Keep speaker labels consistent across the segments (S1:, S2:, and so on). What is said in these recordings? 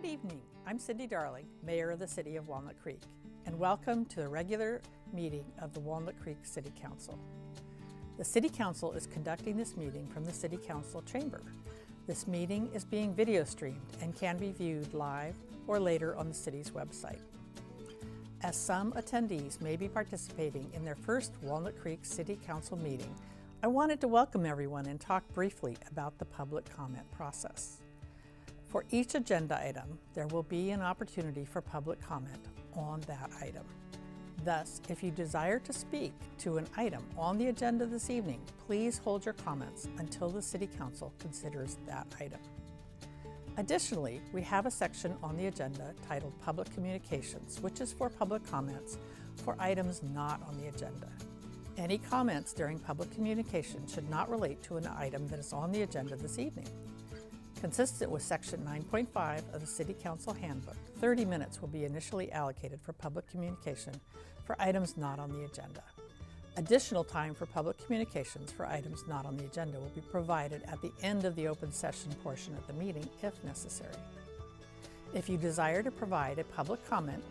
S1: Good evening. I'm Cindy Darling, Mayor of the City of Walnut Creek, and welcome to the regular meeting of the Walnut Creek City Council. The City Council is conducting this meeting from the City Council chamber. This meeting is being video streamed and can be viewed live or later on the city's website. As some attendees may be participating in their first Walnut Creek City Council meeting, I wanted to welcome everyone and talk briefly about the public comment process. For each agenda item, there will be an opportunity for public comment on that item. Thus, if you desire to speak to an item on the agenda this evening, please hold your comments until the City Council considers that item. Additionally, we have a section on the agenda titled Public Communications, which is for public comments for items not on the agenda. Any comments during public communication should not relate to an item that is on the agenda this evening. Consistent with Section 9.5 of the City Council Handbook, 30 minutes will be initially allocated for public communication for items not on the agenda. Additional time for public communications for items not on the agenda will be provided at the end of the open session portion of the meeting if necessary. If you desire to provide a public comment,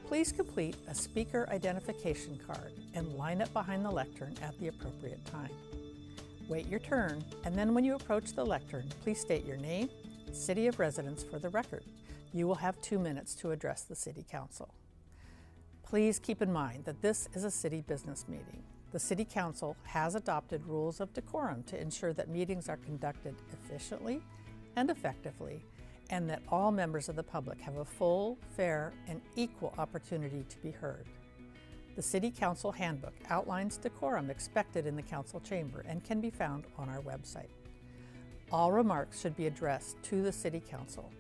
S1: please complete a speaker identification card and line up behind the lectern at the appropriate time. Wait your turn, and then when you approach the lectern, please state your name, city of residence for the record. You will have 2 minutes to address the City Council. Please keep in mind that this is a city business meeting. The City Council has adopted rules of decorum to ensure that meetings are conducted efficiently and effectively, and that all members of the public have a full, fair, and equal opportunity to be heard. The City Council Handbook outlines decorum expected in the council chamber and can be found on our website. All remarks should be addressed to the City Council.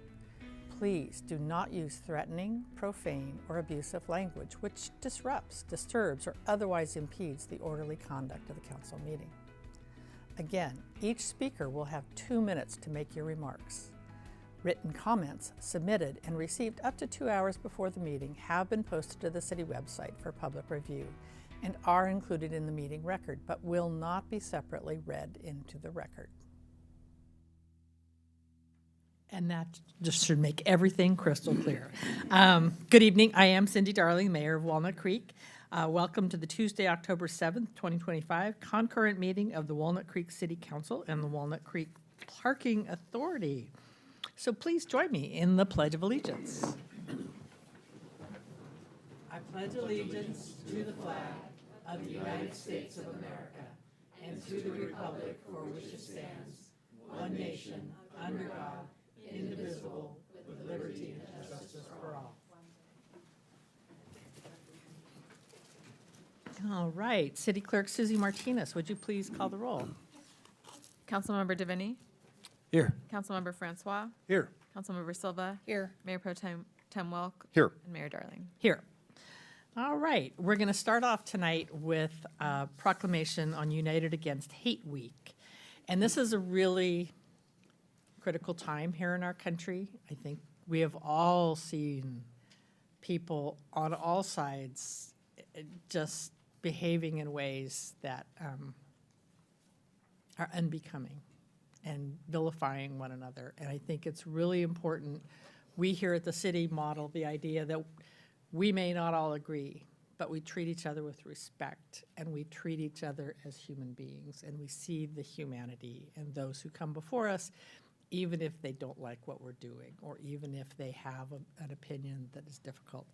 S1: Please do not use threatening, profane, or abusive language which disrupts, disturbs, or otherwise impedes the orderly conduct of the council meeting. Again, each speaker will have 2 minutes to make your remarks. Written comments submitted and received up to 2 hours before the meeting have been posted to the city website for public review and are included in the meeting record, but will not be separately read into the record. And that just should make everything crystal clear. Good evening. I am Cindy Darling, Mayor of Walnut Creek. Welcome to the Tuesday, October 7th, 2025, concurrent meeting of the Walnut Creek City Council and the Walnut Creek Parking Authority. So please join me in the Pledge of Allegiance. I pledge allegiance to the flag of the United States of America and to the republic for which it stands, one nation, under God, indivisible, with liberty and justice for all. All right, City Clerk Susie Martinez, would you please call the roll?
S2: Councilmember Devaney?
S3: Here.
S2: Councilmember Francois?
S3: Here.
S2: Councilmember Silva?
S1: Here.
S2: Mayor Pro Tem Welk?
S3: Here.
S2: And Mayor Darling.
S1: Here. All right, we're going to start off tonight with a proclamation on United Against Hate Week. And this is a really critical time here in our country. I think we have all seen people on all sides just behaving in ways that are unbecoming and vilifying one another. And I think it's really important. We here at the city model the idea that we may not all agree, but we treat each other with respect and we treat each other as human beings and we see the humanity in those who come before us, even if they don't like what we're doing or even if they have an opinion that is difficult.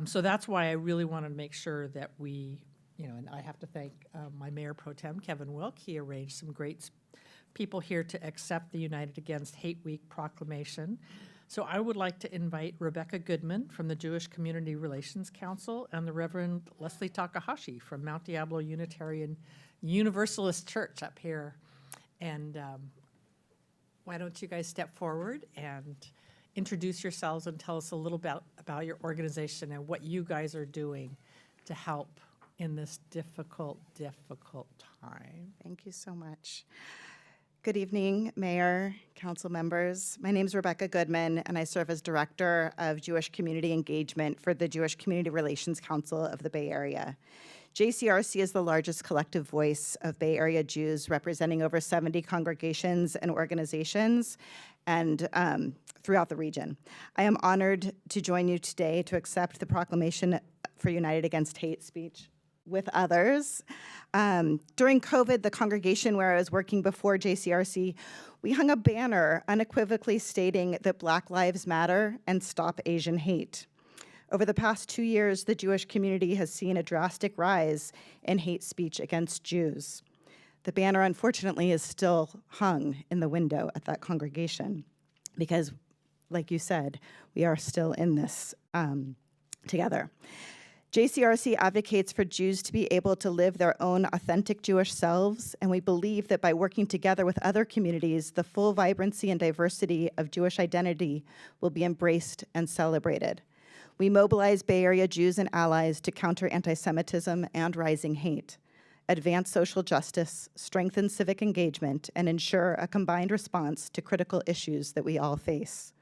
S1: So that's why I really wanted to make sure that we, and I have to thank my Mayor Pro Tem, Kevin Wilk. He arranged some great people here to accept the United Against Hate Week proclamation. So I would like to invite Rebecca Goodman from the Jewish Community Relations Council and the Reverend Leslie Takahashi from Mount Diablo Unitarian Universalist Church up here. And why don't you guys step forward and introduce yourselves and tell us a little about your organization and what you guys are doing to help in this difficult time.
S4: Thank you so much. Good evening, Mayor, council members. My name is Rebecca Goodman, and I serve as Director of Jewish Community Engagement for the Jewish Community Relations Council of the Bay Area. JCRC is the largest collective voice of Bay Area Jews, representing over 70 congregations and organizations and throughout the region. I am honored to join you today to accept the proclamation for United Against Hate Speech with others. During COVID, the congregation where I was working before JCRC, we hung a banner unequivocally stating that Black Lives Matter and Stop Asian Hate. Over the past 2 years, the Jewish community has seen a drastic rise in hate speech against Jews. The banner, unfortunately, is still hung in the window at that congregation because, like you said, we are still in this together. JCRC advocates for Jews to be able to live their own authentic Jewish selves, and we believe that by working together with other communities, the full vibrancy and diversity of Jewish identity will be embraced and celebrated. We mobilize Bay Area Jews and allies to counter anti-Semitism and rising hate, advance social justice, strengthen civic engagement, and ensure a combined response to critical issues that we all face.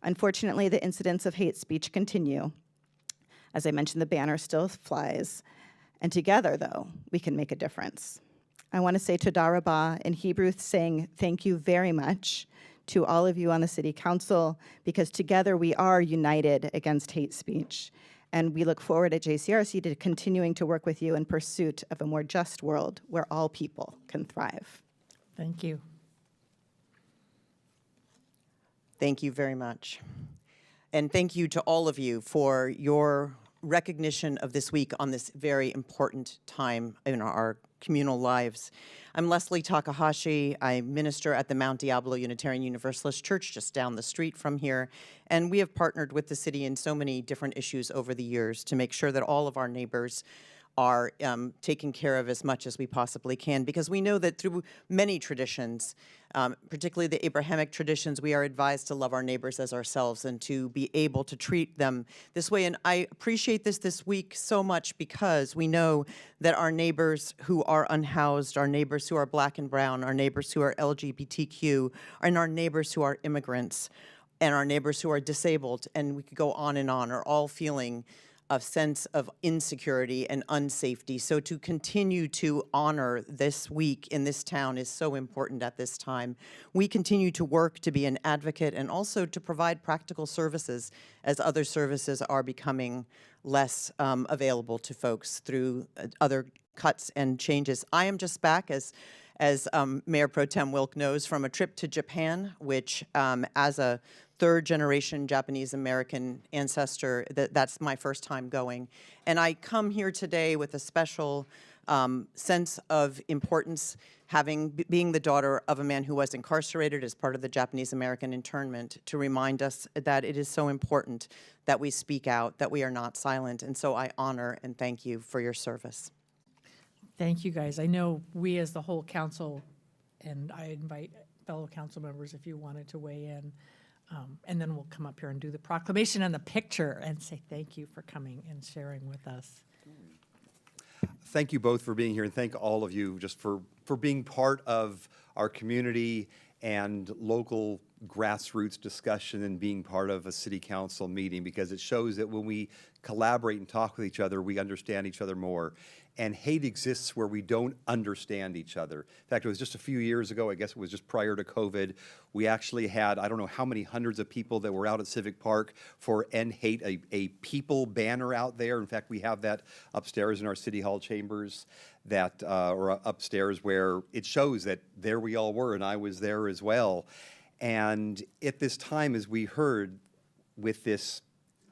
S4: Unfortunately, the incidents of hate speech continue. As I mentioned, the banner still flies, and together, though, we can make a difference. I want to say Toda Rabah in Hebrew, saying thank you very much to all of you on the City Council, because together we are united against hate speech. And we look forward at JCRC to continuing to work with you in pursuit of a more just world where all people can thrive.
S1: Thank you.
S3: Thank you very much. And thank you to all of you for your recognition of this week on this very important time in our communal lives. I'm Leslie Takahashi. I minister at the Mount Diablo Unitarian Universalist Church just down the street from here. And we have partnered with the city in so many different issues over the years to make sure that all of our neighbors are taken care of as much as we possibly can, because we know that through many traditions, particularly the Abrahamic traditions, we are advised to love our neighbors as ourselves and to be able to treat them this way. And I appreciate this week so much because we know that our neighbors who are unhoused, our neighbors who are Black and brown, our neighbors who are LGBTQ, and our neighbors who are immigrants, and our neighbors who are disabled, and we could go on and on, are all feeling a sense of insecurity and unsafety. So to continue to honor this week in this town is so important at this time. We continue to work to be an advocate and also to provide practical services as other services are becoming less available to folks through other cuts and changes. I am just back, as Mayor Pro Tem Wilk knows, from a trip to Japan, which as a third-generation Japanese-American ancestor, that's my first time going. And I come here today with a special sense of importance, being the daughter of a man who was incarcerated as part of the Japanese-American internment, to remind us that it is so important that we speak out, that we are not silent. And so I honor and thank you for your service.
S1: Thank you, guys. I know we as the whole council, and I invite fellow council members if you wanted to weigh in, and then we'll come up here and do the proclamation and the picture and say thank you for coming and sharing with us.
S5: Thank you both for being here, and thank all of you just for being part of our community and local grassroots discussion and being part of a city council meeting, because it shows that when we collaborate and talk with each other, we understand each other more. And hate exists where we don't understand each other. In fact, it was just a few years ago, I guess it was just prior to COVID, we actually had, I don't know how many hundreds of people that were out at Civic Park for End Hate, a people banner out there. In fact, we have that upstairs in our City Hall chambers, that or upstairs, where it shows that there we all were, and I was there as well. And at this time, as we heard with this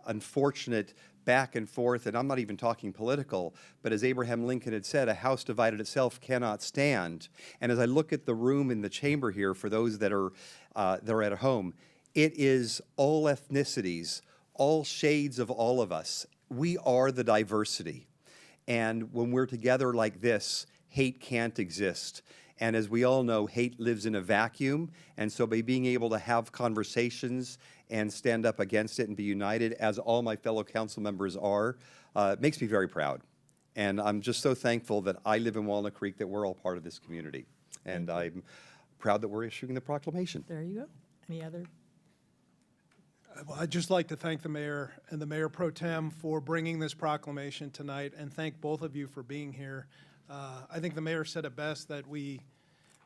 S5: unfortunate back and forth, and I'm not even talking political, but as Abraham Lincoln had said, a house divided itself cannot stand. And as I look at the room in the chamber here, for those that are at home, it is all ethnicities, all shades of all of us. We are the diversity. And when we're together like this, hate can't exist. And as we all know, hate lives in a vacuum. And so by being able to have conversations and stand up against it and be united, as all my fellow council members are, it makes me very proud. And I'm just so thankful that I live in Walnut Creek, that we're all part of this community. And I'm proud that we're issuing the proclamation.
S1: There you go. Any other?
S6: Well, I'd just like to thank the mayor and the mayor pro tem for bringing this proclamation tonight, and thank both of you for being here. I think the mayor said it best, that we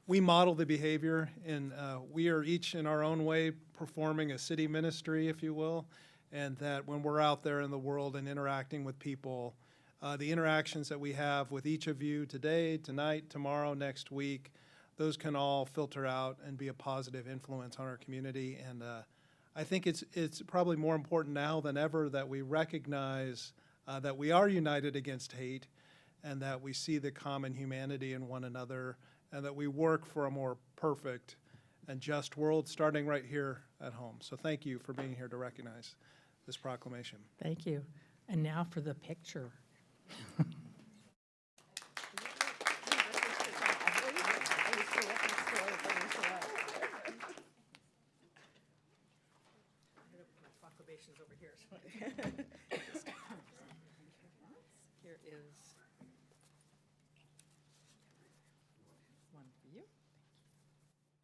S6: model the behavior, and we are each in our own way performing a city ministry, if you will, and that when we're out there in the world and interacting with people, the interactions that we have with each of you today, tonight, tomorrow, next week, those can all filter out and be a positive influence on our community. And I think it's probably more important now than ever that we recognize that we are united against hate, and that we see the common humanity in one another, and that we work for a more perfect and just world, starting right here at home. So thank you for being here to recognize this proclamation.
S1: Thank you. And now for the picture. Proclamations over here. Here is one for you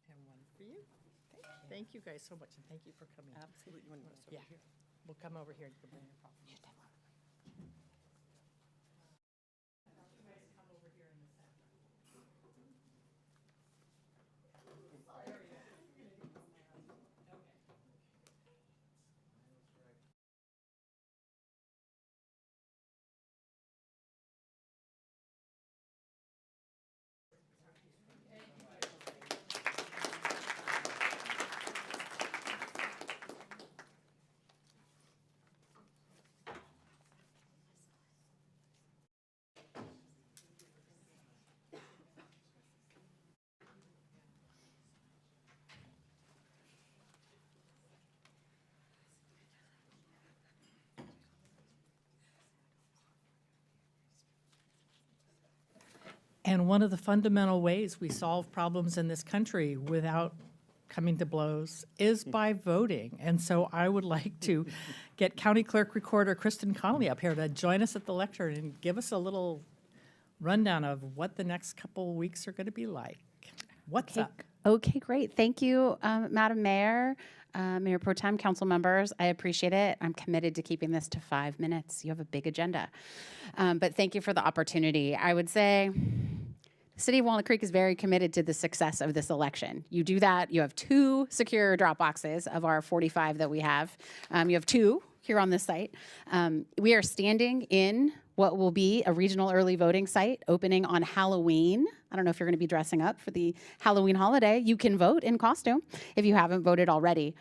S1: and one for you. Thank you guys so much, and thank you for coming.
S3: Absolutely. You want to
S1: Yeah, we'll come over here and you can bring your proclamation. And one of the fundamental ways we solve problems in this country without coming to blows is by voting. And so I would like to get County Clerk Recorder Kristen Connolly up here to join us at the lectern and give us a little rundown of what the next couple weeks are going to be like. What's up?
S7: Okay, great. Thank you, Madam Mayor, Mayor Pro Tem, council members. I appreciate it. I'm committed to keeping this to 5 minutes. You have a big agenda. But thank you for the opportunity. I would say the City of Walnut Creek is very committed to the success of this election. You do that. You have 2 secure drop boxes of our 45 that we have. You have 2 here on this site. We are standing in what will be a regional early voting site opening on Halloween. I don't know if you're going to be dressing up for the Halloween holiday. You can vote in costume if you haven't voted already.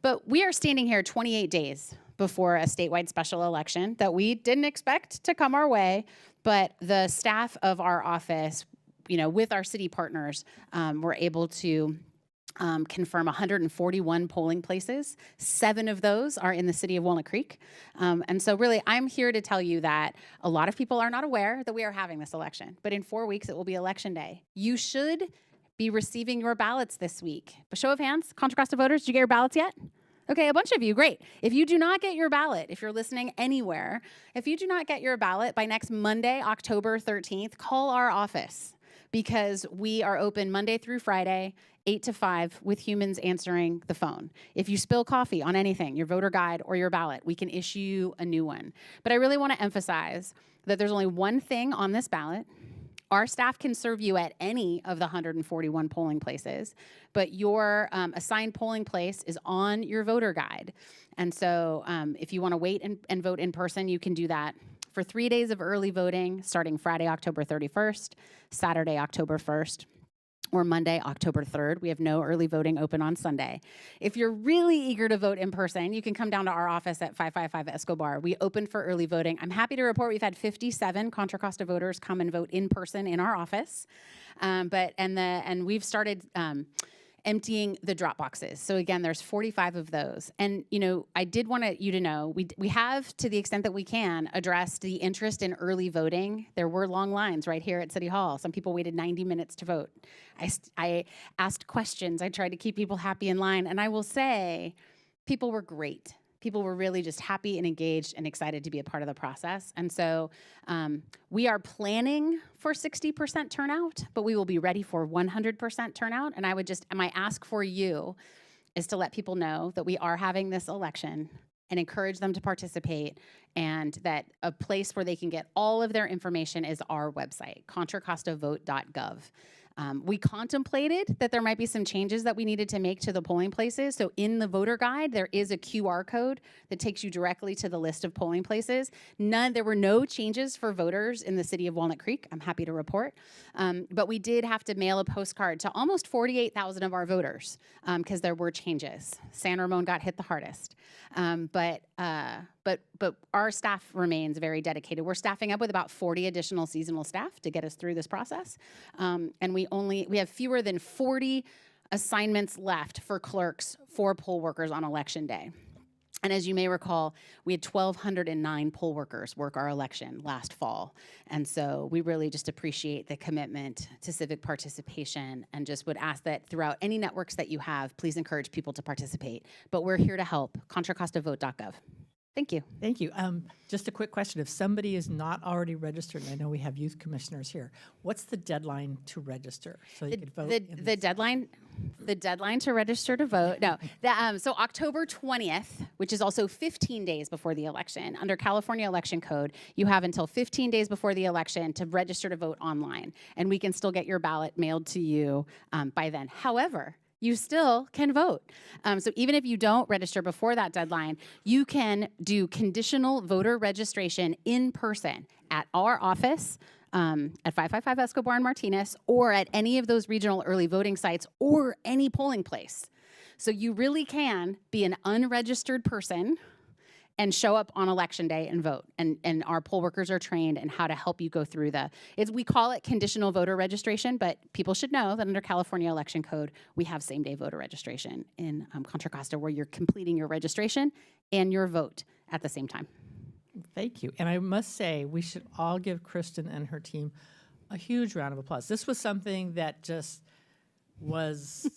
S7: But we are standing here 28 days before a statewide special election that we didn't expect to come our way, but the staff of our office, with our city partners, were able to confirm 141 polling places. 7 of those are in the city of Walnut Creek. And so really, I'm here to tell you that a lot of people are not aware that we are having this election, but in 4 weeks, it will be election day. You should be receiving your ballots this week. But show of hands, Contra Costa voters, did you get your ballots yet? Okay, a bunch of you, great. If you do not get your ballot, if you're listening anywhere, if you do not get your ballot by next Monday, October 13th, call our office, because we are open Monday through Friday, 8 to 5, with humans answering the phone. If you spill coffee on anything, your voter guide or your ballot, we can issue you a new one. But I really want to emphasize that there's only one thing on this ballot. Our staff can serve you at any of the 141 polling places, but your assigned polling place is on your voter guide. And so if you want to wait and vote in person, you can do that for 3 days of early voting, starting Friday, October 31st, Saturday, October 1st, or Monday, October 3rd. We have no early voting open on Sunday. If you're really eager to vote in person, you can come down to our office at 555 Escobar. We open for early voting. I'm happy to report we've had 57 Contra Costa voters come and vote in person in our office. And we've started emptying the drop boxes. So again, there's 45 of those. And I did want you to know, we have, to the extent that we can, addressed the interest in early voting. There were long lines right here at City Hall. Some people waited 90 minutes to vote. I asked questions. I tried to keep people happy in line. And I will say, people were great. People were really just happy and engaged and excited to be a part of the process. And so we are planning for 60% turnout, but we will be ready for 100% turnout. And my ask for you is to let people know that we are having this election and encourage them to participate, and that a place where they can get all of their information is our website, contracostavote.gov. We contemplated that there might be some changes that we needed to make to the polling places. So in the voter guide, there is a QR code that takes you directly to the list of polling places. There were no changes for voters in the city of Walnut Creek, I'm happy to report. But we did have to mail a postcard to almost 48,000 of our voters because there were changes. San Ramon got hit the hardest. But our staff remains very dedicated. We're staffing up with about 40 additional seasonal staff to get us through this process. And we have fewer than 40 assignments left for clerks for poll workers on election day. And as you may recall, we had 1,209 poll workers work our election last fall. And so we really just appreciate the commitment to civic participation, and just would ask that throughout any networks that you have, please encourage people to participate. But we're here to help. ContraCostaVote.gov. Thank you.
S1: Thank you. Just a quick question. If somebody is not already registered, and I know we have youth commissioners here, what's the deadline to register so you could vote?
S7: The deadline to register to vote, so October 20th, which is also 15 days before the election. Under California Election Code, you have until 15 days before the election to register to vote online, and we can still get your ballot mailed to you by then. However, you still can vote. So even if you don't register before that deadline, you can do conditional voter registration in person at our office at 555 Escobar and Martinez, or at any of those regional early voting sites, or any polling place. So you really can be an unregistered person and show up on election day and vote. And our poll workers are trained in how to help you go through we call it conditional voter registration, but people should know that under California Election Code, we have same-day voter registration in Contra Costa, where you're completing your registration and your vote at the same time.
S1: Thank you. And I must say, we should all give Kristen and her team a huge round of applause. This was something that just was...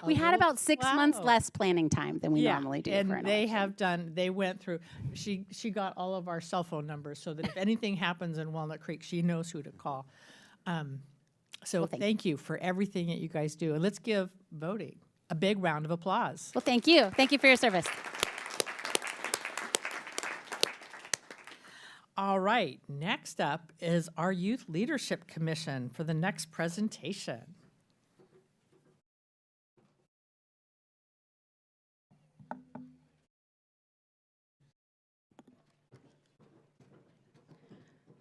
S7: We had about 6 months less planning time than we normally do.
S1: And
S7: for an
S1: they
S7: election.
S1: they went through, she got all of our cell phone numbers so that if anything happens in Walnut Creek, she knows who to call. So thank you for everything that you guys do. And let's give voting a big round of applause.
S7: Well, thank you. Thank you for your service.
S1: All right, next up is our Youth Leadership Commission for the next presentation.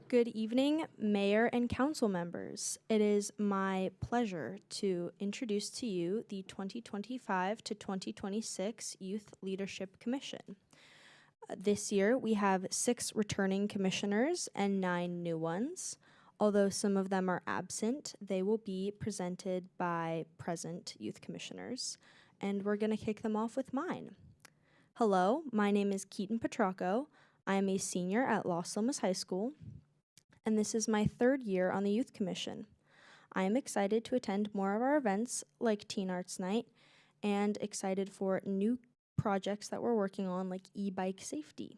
S8: Good evening, Mayor and Council members. It is my pleasure to introduce to you the 2025 to 2026 Youth Leadership Commission. This year, we have 6 returning commissioners and 9 new ones. Although some of them are absent, they will be presented by present youth commissioners, and we're going to kick them off with mine. Hello, my name is Keaton Petracco. I am a senior at Los Lomas High School, and this is my 3rd year on the Youth Commission. I am excited to attend more of our events like Teen Arts Night, and excited for new projects that we're working on like e-bike safety.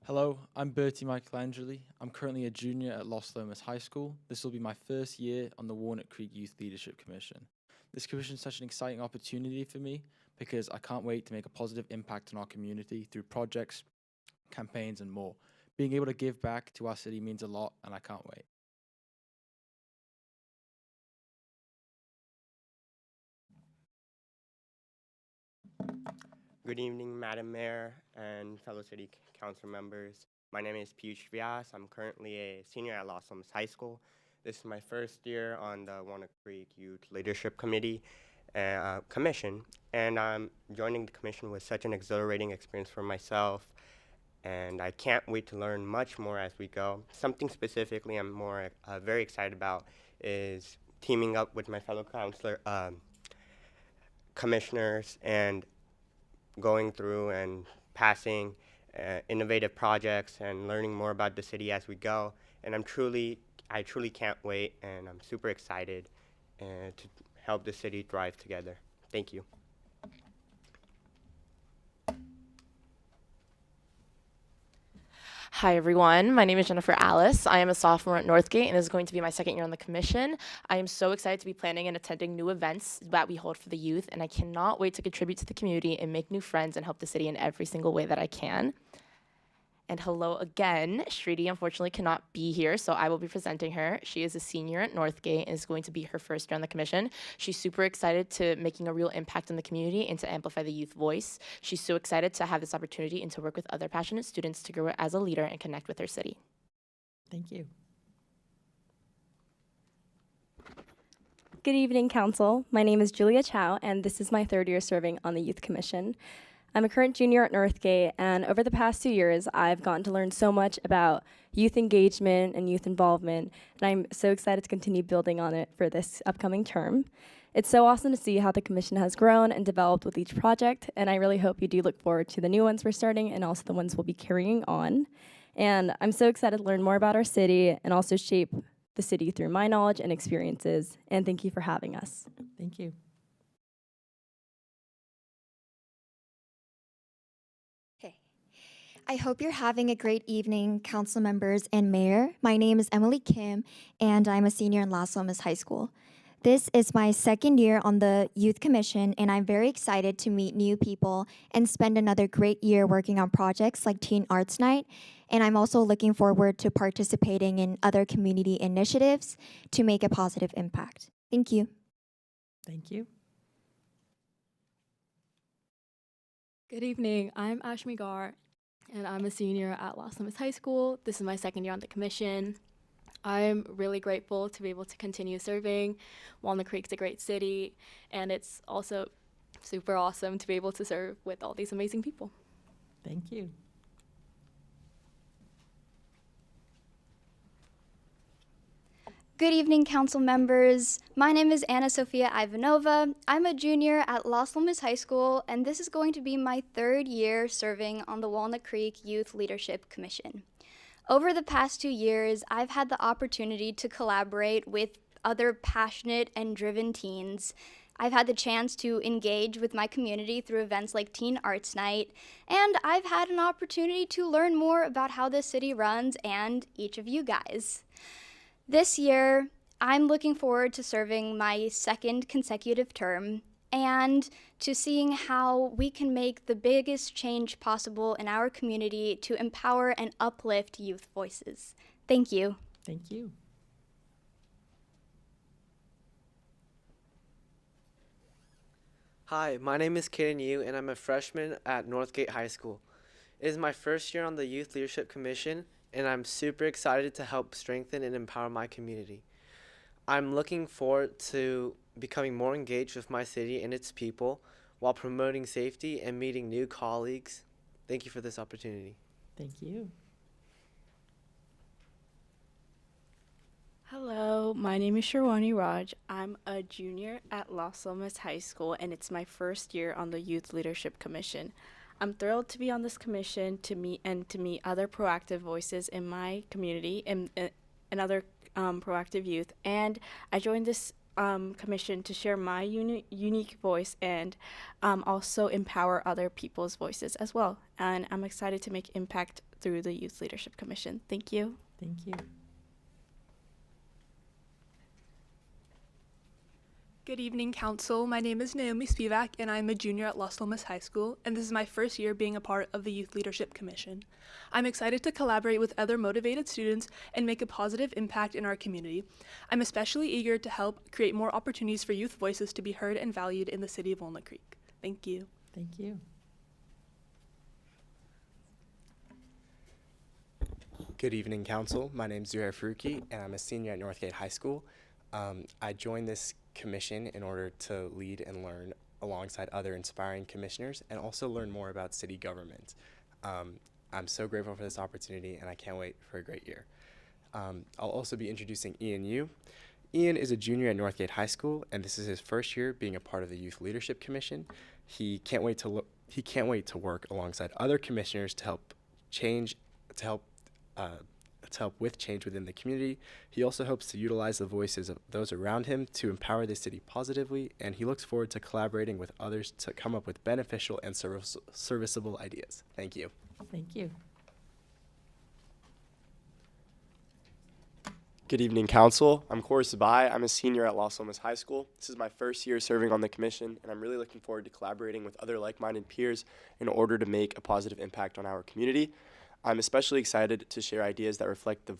S9: Hello, I'm Bertie Michelangeli. I'm currently a junior at Los Lomas High School. This will be my 1st year on the Walnut Creek Youth Leadership Commission. This commission is such an exciting opportunity for me because I can't wait to make a positive impact on our community through projects, campaigns, and more. Being able to give back to our city means a lot, and I can't wait.
S10: Good evening, Madam Mayor and fellow City Council members. My name is Piyush Vyas. I'm currently a senior at Los Lomas High School. This is my 1st year on the Walnut Creek Youth Leadership Commission, and I'm joining the commission was such an exhilarating experience for myself, and I can't wait to learn much more as we go. Something specifically I'm very excited about is teaming up with my fellow commissioners and going through and passing innovative projects and learning more about the city as we go. And I truly can't wait, and I'm super excited to help the city thrive together. Thank you.
S11: Hi, everyone. My name is Jennifer Alice. I am a sophomore at Northgate and is going to be my second year on the commission. I am so excited to be planning and attending new events that we hold for the youth, and I cannot wait to contribute to the community and make new friends and help the city in every single way that I can. And hello again. Shriti unfortunately cannot be here, so I will be presenting her. She is a senior at Northgate and is going to be her first year on the commission. She's super excited to making a real impact in the community and to amplify the youth voice. She's so excited to have this opportunity and to work with other passionate students to grow as a leader and connect with her city.
S1: Thank you.
S12: Good evening, Council. My name is Julia Chow, and this is my third year serving on the Youth Commission. I'm a current junior at Northgate, and over the past 2 years, I've gotten to learn so much about youth engagement and youth involvement, and I'm so excited to continue building on it for this upcoming term. It's so awesome to see how the commission has grown and developed with each project, and I really hope you do look forward to the new ones we're starting and also the ones we'll be carrying on. And I'm so excited to learn more about our city and also shape the city through my knowledge and experiences, and thank you for having us.
S1: Thank you.
S13: I hope you're having a great evening, council members and mayor. My name is Emily Kim, and I'm a senior in Las Lomas High School. This is my second year on the Youth Commission, and I'm very excited to meet new people and spend another great year working on projects like Teen Arts Night. And I'm also looking forward to participating in other community initiatives to make a positive impact. Thank you.
S1: Thank you.
S14: Good evening. I'm Ashmi Gar, and I'm a senior at Las Lomas High School. This is my second year on the commission. I'm really grateful to be able to continue serving. Walnut Creek's a great city, and it's also super awesome to be able to serve with all these amazing people.
S1: Thank you.
S15: Good evening, council members. My name is Anna Sofia Ivanova. I'm a junior at Las Lomas High School, and this is going to be my third year serving on the Walnut Creek Youth Leadership Commission. Over the past 2 years, I've had the opportunity to collaborate with other passionate and driven teens. I've had the chance to engage with my community through events like Teen Arts Night, and I've had an opportunity to learn more about how this city runs and each of you guys. This year, I'm looking forward to serving my second consecutive term and to seeing how we can make the biggest change possible in our community to empower and uplift youth voices. Thank you.
S1: Thank you.
S16: Hi, my name is Kaden Yu, and I'm a freshman at Northgate High School. It is my first year on the Youth Leadership Commission, and I'm super excited to help strengthen and empower my community. I'm looking forward to becoming more engaged with my city and its people while promoting safety and meeting new colleagues. Thank you for this opportunity.
S1: Thank you.
S17: Hello, my name is Sharwani Raj. I'm a junior at Las Lomas High School, and it's my first year on the Youth Leadership Commission. I'm thrilled to be on this commission to meet other proactive voices in my community and other proactive youth. And I joined this commission to share my unique voice and also empower other people's voices as well. And I'm excited to make impact through the Youth Leadership Commission. Thank you.
S1: Thank you.
S18: Good evening, Council. My name is Naomi Spivak, and I'm a junior at Las Lomas High School, and this is my first year being a part of the Youth Leadership Commission. I'm excited to collaborate with other motivated students and make a positive impact in our community. I'm especially eager to help create more opportunities for youth voices to be heard and valued in the city of Walnut Creek. Thank you.
S1: Thank you.
S19: Good evening, Council. My name is Zuhair Faruqi, and I'm a senior at Northgate High School. I joined this commission in order to lead and learn alongside other inspiring commissioners and also learn more about city government. I'm so grateful for this opportunity, and I can't wait for a great year. I'll also be introducing Ian Yu. Ian is a junior at Northgate High School, and this is his first year being a part of the Youth Leadership Commission. He can't wait to work alongside other commissioners to help with change within the community. He also hopes to utilize the voices of those around him to empower the city positively, and he looks forward to collaborating with others to come up with beneficial and serviceable ideas. Thank you.
S1: Thank you.
S19: Good evening, Council. I'm Corey Sabai. I'm a senior at Los Alamos High School. This is my first year serving on the commission, and I'm really looking forward to collaborating with other like-minded peers in order to make a positive impact on our community. I'm especially excited to share ideas that reflect the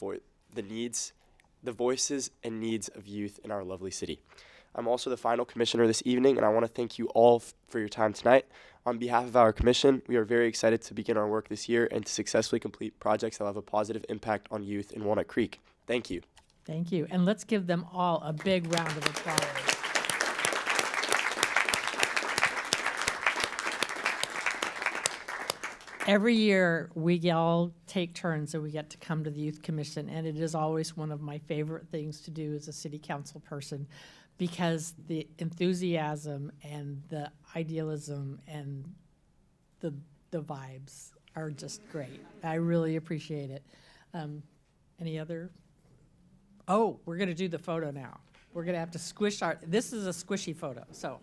S19: voices and needs of youth in our lovely city. I'm also the final commissioner this evening, and I want to thank you all for your time tonight. On behalf of our commission, we are very excited to begin our work this year and to successfully complete projects that will have a positive impact on youth in Walnut Creek. Thank you.
S1: Thank you. And let's give them all a big round of applause. Every year, we all take turns and we get to come to the Youth Commission, and it is always one of my favorite things to do as a city council person, because the enthusiasm and the idealism and the vibes are just great. I really appreciate it. Any other? Oh, we're going to do the photo now. We're going to have to squish this is a squishy photo, so.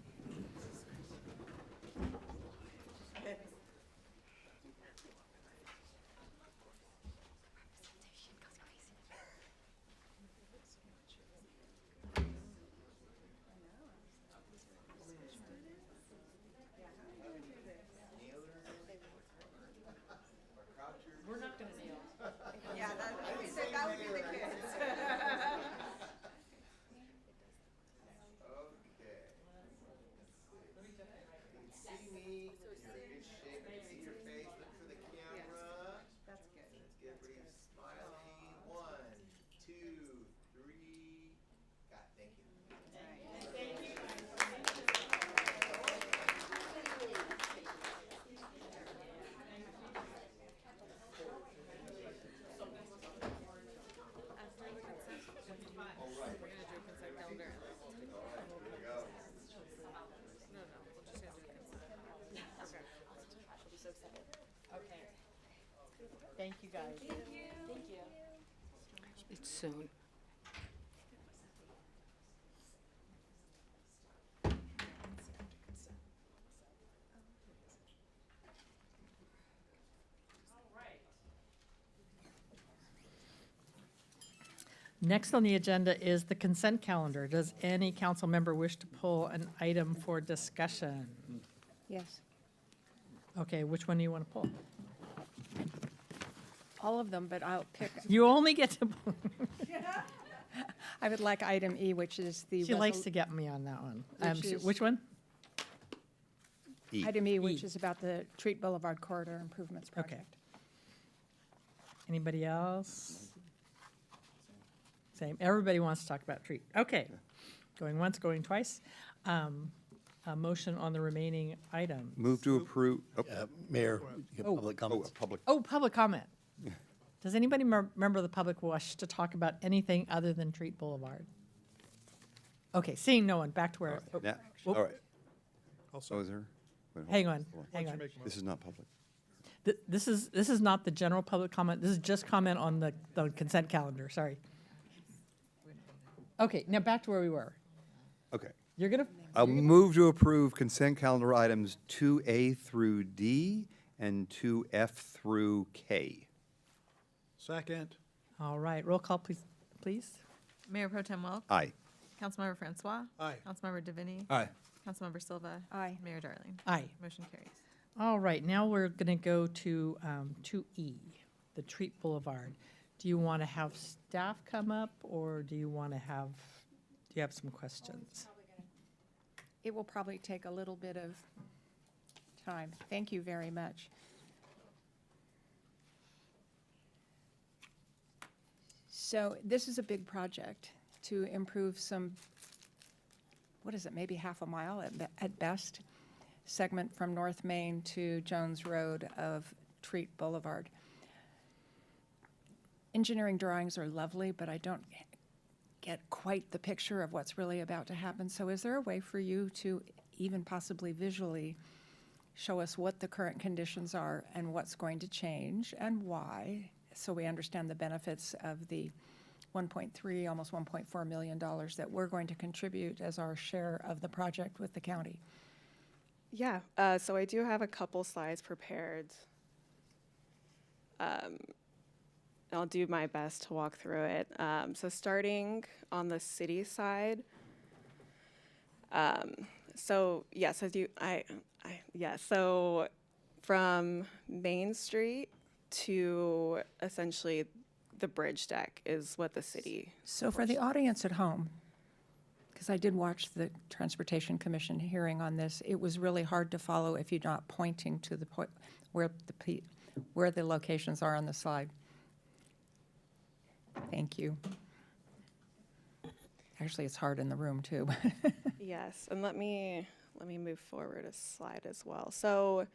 S1: We're not going to kneel. Yeah, that would be the kids. Thank you, guys. Thank you. Thank you.
S20: It's soon.
S1: Next on the agenda is the consent calendar. Does any council member wish to pull an item for discussion?
S20: Yes.
S1: Okay, which one do you want to pull?
S20: All of them, but I'll pick.
S1: You only get to.
S20: I would like item E, which is the.
S1: She likes to get me on that one. Which one?
S5: E.
S20: Item E, which is about the Treat Boulevard Corridor Improvements Project.
S1: Okay. Anybody else? Same. Everybody wants to talk about treat. Okay. Going once, going twice. A motion on the remaining items.
S5: Move to approve.
S21: Mayor, you have
S1: Oh.
S21: public comments.
S1: Public comment. Does anybody member of the public wish to talk about anything other than Treat Boulevard? Okay, seeing no one, back to where.
S5: Yeah,
S1: Whoop.
S5: all right. Also, is there? Wait,
S1: Hang
S5: hold
S1: on, hang on.
S5: This is not public.
S1: This is not the general public comment. This is just comment on the consent calendar, sorry. Okay, now back to where we were.
S5: Okay.
S1: You're gonna.
S5: I'll move to approve consent calendar items 2A through D and 2F through K.
S6: Second.
S1: All right, roll call, please.
S2: Mayor Pro Tem Welk.
S5: Aye.
S2: Councilmember Francois.
S6: Aye.
S2: Councilmember Davini.
S21: Aye.
S2: Councilmember Silva.
S20: Aye.
S2: Mayor Darling.
S1: Aye.
S2: Motion carries.
S1: All right, now we're gonna go to 2E, the Treat Boulevard. Do you want to have staff come up, or do you have some questions?
S20: It will probably take a little bit of time. Thank you very much. So this is a big project to improve some, what is it, maybe half a mile at best, segment from North Main to Jones Road of Treat Boulevard. Engineering drawings are lovely, but I don't get quite the picture of what's really about to happen. So is there a way for you to even possibly visually show us what the current conditions are and what's going to change and why, so we understand the benefits of the 1.3, almost $1.4 million that we're going to contribute as our share of the project with the county?
S22: Yeah, so I do have a couple slides prepared.
S3: I'll do my best to walk through it. So starting on the city side, so yes, so from Main Street to essentially the bridge deck is what the city.
S20: So for the audience at home, because I did watch the Transportation Commission hearing on this, it was really hard to follow if you're not pointing to the point where the locations are on the slide. Thank you. Actually, it's hard in the room too.
S3: Yes, and let me move forward a slide as well. So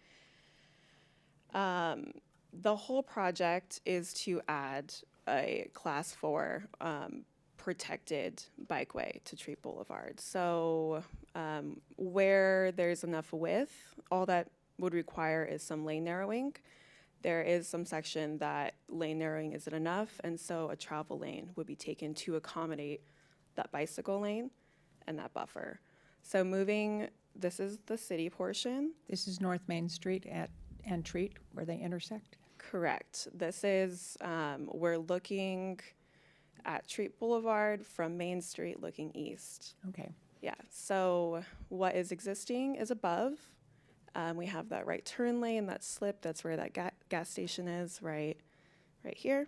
S3: the whole project is to add a Class 4 protected bikeway to Treat Boulevard. So where there's enough width, all that would require is some lane narrowing. There is some section that lane narrowing isn't enough, and so a travel lane would be taken to accommodate that bicycle lane and that buffer. So this is the city portion.
S20: This is North Main Street and Treat, where they intersect?
S3: Correct. This is, we're looking at Treat Boulevard from Main Street looking east.
S20: Okay.
S3: Yeah, so what is existing is above. We have that right turn lane, that slip, that's where that gas station is, right here.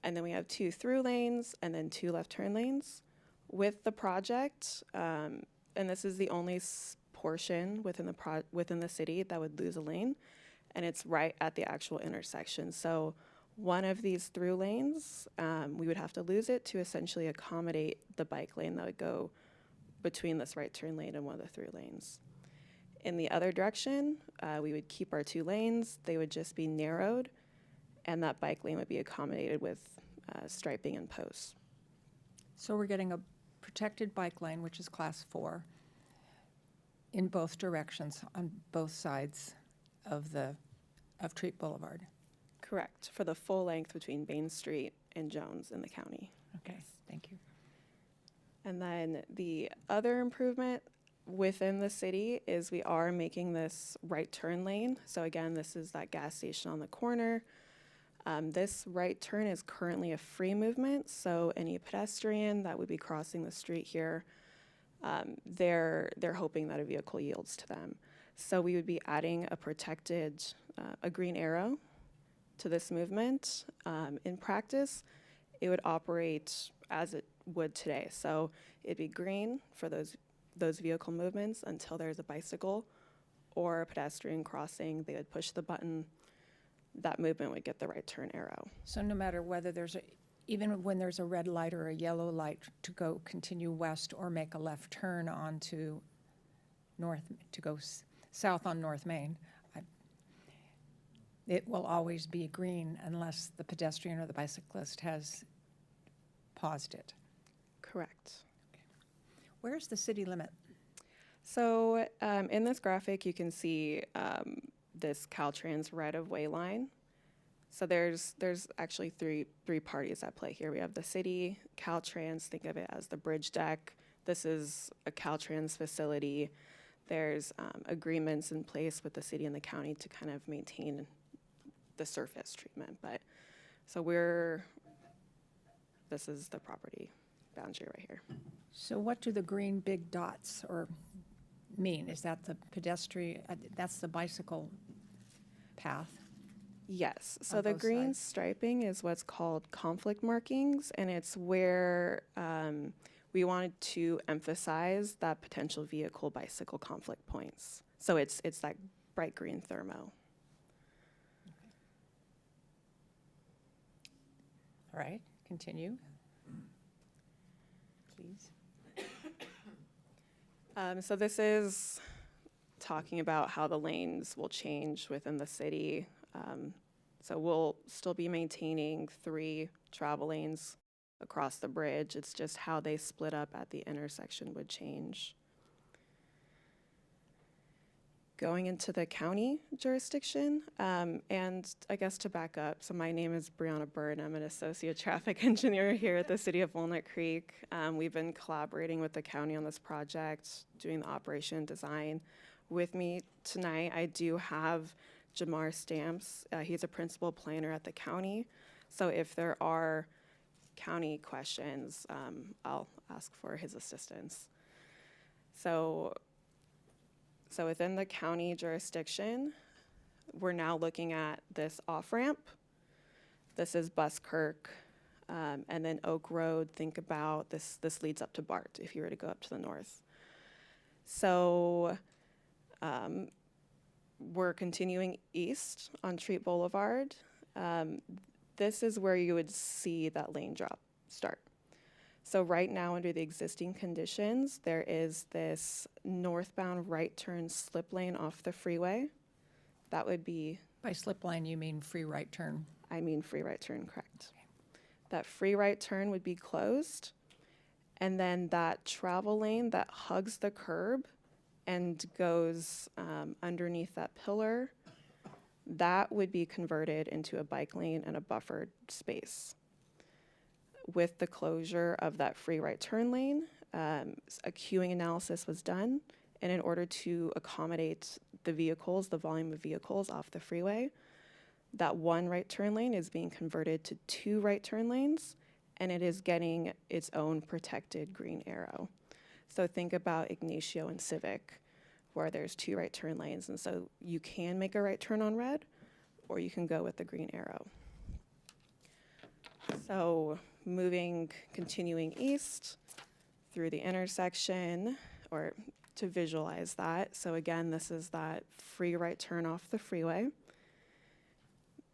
S3: And then we have 2 through lanes and then 2 left turn lanes. With the project, and this is the only portion within the city that would lose a lane, and it's right at the actual intersection. So one of these through lanes, we would have to lose it to essentially accommodate the bike lane that would go between this right turn lane and one of the through lanes. In the other direction, we would keep our 2 lanes. They would just be narrowed, and that bike lane would be accommodated with striping and posts.
S20: So we're getting a protected bike lane, which is Class 4, in both directions on both sides of Treat Boulevard.
S3: Correct, for the full length between Main Street and Jones in the county.
S20: Okay, thank you.
S3: And then the other improvement within the city is we are making this right turn lane. So again, this is that gas station on the corner. This right turn is currently a free movement, so any pedestrian that would be crossing the street here, they're hoping that a vehicle yields to them. So we would be adding a protected, a green arrow to this movement. In practice, it would operate as it would today. So it'd be green for those vehicle movements until there's a bicycle or a pedestrian crossing. They would push the button. That movement would get the right turn arrow.
S20: So no matter whether even when there's a red light or a yellow light to continue west or make a left turn onto south on North Main, it will always be green unless the pedestrian or the bicyclist has paused it.
S3: Correct.
S20: Okay. Where's the city limit?
S3: So in this graphic, you can see this Caltrans right-of-way line. So there's actually three parties at play here. We have the city, Caltrans, think of it as the bridge deck. This is a Caltrans facility. There's agreements in place with the city and the county to kind of maintain the surface treatment. But so this is the property boundary right here.
S20: So what do the green big dots mean? Is that the pedestrian, that's the bicycle path?
S3: Yes, so the green striping is what's called conflict markings, and it's where we wanted to emphasize that potential vehicle bicycle conflict points. So it's that bright green thermo.
S20: All right, continue, please.
S3: So this is talking about how the lanes will change within the city. So we'll still be maintaining 3 travel lanes across the bridge. It's just how they split up at the intersection would change. Going into the county jurisdiction, and I guess to back up, so my name is Brianna Bird. I'm an associate traffic engineer here at the city of Walnut Creek. We've been collaborating with the county on this project, doing the operation design. With me tonight, I do have Jamar Stamps. He's a principal planner at the county. So if there are county questions, I'll ask for his assistance. So within the county jurisdiction, we're now looking at this off-ramp. This is Buskirk, and then Oak Road. Think about this leads up to Bart if you were to go up to the north. So we're continuing east on Treat Boulevard. This is where you would see that lane drop start. So right now, under the existing conditions, there is this northbound right turn slip lane off the freeway. That would be...
S20: By slip lane, you mean free right turn?
S3: I mean free right turn, correct. That free right turn would be closed. And then that travel lane that hugs the curb and goes underneath that pillar, that would be converted into a bike lane and a buffered space. With the closure of that free right turn lane, a queuing analysis was done, and in order to accommodate the vehicles, the volume of vehicles off the freeway, that one right turn lane is being converted to 2 right turn lanes, and it is getting its own protected green arrow. So think about Ignacio and Civic, where there's 2 right turn lanes, and so you can make a right turn on red, or you can go with the green arrow. So continuing east through the intersection, or to visualize that. So again, this is that free right turn off the freeway.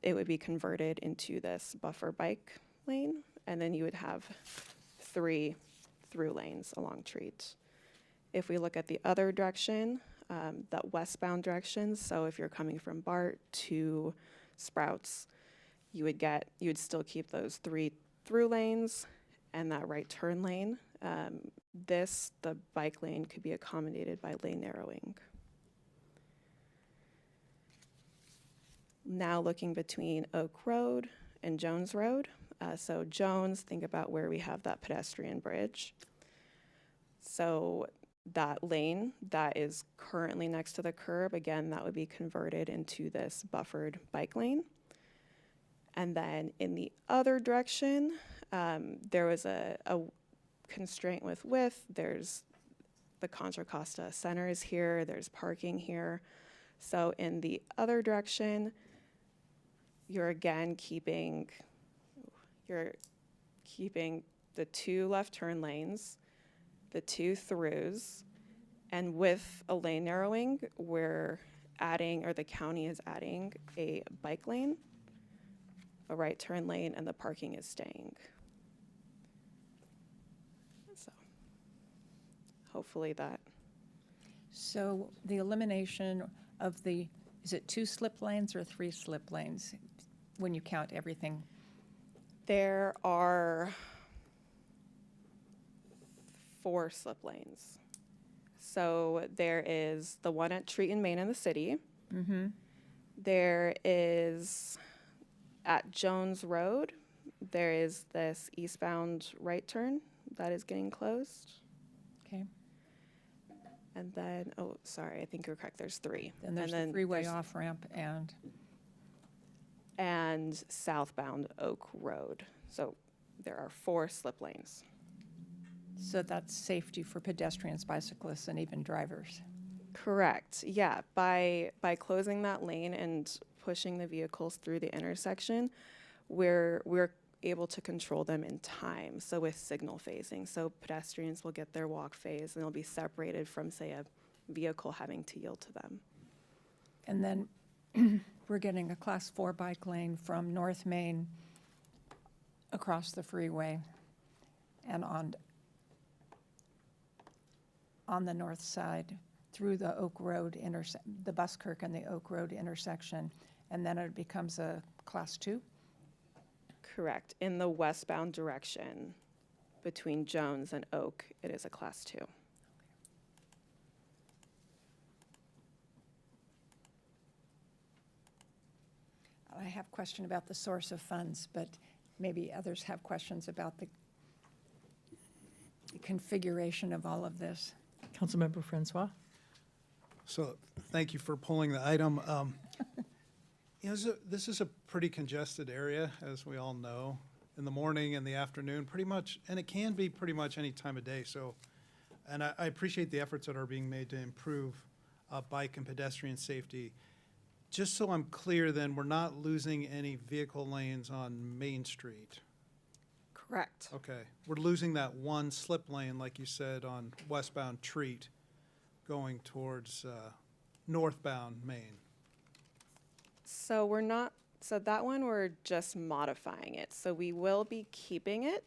S3: It would be converted into this buffer bike lane, and then you would have 3 through lanes along Treat. If we look at the other direction, that westbound direction, so if you're coming from Bart to Sprouts, you would still keep those 3 through lanes and that right turn lane. The bike lane could be accommodated by lane narrowing. Now looking between Oak Road and Jones Road. So Jones, think about where we have that pedestrian bridge. So that lane that is currently next to the curb, again, that would be converted into this buffered bike lane. And then in the other direction, there was a constraint with width. There's the Contra Costa Center is here. There's parking here. So in the other direction, you're again keeping the 2 left turn lanes, the 2 throughs, and with a lane narrowing, we're adding, or the county is adding, a bike lane, a right turn lane, and the parking is staying. So hopefully that.
S20: So the elimination of is it 2 slip lanes or 3 slip lanes when you count everything?
S3: There are 4 slip lanes. So there is the one at Treat and Main in the city.
S20: Mm-hmm.
S3: There is at Jones Road, there is this eastbound right turn that is getting closed.
S20: Okay.
S3: And then, oh, sorry, I think you're correct. There's 3.
S20: And there's the freeway off-ramp
S3: and southbound Oak Road. So there are 4 slip lanes.
S20: So that's safety for pedestrians, bicyclists, and even drivers.
S3: Correct. Yeah. By closing that lane and pushing the vehicles through the intersection, we're able to control them in time. So with signal phasing, so pedestrians will get their walk phase and they'll be separated from, say, a vehicle having to yield to them.
S20: And then we're getting a Class 4 bike lane from North Main across the freeway and on the north side through the Oak Road the Buskirk and the Oak Road intersection, and then it becomes a Class 2?
S3: Correct. In the westbound direction between Jones and Oak, it is a Class 2.
S20: I have a question about the source of funds, but maybe others have questions about the configuration of all of this.
S1: Councilmember Francois.
S6: So thank you for pulling the item. You know, this is a pretty congested area, as we all know, in the morning and the afternoon, pretty much, and it can be pretty much any time of day. So, and I appreciate the efforts that are being made to improve bike and pedestrian safety. Just so I'm clear, then, we're not losing any vehicle lanes on Main Street.
S3: Correct.
S6: Okay, we're losing that one slip lane, like you said, on westbound Treat, going towards northbound Main.
S3: So we're not, so that one we're just modifying it. So we will be keeping it.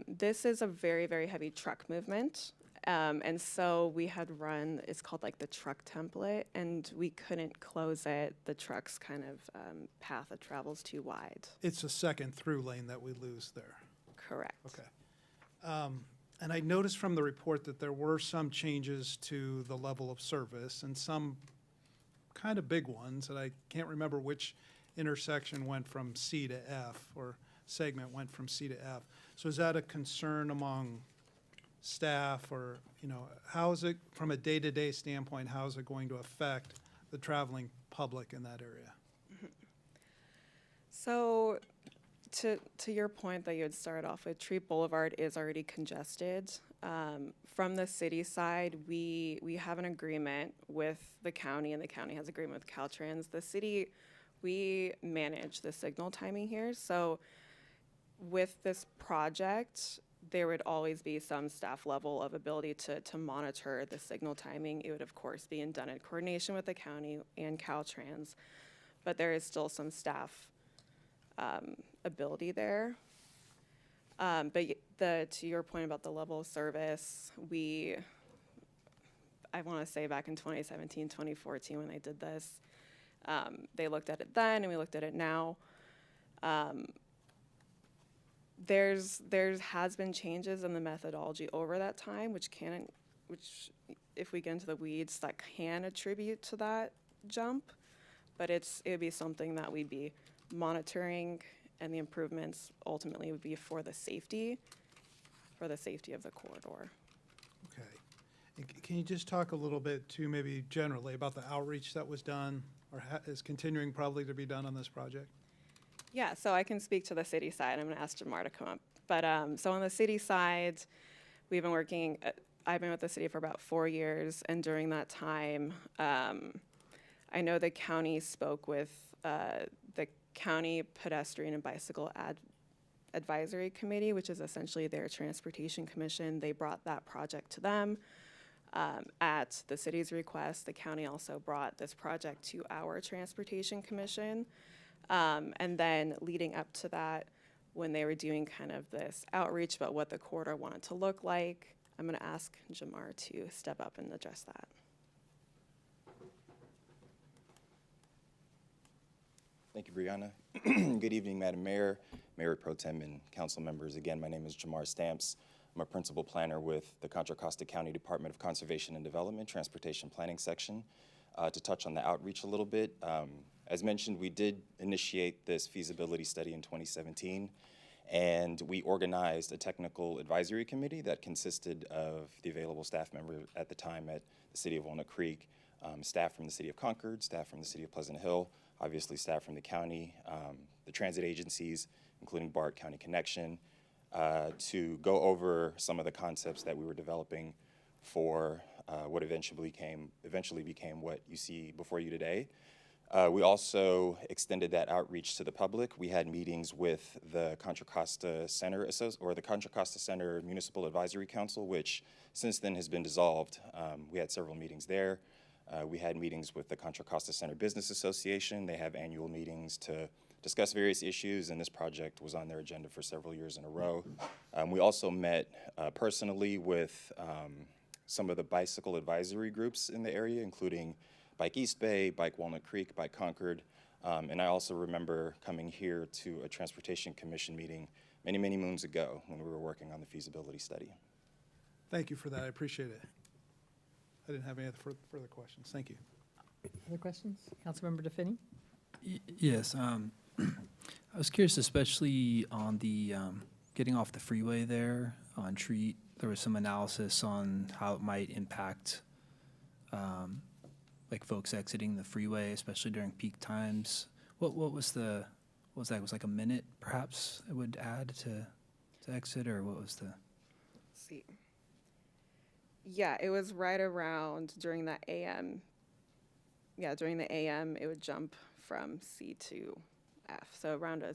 S3: This is a very, very heavy truck movement. And so we had run, it's called like the truck template, and we couldn't close it. The truck's kind of path of travel's too wide.
S6: It's a second through lane that we lose there.
S3: Correct.
S6: Okay. And I noticed from the report that there were some changes to the level of service and some kind of big ones, and I can't remember which intersection went from C to F or segment went from C to F. So is that a concern among staff, or, you know, how is it, from a day-to-day standpoint, how is it going to affect the traveling public in that area?
S3: So to your point that you had started off with, Treat Boulevard is already congested. From the city side, we have an agreement with the county, and the county has agreement with Caltrans. The city, we manage the signal timing here. So with this project, there would always be some staff level of ability to monitor the signal timing. It would, of course, be done in coordination with the county and Caltrans, but there is still some staff ability there. But to your point about the level of service, I want to say back in 2017, 2014, when they did this, they looked at it then and we looked at it now. There has been changes in the methodology over that time, which if we get into the weeds, that can attribute to that jump, but it would be something that we'd be monitoring, and the improvements ultimately would be for the safety of the corridor.
S6: Okay. And can you just talk a little bit too, maybe generally, about the outreach that was done or is continuing probably to be done on this project?
S3: Yeah, so I can speak to the city side. I'm going to ask Jamar to come up. But so on the city side, we've been working, I've been with the city for about 4 years, and during that time, I know the county spoke with the County Pedestrian and Bicycle Advisory Committee, which is essentially their transportation commission. They brought that project to them. At the city's request, the county also brought this project to our transportation commission. And then leading up to that, when they were doing kind of this outreach about what the corridor wanted to look like, I'm going to ask Jamar to step up and address that.
S4: Thank you, Brianna. Good evening, Madam Mayor, Mayor Pro Tem, and council members. Again, my name is Jamar Stamps. I'm a principal planner with the Contra Costa County Department of Conservation and Development, Transportation Planning Section. To touch on the outreach a little bit, as mentioned, we did initiate this feasibility study in 2017, and we organized a technical advisory committee that consisted of the available staff members at the time at the City of Walnut Creek, staff from the City of Concord, staff from the City of Pleasant Hill, obviously staff from the county, the transit agencies, including BART, County Connection, to go over some of the concepts that we were developing for what eventually became what you see before you today. We also extended that outreach to the public. We had meetings with the Contra Costa Center the Contra Costa Center Municipal Advisory Council, which since then has been dissolved. We had several meetings there. We had meetings with the Contra Costa Center Business Association. They have annual meetings to discuss various issues, and this project was on their agenda for several years in a row. We also met personally with some of the bicycle advisory groups in the area, including Bike East Bay, Bike Walnut Creek, Bike Concord, and I also remember coming here to a Transportation Commission meeting many, many moons ago when we were working on the feasibility study.
S6: Thank you for that. I appreciate it. I didn't have any further questions. Thank you.
S1: Other questions? Councilmember DeFinney?
S7: Yes. I was curious, especially on the getting off the freeway there on Treat. There was some analysis on how it might impact like folks exiting the freeway, especially during peak times. What was that? Was like a minute perhaps it would add to exit, or what was the?
S3: Let's see. Yeah, it was right around during the AM. Yeah, during the AM, it would jump from C to F, so around a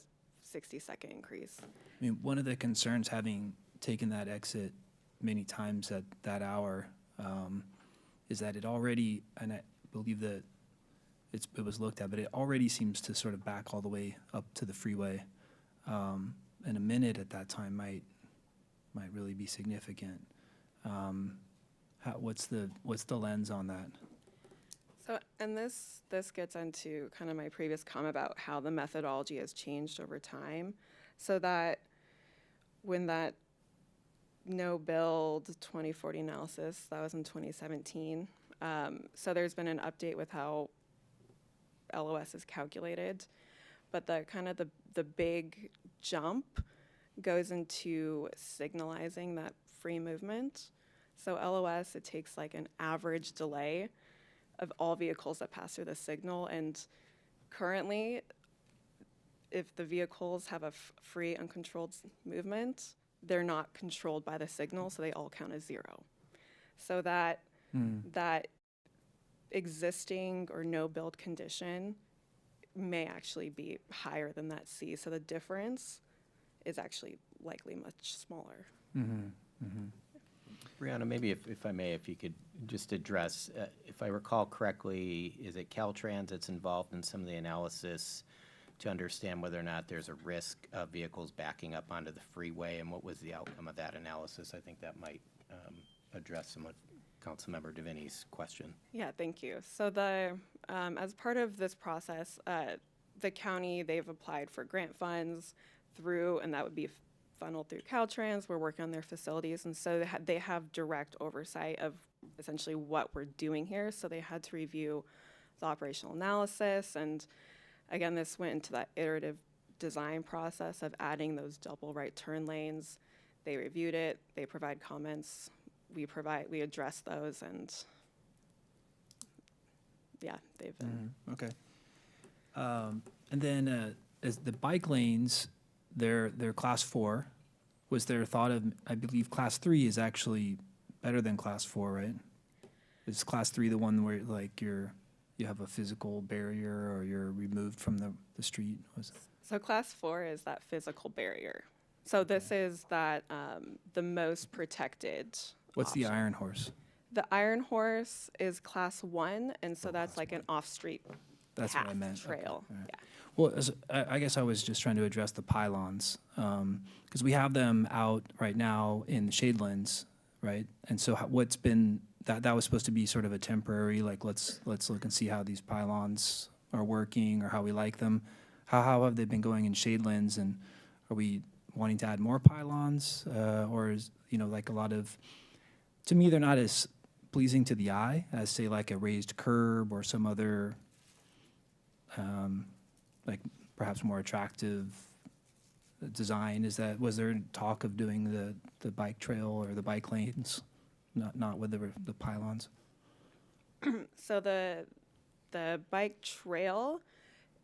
S3: 60-second increase.
S7: I mean, one of the concerns having taken that exit many times at that hour is that it already, and I believe that it was looked at, but it already seems to sort of back all the way up to the freeway. And a minute at that time might really be significant. What's the lens on that?
S3: So, and this gets into kind of my previous comment about how the methodology has changed over time, so that when that no build 2040 analysis, that was in 2017. So there's been an update with how LOS is calculated, but the kind of the big jump goes into signalizing that free movement. So LOS, it takes like an average delay of all vehicles that pass through the signal, and currently, if the vehicles have a free, uncontrolled movement, they're not controlled by the signal, so they all count as 0. So that existing or no build condition may actually be higher than that C. So the difference is actually likely much smaller.
S7: Mm-hmm. Mm-hmm.
S8: Brianna, maybe if I may, if you could just address, if I recall correctly, is it Caltrans that's involved in some of the analysis to understand whether or not there's a risk of vehicles backing up onto the freeway, and what was the outcome of that analysis? I think that might address some of Councilmember DeVinny's question.
S3: Yeah, thank you. So as part of this process, the county, they've applied for grant funds through, and that would be funneled through Caltrans. We're working on their facilities, and so they have direct oversight of essentially what we're doing here. So they had to review the operational analysis, and again, this went into that iterative design process of adding those double right turn lanes. They reviewed it, they provide comments, we address those, and yeah, they've been.
S7: Mm-hmm. Okay. And then as the bike lanes, they're class 4. Was there thought of, I believe class 3 is actually better than class 4, right? Is class 3 the one where like you have a physical barrier or you're removed from the street?
S3: So class 4 is that physical barrier. So this is that the most protected.
S7: What's
S3: option.
S7: the Iron Horse?
S3: The Iron Horse is class 1, and so that's like an off-street
S7: That's
S3: path,
S7: what I meant.
S3: trail.
S7: Okay.
S3: Yeah.
S7: Well, I guess I was just trying to address the pylons, because we have them out right now in the shadelands, right? And so what's been, that was supposed to be sort of a temporary, like let's look and see how these pylons are working or how we like them. How have they been going in shadelands, and are we wanting to add more pylons, or is, like a lot of, to me, they're not as pleasing to the eye as, say, like a raised curb or some other, like perhaps more attractive design. Was there talk of doing the bike trail or the bike lanes, not with the pylons?
S3: So the bike trail,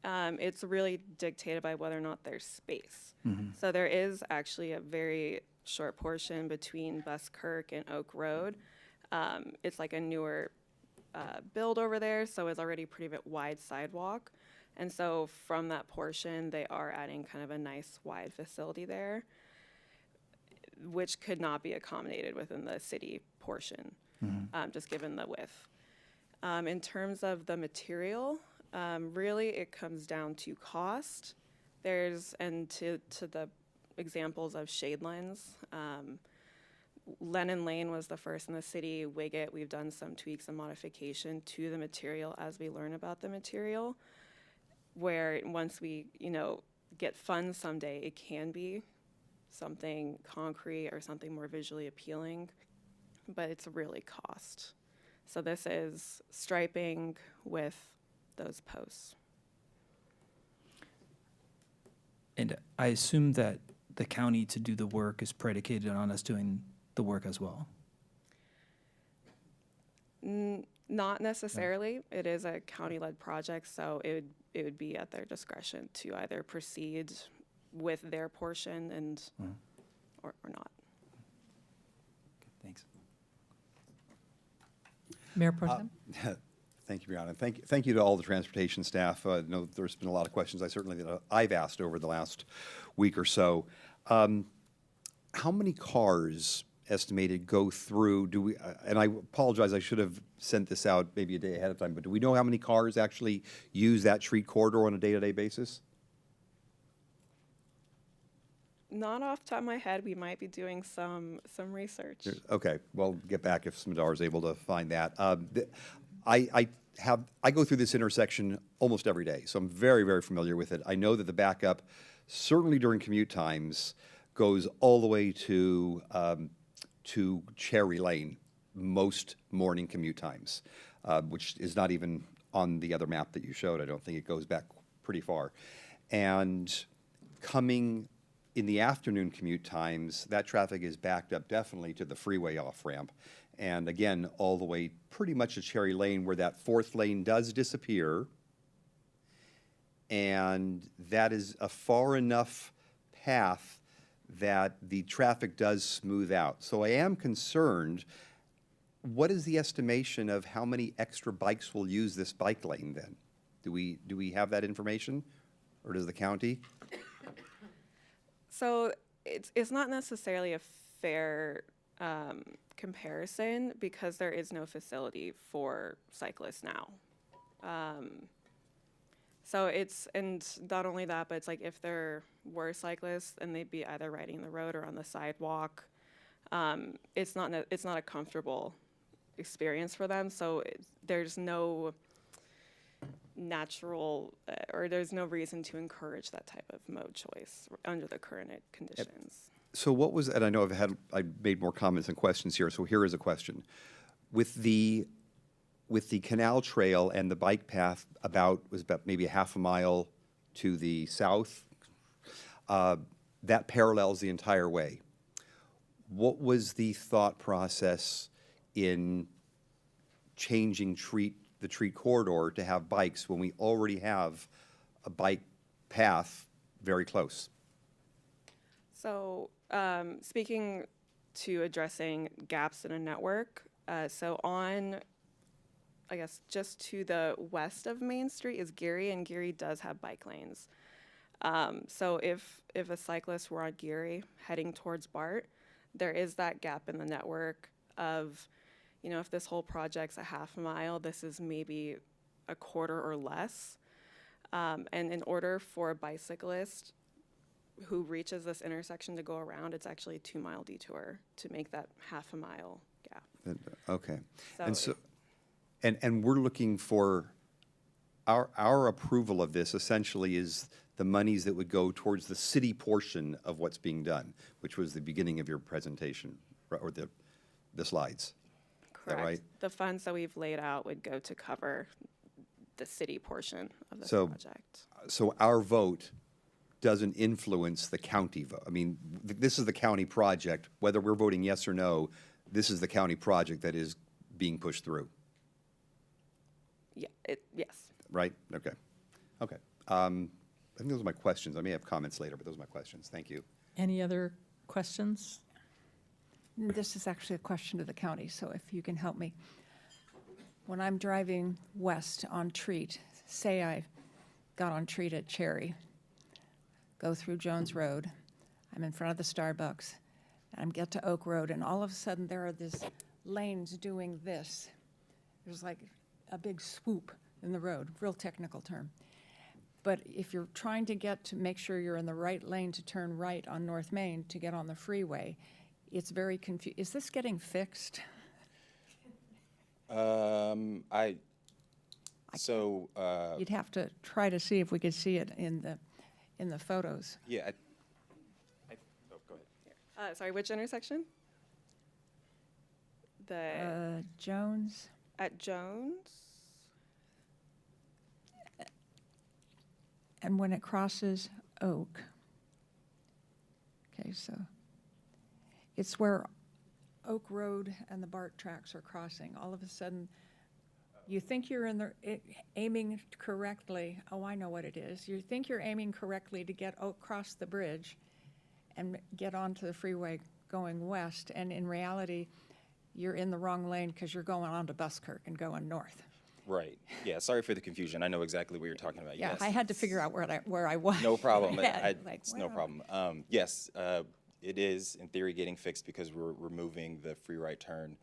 S3: it's really dictated by whether or not there's space.
S7: Mm-hmm.
S3: So there is actually a very short portion between Buskirk and Oak Road. It's like a newer build over there, so it's already pretty wide sidewalk. And so from that portion, they are adding kind of a nice wide facility there, which could not be accommodated within the city portion, just given the width. In terms of the material, really it comes down to cost. And to the examples of shade lines, Lennon Lane was the first in the city. Wiggett, we've done some tweaks and modification to the material as we learn about the material, where once we, get funds someday, it can be something concrete or something more visually appealing, but it's really cost. So this is striping with those posts.
S7: And I assume that the county to do the work is predicated on us doing the work as well.
S3: Not necessarily. It is a county-led project, so it would be at their discretion to either proceed with their portion and or not.
S5: Thanks.
S1: Mayor Pro Tem?
S5: Thank you, Brianna. Thank you to all the transportation staff. I know there's been a lot of questions I've asked over the last week or so. How many cars estimated go through, and I apologize, I should have sent this out maybe a day ahead of time, but do we know how many cars actually use that street corridor on a day-to-day basis?
S3: Not off the top of my head. We might be doing some research.
S5: Okay, well, get back if Smadar is able to find that. I go through this intersection almost every day, so I'm very, very familiar with it. I know that the backup, certainly during commute times, goes all the way to Cherry Lane most morning commute times, which is not even on the other map that you showed. I don't think it goes back pretty far. And coming in the afternoon commute times, that traffic is backed up definitely to the freeway off-ramp. And again, all the way pretty much to Cherry Lane where that fourth lane does disappear. And that is a far enough path that the traffic does smooth out. So I am concerned, what is the estimation of how many extra bikes will use this bike lane then? Do we have that information, or does the county?
S3: So it's not necessarily a fair comparison because there is no facility for cyclists now. So and not only that, but it's like if there were cyclists and they'd be either riding the road or on the sidewalk, it's not a comfortable experience for them. So there's no natural or there's no reason to encourage that type of mode choice under the current conditions.
S5: So what was, and I know I made more comments and questions here, so here is a question. With the canal trail and the bike path was about maybe a half a mile to the south, that parallels the entire way. What was the thought process in changing the treat corridor to have bikes when we already have a bike path very close?
S3: So speaking to addressing gaps in a network, so on, I guess, just to the west of Main Street is Geary, and Geary does have bike lanes. So if a cyclist were on Geary heading towards BART, there is that gap in the network of, if this whole project's a half a mile, this is maybe a quarter or less. And in order for a bicyclist who reaches this intersection to go around, it's actually a 2-mile detour to make that half a mile gap.
S5: Okay.
S3: So
S5: And we're looking for, our approval of this essentially is the monies that would go towards the city portion of what's being done, which was the beginning of your presentation, or the slides.
S3: correct.
S5: Is that right?
S3: The funds that we've laid out would go to cover the city portion of this
S5: So,
S3: project.
S5: So our vote doesn't influence the county vote. I mean, this is the county project. Whether we're voting yes or no, this is the county project that is being pushed through.
S3: Yeah, yes.
S5: Right? Okay. Okay. I think those are my questions. I may have comments later, but those are my questions. Thank you.
S1: Any other questions?
S20: This is actually a question to the county, so if you can help me. When I'm driving west on Treat, say I got on Treat at Cherry, go through Jones Road, I'm in front of the Starbucks, and I get to Oak Road, and all of a sudden there are these lanes doing this. There's like a big swoop in the road, real technical term. But if you're trying to make sure you're in the right lane to turn right on North Main to get on the freeway, it's very confusing. Is this getting fixed?
S5: Um,
S20: You'd have to try to see if we could see it in the photos.
S5: Yeah. Oh, go ahead.
S3: Sorry, which intersection?
S20: Jones.
S3: At Jones?
S20: And when it crosses Oak. Okay, so it's where Oak Road and the BART tracks are crossing. All of a sudden, You think you're aiming correctly. Oh, I know what it is. You think you're aiming correctly to get across the bridge and get onto the freeway going west, and in reality, you're in the wrong lane because you're going onto Buskirk and going north.
S4: Right. Yeah, sorry for the confusion. I know exactly what you're talking about.
S20: Yeah,
S4: Yes.
S20: I had to figure out where I was.
S4: No problem.
S20: Yeah,
S4: It's no problem. Yes, it is in theory getting fixed because we're removing the free right turn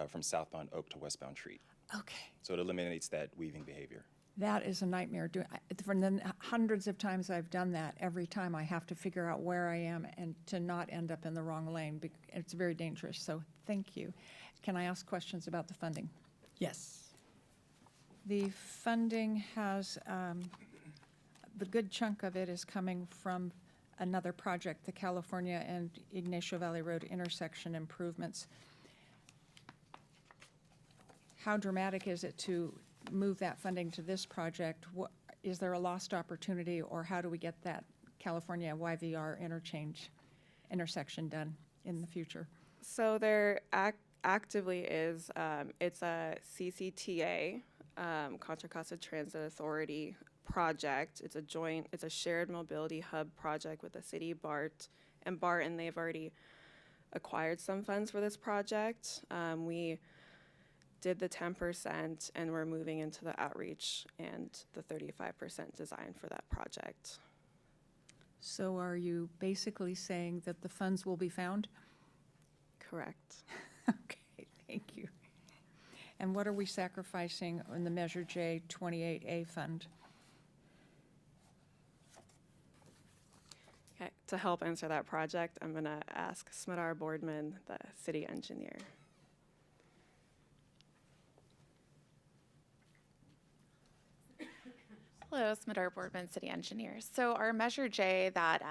S4: from southbound Oak to westbound Treat.
S20: Okay.
S4: So it eliminates that weaving behavior.
S20: That is a nightmare. From the hundreds of times I've done that, every time I have to figure out where I am and to not end up in the wrong lane. It's very dangerous, so thank you. Can I ask questions about the funding?
S1: Yes.
S20: The funding has, the good chunk of it is coming from another project, the California and Ignacio Valley Road intersection improvements. How dramatic is it to move that funding to this project? Is there a lost opportunity, or how do we get that California YVR intersection done in the future?
S3: So there actively is, it's a CCTA, Contra Costa Transit Authority project. It's a shared mobility hub project with the city, BART, and they've already acquired some funds for this project. We did the 10%, and we're moving into the outreach and the 35% design for that project.
S20: So are you basically saying that the funds will be found?
S3: Correct.
S20: Okay, thank you. And what are we sacrificing in the Measure J 28A fund?
S3: Okay, to help answer that project, I'm gonna ask Smidar Boardman, the city engineer.
S9: Hello, Smidar Boardman, City Engineer. So our Measure J, that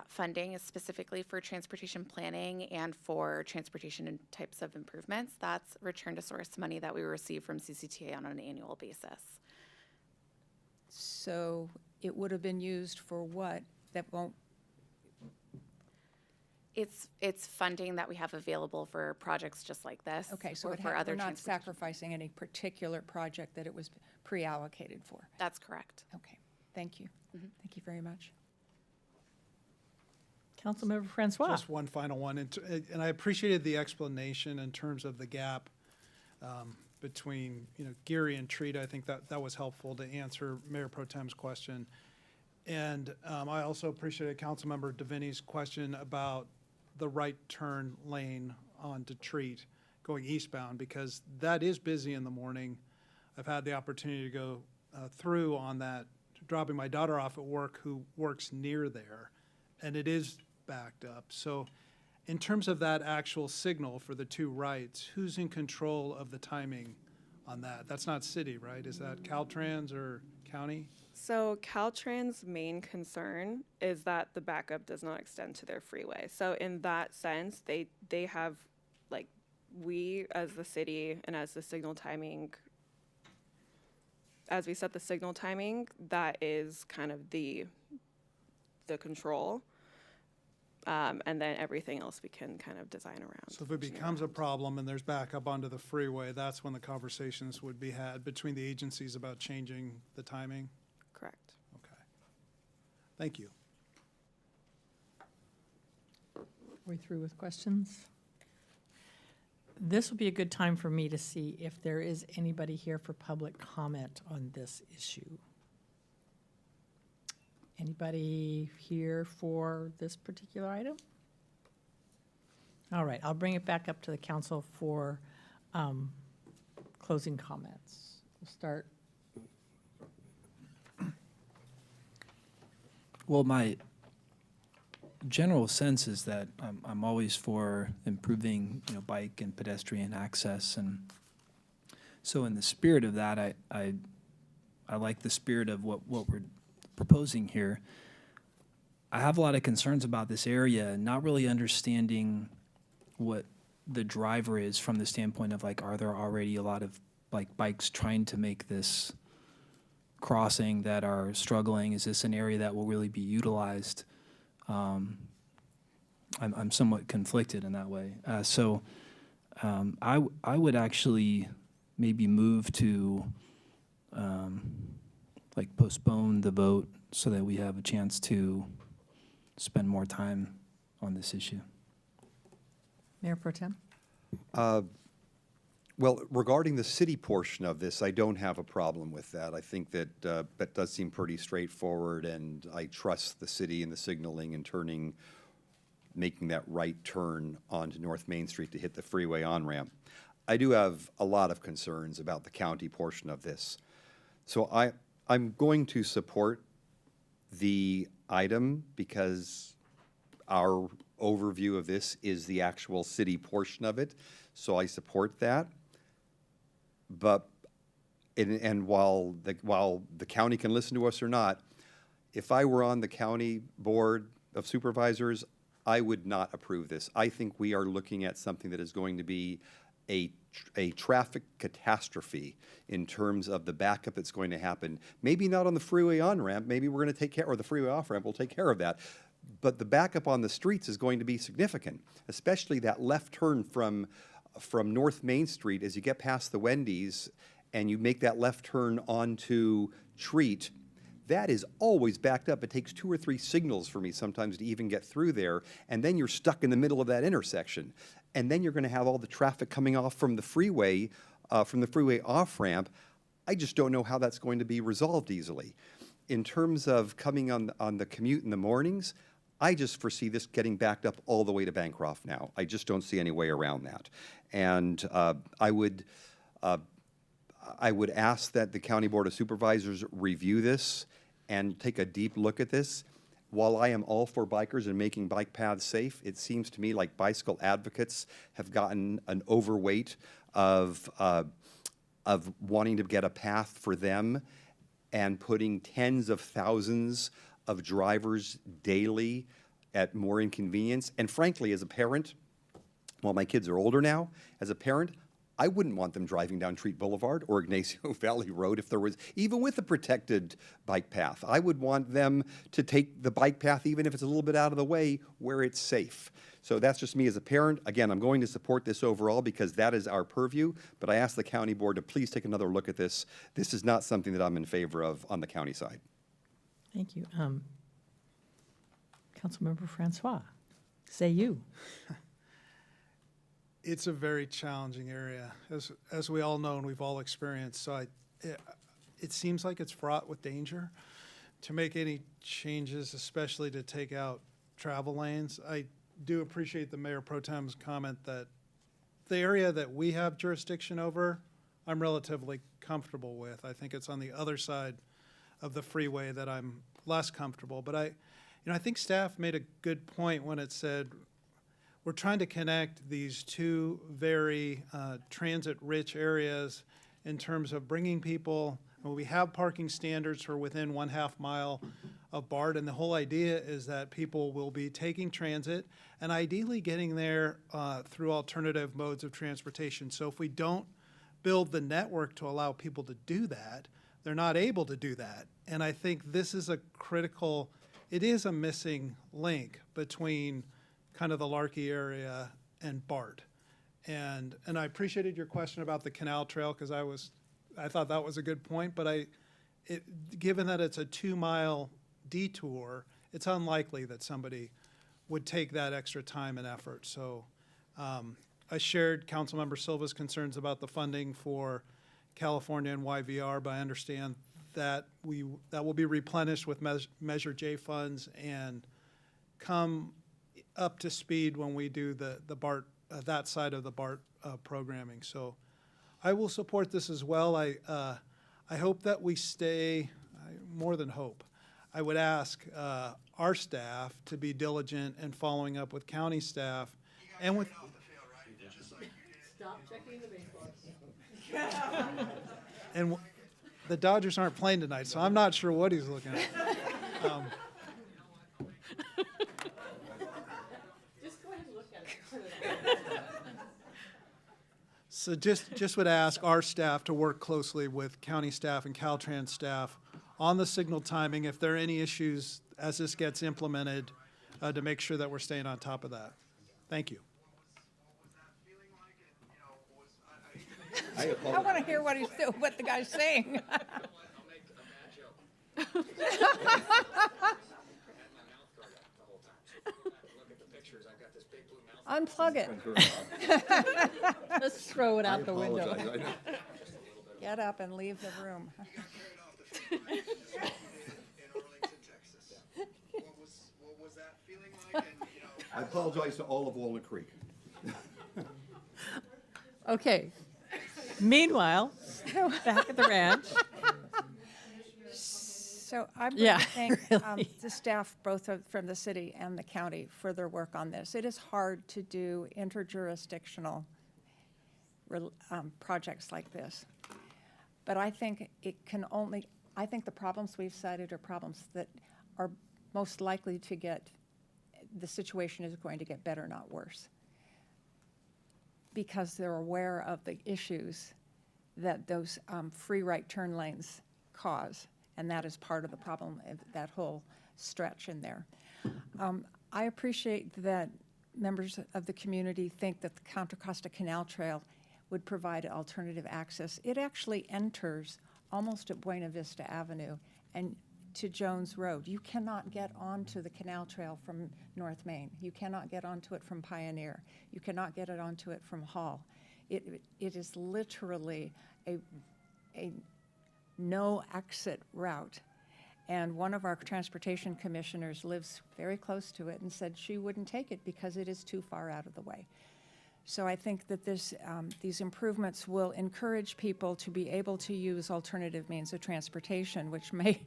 S9: funding is specifically for transportation planning and for transportation and types of improvements. That's return to source money that we receive from CCTA on an annual basis.
S20: So it would have been used for what? That won't.
S9: It's funding that we have available for projects just like this.
S20: Okay, so
S9: or for other
S20: we're not
S9: transportation.
S20: sacrificing any particular project that it was pre-allocated for.
S9: That's correct.
S20: Okay, thank you. Thank you very much.
S1: Councilmember Francois.
S6: Just one final one, and I appreciated the explanation in terms of the gap between, Geary and Treat. I think that was helpful to answer Mayor Pro Tem's question. And I also appreciated Councilmember DeVinny's question about the right turn lane on Treat going eastbound, because that is busy in the morning. I've had the opportunity to go through on that, dropping my daughter off at work who works near there, and it is backed up. So in terms of that actual signal for the two rights, who's in control of the timing on that? That's not city, right? Is that Caltrans or county?
S3: So Caltrans' main concern is that the backup does not extend to their freeway. So in that sense, they have, we as the city and as the signal timing, as we set the signal timing, that is kind of the control. And then everything else we can kind of design around.
S6: So if it becomes a problem and there's backup onto the freeway, that's when the conversations would be had between the agencies about changing the timing?
S3: Correct.
S6: Okay. Thank you.
S1: Are we through with questions? This will be a good time for me to see if there is anybody here for public comment on this issue. Anybody here for this particular item? All right, I'll bring it back up to the council for closing comments. We'll start.
S7: Well, my general sense is that I'm always for improving, bike and pedestrian access, and so in the spirit of that, I like the spirit of what we're proposing here. I have a lot of concerns about this area, not really understanding what the driver is from the standpoint of are there already a lot of bikes trying to make this crossing that are struggling? Is this an area that will really be utilized? I'm somewhat conflicted in that way. I would actually maybe move to like postpone the vote so that we have a chance to spend more time on this issue.
S1: Mayor Pro Tem?
S5: Well, regarding the city portion of this, I don't have a problem with that. I think that that does seem pretty straightforward, and I trust the city and the signaling and making that right turn onto North Main Street to hit the freeway on-ramp. I do have a lot of concerns about the county portion of this. So I'm going to support the item because our overview of this is the actual city portion of it. So I support that. But, and while the county can listen to us or not, if I were on the county board of supervisors, I would not approve this. I think we are looking at something that is going to be a traffic catastrophe in terms of the backup that's going to happen. Maybe not on the freeway on-ramp, maybe we're going to take care, or the freeway off-ramp will take care of that. But the backup on the streets is going to be significant, especially that left turn from North Main Street as you get past the Wendy's and you make that left turn onto Treat. That is always backed up. It takes 2 or 3 signals for me sometimes to even get through there, and then you're stuck in the middle of that intersection. And then you're going to have all the traffic coming off from the freeway off-ramp. I just don't know how that's going to be resolved easily. In terms of coming on the commute in the mornings, I just foresee this getting backed up all the way to Bancroft now. I just don't see any way around that. And I would ask that the County Board of Supervisors review this and take a deep look at this. While I am all for bikers and making bike paths safe, it seems to me like bicycle advocates have gotten an overweight of wanting to get a path for them and putting tens of thousands of drivers daily at more inconvenience. And frankly, as a parent, while my kids are older now, as a parent, I wouldn't want them driving down Treat Boulevard or Ignacio Valley Road if there was, even with a protected bike path. I would want them to take the bike path, even if it's a little bit out of the way, where it's safe. So that's just me as a parent. Again, I'm going to support this overall because that is our purview, but I ask the county board to please take another look at this. This is not something that I'm in favor of on the county side.
S1: Thank you. Councilmember Francois, say you.
S6: It's a very challenging area, as we all know and we've all experienced. So it seems like it's fraught with danger to make any changes, especially to take out travel lanes. I do appreciate the Mayor Pro Tem's comment that the area that we have jurisdiction over, I'm relatively comfortable with. I think it's on the other side of the freeway that I'm less comfortable. But I think staff made a good point when it said we're trying to connect these two very transit-rich areas in terms of bringing people. We have parking standards for within 1/2 mile of BART, and the whole idea is that people will be taking transit and ideally getting there through alternative modes of transportation. So if we don't build the network to allow people to do that, they're not able to do that. And I think this is a critical, it is a missing link between kind of the Larkey area and BART. And I appreciated your question about the canal trail because I thought that was a good point, but given that it's a 2-mile detour, it's unlikely that somebody would take that extra time and effort. So I shared Councilmember Silva's concerns about the funding for California and YVR, but I understand that that will be replenished with Measure J funds and come up to speed when we do the BART, that side of the BART programming. So I will support this as well. I hope that we stay, more than hope, I would ask our staff to be diligent in following up with county staff and with.
S1: Stop checking the baseball.
S6: And the Dodgers aren't playing tonight, so I'm not sure what he's looking at.
S1: Just go ahead and look at it.
S6: So just would ask our staff to work closely with county staff and Caltrans staff on the signal timing, if there are any issues as this gets implemented, to make sure that we're staying on top of that. Thank you.
S5: I
S20: I want to hear what the guy's saying. Unplug it.
S1: Let's throw it out the window.
S20: Get up and leave the room.
S5: I apologize to all of Walnut Creek.
S1: Okay. Meanwhile, back at the ranch.
S20: So I'm going
S1: Yeah,
S20: to thank
S1: really.
S20: the staff, both from the city and the county, for their work on this. It is hard to do interjurisdictional projects like this. But I think I think the problems we've cited are problems that are most likely to the situation is going to get better, not worse. Because they're aware of the issues that those free right turn lanes cause. And that is part of the problem of that whole stretch in there. I appreciate that members of the community think that the Contra Costa Canal Trail would provide alternative access. It actually enters almost at Buena Vista Avenue and to Jones Road. You cannot get onto the canal trail from North Main. You cannot get onto it from Pioneer. You cannot get it onto it from Hall. It is literally a no exit route. And one of our transportation commissioners lives very close to it and said she wouldn't take it because it is too far out of the way. So I think that these improvements will encourage people to be able to use alternative means of transportation, which may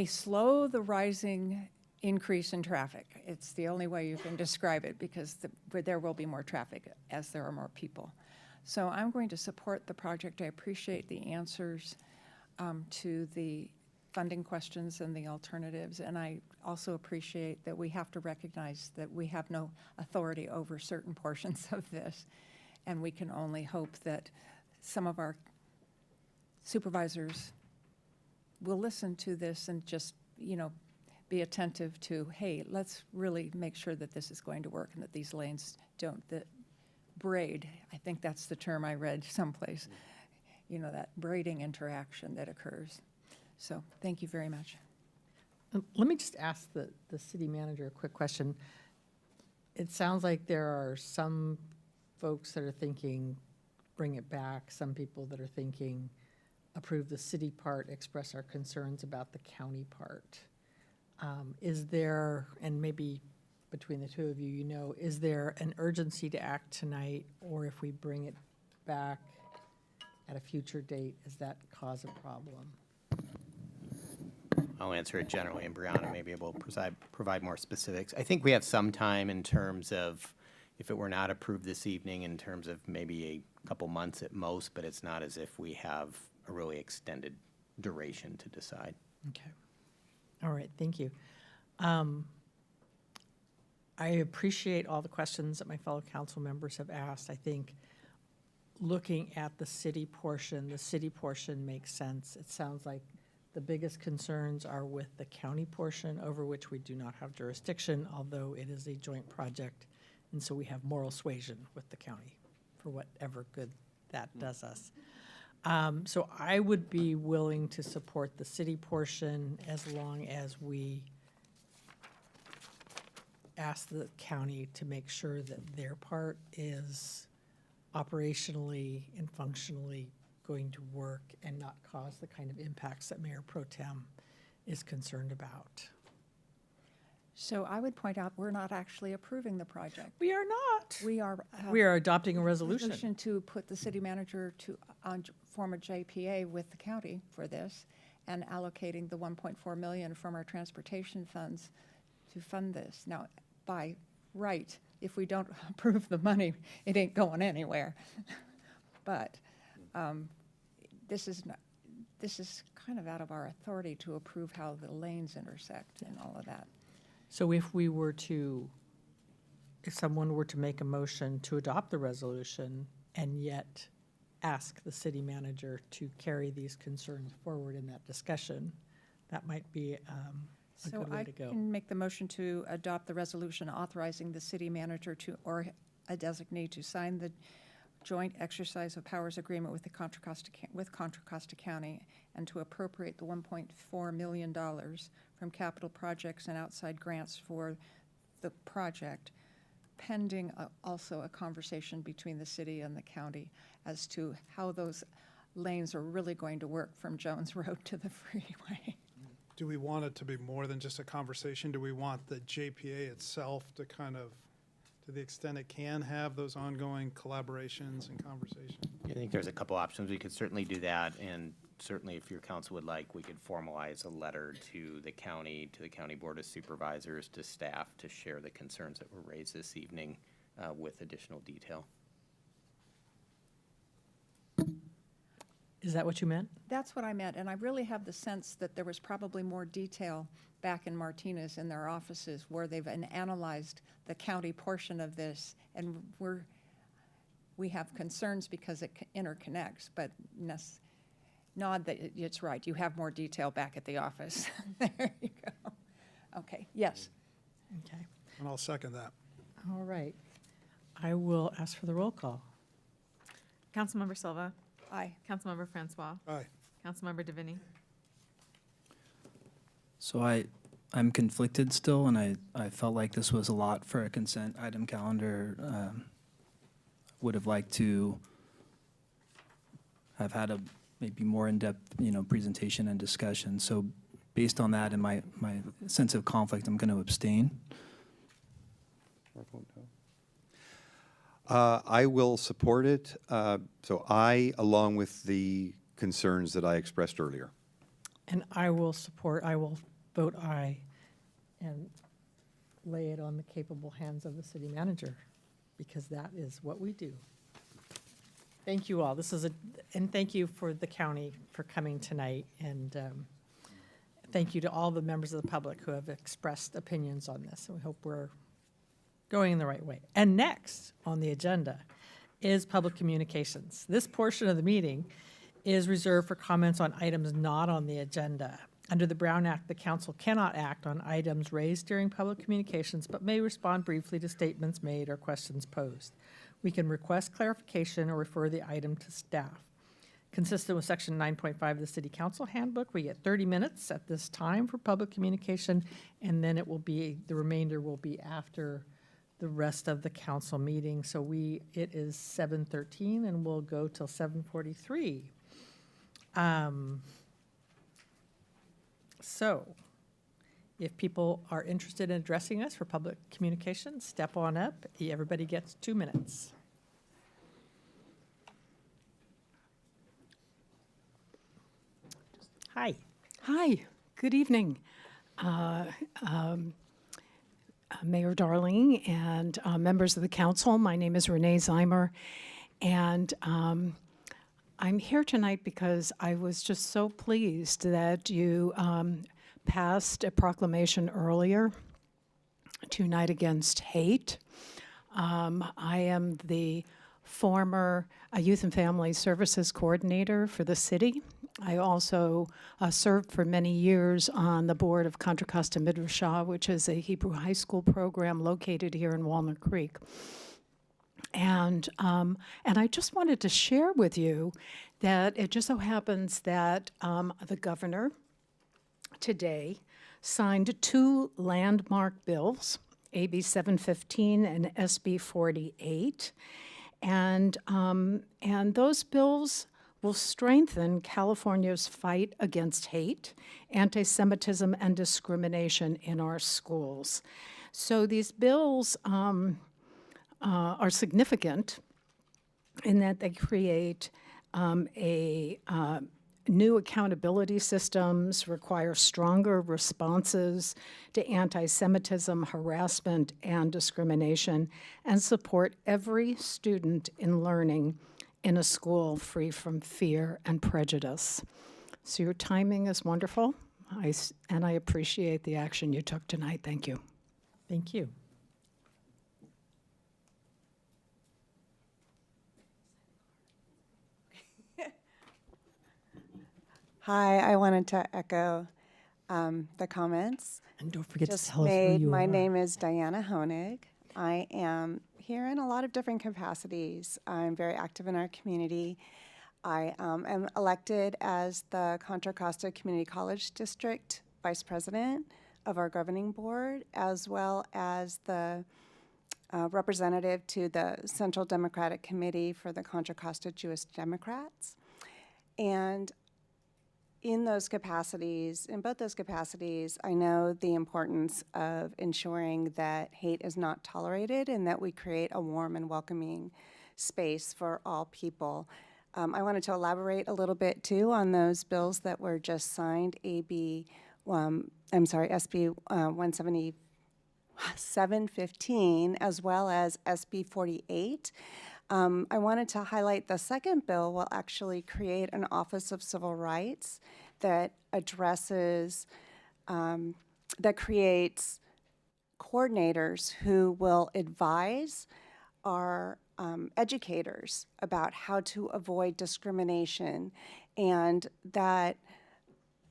S20: slow the rising increase in traffic. It's the only way you can describe it because there will be more traffic as there are more people. So I'm going to support the project. I appreciate the answers to the funding questions and the alternatives, and I also appreciate that we have to recognize that we have no authority over certain portions of this, and we can only hope that some of our supervisors will listen to this and just, be attentive to, hey, let's really make sure that this is going to work and that these lanes don't, braid, I think that's the term I read someplace, that braiding interaction that occurs. So thank you very much.
S1: Let me just ask the city manager a quick question. It sounds like there are some folks that are thinking, bring it back, some people that are thinking, approve the city part, express our concerns about the county part. Is there, and maybe between the two of you, is there an urgency to act tonight, or if we bring it back at a future date, does that cause a problem?
S8: I'll answer it generally, and Brianna may be able to provide more specifics. I think we have some time in terms of, if it were not approved this evening, in terms of maybe a couple months at most, but it's not as if we have a really extended duration to decide.
S1: Okay. All right, thank you. I appreciate all the questions that my fellow council members have asked. I think looking at the city portion makes sense. It sounds like the biggest concerns are with the county portion, over which we do not have jurisdiction, although it is a joint project, and so we have moral suasion with the county for whatever good that does us. So I would be willing to support the city portion as long as we ask the county to make sure that their part is operationally and functionally going to work and not cause the kind of impacts that Mayor Pro Tem is concerned about.
S20: So I would point out, we're not actually approving the project.
S1: We are not.
S20: We are
S1: adopting a resolution.
S20: To put the city manager to form a JPA with the county for this and allocating the 1.4 million from our transportation funds to fund this. Now, by right, if we don't approve the money, it ain't going anywhere. But this is kind of out of our authority to approve how the lanes intersect and all of that.
S1: So if someone were to make a motion to adopt the resolution and yet ask the city manager to carry these concerns forward in that discussion, that might be a good way to go.
S20: So I can make the motion to adopt the resolution authorizing the city manager or a designee to sign the joint exercise of powers agreement with the Contra Costa County and to appropriate the $1.4 million from capital projects and outside grants for the project, pending also a conversation between the city and the county as to how those lanes are really going to work from Jones Road to the freeway.
S6: Do we want it to be more than just a conversation? Do we want the JPA itself to kind of, to the extent it can, have those ongoing collaborations and conversations?
S8: I think there's a couple options. We could certainly do that, and certainly if your council would like, we could formalize a letter to the County Board of Supervisors, to staff, to share the concerns that were raised this evening with additional detail.
S1: Is that what you meant?
S20: That's what I meant, and I really have the sense that there was probably more detail back in Martinez in their offices where they've analyzed the county portion of this, and we have concerns because it interconnects, but nod that it's right. You have more detail back at the office. There you go. Okay, yes.
S1: Okay.
S6: And I'll second that.
S1: All right. I will ask for the roll call.
S2: Councilmember Silva.
S20: Aye.
S2: Councilmember Francois.
S6: Aye.
S2: Councilmember DeVinny.
S7: So I'm conflicted still, and I felt like this was a lot for a consent item calendar. Would have liked to have had a maybe more in-depth, presentation and discussion. So based on that and my sense of conflict, I'm going to abstain.
S5: I will support it. So I, along with the concerns that I expressed earlier.
S1: And I will vote aye and lay it on the capable hands of the city manager, because that is what we do. Thank you all. And thank you for the county for coming tonight. And thank you to all the members of the public who have expressed opinions on this. And we hope we're going in the right way. And next on the agenda is public communications. This portion of the meeting is reserved for comments on items not on the agenda. Under the Brown Act, the council cannot act on items raised during public communications, but may respond briefly to statements made or questions posed. We can request clarification or refer the item to staff. Consistent with Section 9.5 of the City Council Handbook, we get 30 minutes at this time for public communication, and then the remainder will be after the rest of the council meeting. So it is 7:13 and we'll go till 7:43. So if people are interested in addressing us for public communications, step on up. Everybody gets 2 minutes. Hi.
S10: Hi, good evening. Mayor Darling and members of the council. My name is Renee Zeimer, and I'm here tonight because I was just so pleased that you passed a proclamation earlier to Unite Against Hate. I am the former Youth and Family Services Coordinator for the city. I also served for many years on the board of Contra Costa Midrashah, which is a Hebrew high school program located here in Walnut Creek. And I just wanted to share with you that it just so happens that the governor today signed 2 landmark bills, AB 715 and SB 48, and those bills will strengthen California's fight against hate, anti-Semitism, and discrimination in our schools. So these bills are significant in that they create new accountability systems, require stronger responses to anti-Semitism, harassment, and discrimination, and support every student in learning in a school free from fear and prejudice. So your timing is wonderful, and I appreciate the action you took tonight. Thank you.
S1: Thank you.
S11: Hi, I wanted to echo the comments.
S1: And don't forget
S11: just
S1: to tell us who
S11: made.
S1: you
S11: My
S1: are.
S11: name is Diana Honig. I am here in a lot of different capacities. I'm very active in our community. I am elected as the Contra Costa Community College District Vice President of our governing board, as well as the representative to the Central Democratic Committee for the Contra Costa Jewish Democrats. And in those capacities, in both those capacities, I know the importance of ensuring that hate is not tolerated and that we create a warm and welcoming space for all people. I wanted to elaborate a little bit too on those bills that were just signed, SB 715, as well as SB 48. I wanted to highlight the second bill will actually create an Office of Civil Rights that addresses, that creates coordinators who will advise our educators about how to avoid discrimination, and that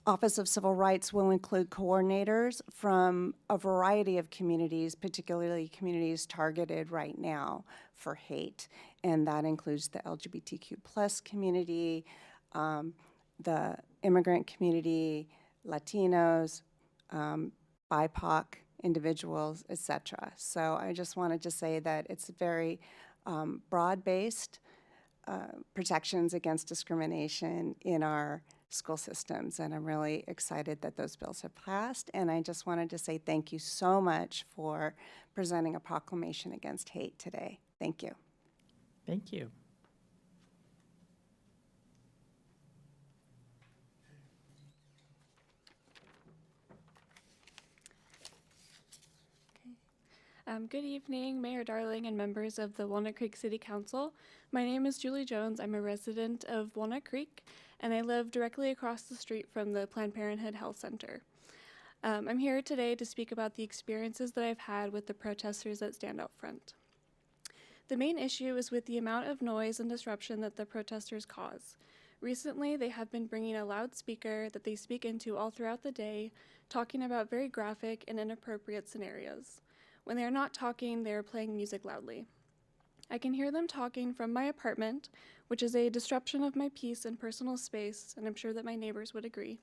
S11: Office of Civil Rights will include coordinators from a variety of communities, particularly communities targeted right now for hate. And that includes the LGBTQ plus community, the immigrant community, Latinos, BIPOC individuals, etc. So I just wanted to say that it's very broad-based protections against discrimination in our school systems, and I'm really excited that those bills have passed. And I just wanted to say thank you so much for presenting a proclamation against hate today. Thank you.
S1: Thank you.
S12: Good evening, Mayor Darling and members of the Walnut Creek City Council. My name is Julie Jones. I'm a resident of Walnut Creek, and I live directly across the street from the Planned Parenthood Health Center. I'm here today to speak about the experiences that I've had with the protesters that stand out front. The main issue is with the amount of noise and disruption that the protesters cause. Recently, they have been bringing a loudspeaker that they speak into all throughout the day, talking about very graphic and inappropriate scenarios. When they are not talking, they are playing music loudly. I can hear them talking from my apartment, which is a disruption of my peace and personal space, and I'm sure that my neighbors would agree.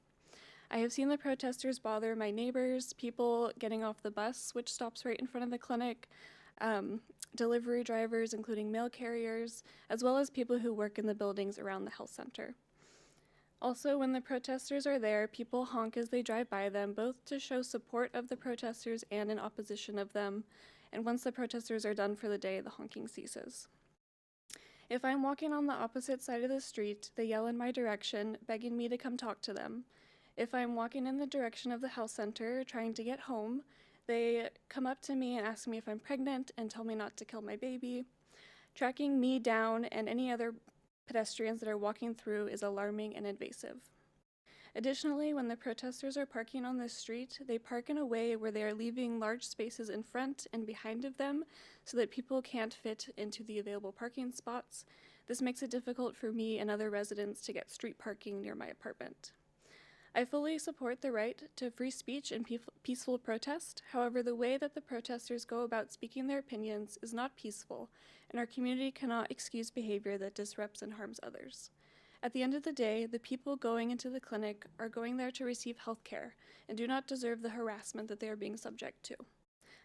S12: I have seen the protesters bother my neighbors, people getting off the bus, which stops right in front of the clinic, delivery drivers, including mail carriers, as well as people who work in the buildings around the health center. Also, when the protesters are there, people honk as they drive by them, both to show support of the protesters and in opposition of them. And once the protesters are done for the day, the honking ceases. If I'm walking on the opposite side of the street, they yell in my direction, begging me to come talk to them. If I'm walking in the direction of the health center, trying to get home, they come up to me and ask me if I'm pregnant and tell me not to kill my baby. Tracking me down and any other pedestrians that are walking through is alarming and invasive. Additionally, when the protesters are parking on the street, they park in a way where they are leaving large spaces in front and behind of them so that people can't fit into the available parking spots. This makes it difficult for me and other residents to get street parking near my apartment. I fully support the right to free speech and peaceful protest. However, the way that the protesters go about speaking their opinions is not peaceful, and our community cannot excuse behavior that disrupts and harms others. At the end of the day, the people going into the clinic are going there to receive health care and do not deserve the harassment that they are being subject to.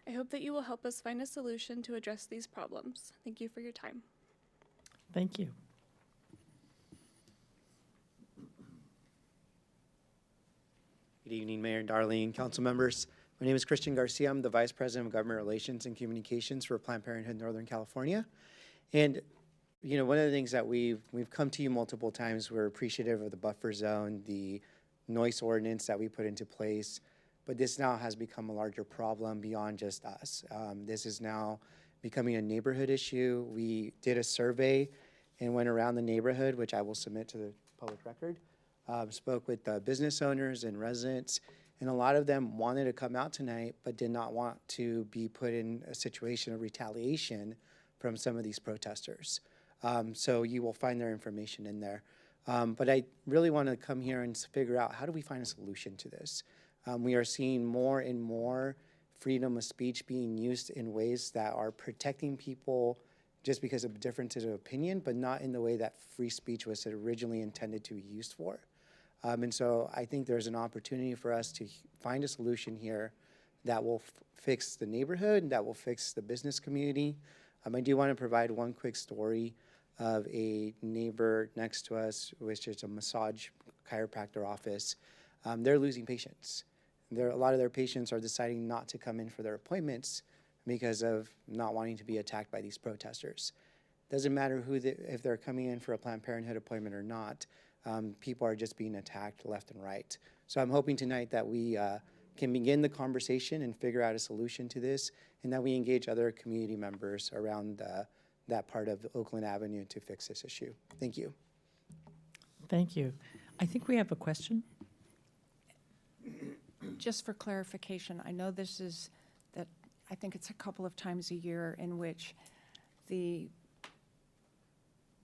S12: I hope that you will help us find a solution to address these problems. Thank you for your time.
S1: Thank you.
S13: Good evening, Mayor Darling, council members. My name is Christian Garcia. I'm the Vice President of Government Relations and Communications for Planned Parenthood Northern California. And, you know, one of the things that we've come to you multiple times, we're appreciative of the buffer zone, the noise ordinance that we put into place, but this now has become a larger problem beyond just us. This is now becoming a neighborhood issue. We did a survey and went around the neighborhood, which I will submit to the public record. Spoke with business owners and residents, and a lot of them wanted to come out tonight but did not want to be put in a situation of retaliation from some of these protesters. So you will find their information in there. But I really want to come here and figure out, how do we find a solution to this? We are seeing more and more freedom of speech being used in ways that are protecting people just because of differences of opinion, but not in the way that free speech was originally intended to be used for. And so I think there's an opportunity for us to find a solution here that will fix the neighborhood, that will fix the business community. I do want to provide one quick story of a neighbor next to us, which is a massage chiropractor office. They're losing patients. A lot of their patients are deciding not to come in for their appointments because of not wanting to be attacked by these protesters. Doesn't matter if they're coming in for a Planned Parenthood appointment or not, people are just being attacked left and right. So I'm hoping tonight that we can begin the conversation and figure out a solution to this, and that we engage other community members around that part of Oakland Avenue to fix this issue. Thank you.
S1: Thank you. I think we have a question.
S20: Just for clarification, I know this is that, I think it's a couple of times a year in which the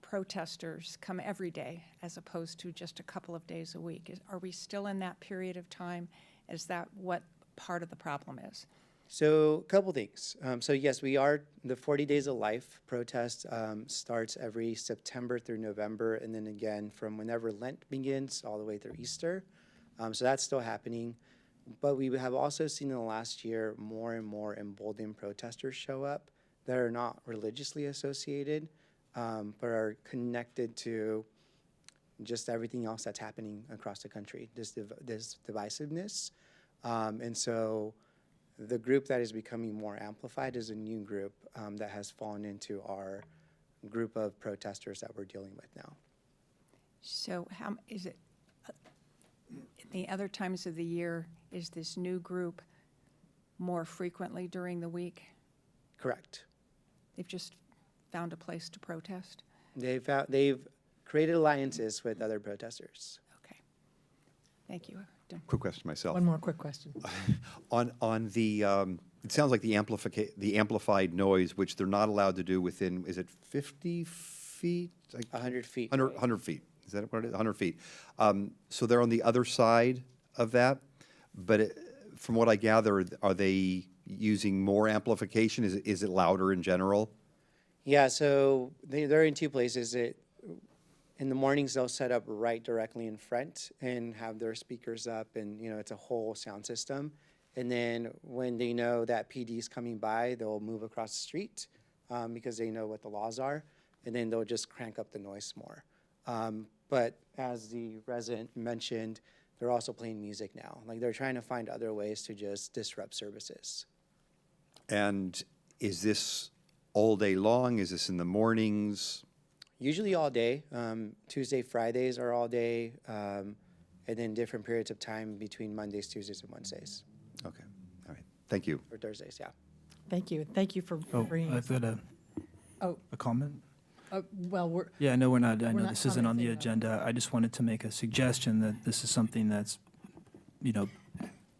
S20: protesters come every day as opposed to just a couple of days a week. Are we still in that period of time? Is that what part of the problem is?
S13: So a couple things. So yes, we are, the 40 Days of Life protest starts every September through November, and then again from whenever Lent begins all the way through Easter. So that's still happening. But we have also seen in the last year more and more emboldened protesters show up that are not religiously associated, but are connected to just everything else that's happening across the country, this divisiveness. And so the group that is becoming more amplified is a new group that has fallen into our group of protesters that we're dealing with now.
S20: So how is it, the other times of the year, is this new group more frequently during the week?
S13: Correct.
S20: They've just found a place to protest?
S13: They've created alliances with other protesters.
S20: Okay. Thank you. Done.
S5: Quick question myself.
S1: One more quick question.
S5: On the, it sounds like the amplified noise, which they're not allowed to do within, is it 50 feet?
S13: 100 feet.
S5: 100 feet. Is that what it is? 100 feet. So they're on the other side of that, but from what I gather, are they using more amplification? Is it louder in general?
S13: Yeah, so they're in two places. In the mornings, they'll set up right directly in front and have their speakers up, and it's a whole sound system. And then when they know that PD is coming by, they'll move across the street because they know what the laws are, and then they'll just crank up the noise more. But as the resident mentioned, they're also playing music now. Like, they're trying to find other ways to just disrupt services.
S5: And is this all day long? Is this in the mornings?
S13: Usually all day. Tuesday, Fridays are all day, and then different periods of time between Mondays, Tuesdays, and Wednesdays.
S5: Okay. All right. Thank you.
S13: Or Thursdays, yeah.
S1: Thank you. Thank you for bringing
S7: I've
S1: us.
S7: got a comment.
S1: Well, we're.
S7: Yeah, I know we're not, I know
S1: not
S7: this isn't on the
S1: commenting on it.
S7: agenda. I just wanted to make a suggestion that this is something that's,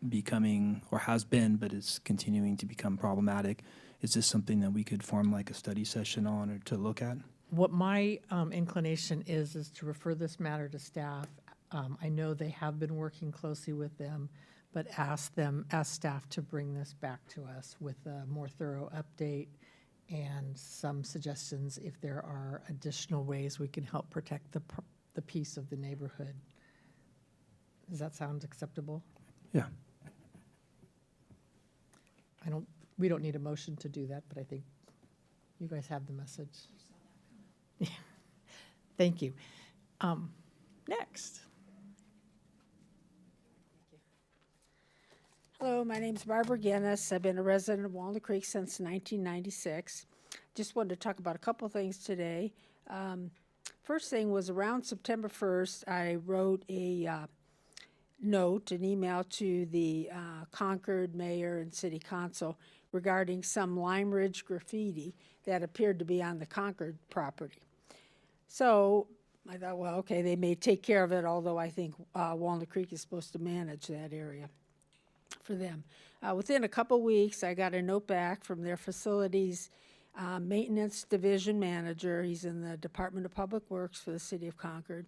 S7: becoming, or has been, but is continuing to become problematic. Is this something that we could form like a study session on or to look at?
S1: What my inclination is to refer this matter to staff. I know they have been working closely with them, but ask staff to bring this back to us with a more thorough update and some suggestions if there are additional ways we can help protect the peace of the neighborhood. Does that sound acceptable?
S7: Yeah.
S1: We don't need a motion to do that, but I think you guys have the message. Thank you. Next.
S14: Hello, my name's Barbara Guinness. I've been a resident of Walnut Creek since 1996. Just wanted to talk about a couple things today. First thing was around September 1st, I wrote a note, an email to the Concord mayor and city council regarding some Lime Ridge graffiti that appeared to be on the Concord property. So I thought, well, okay, they may take care of it, although I think Walnut Creek is supposed to manage that area for them. Within a couple weeks, I got a note back from their facilities maintenance division manager. He's in the Department of Public Works for the city of Concord.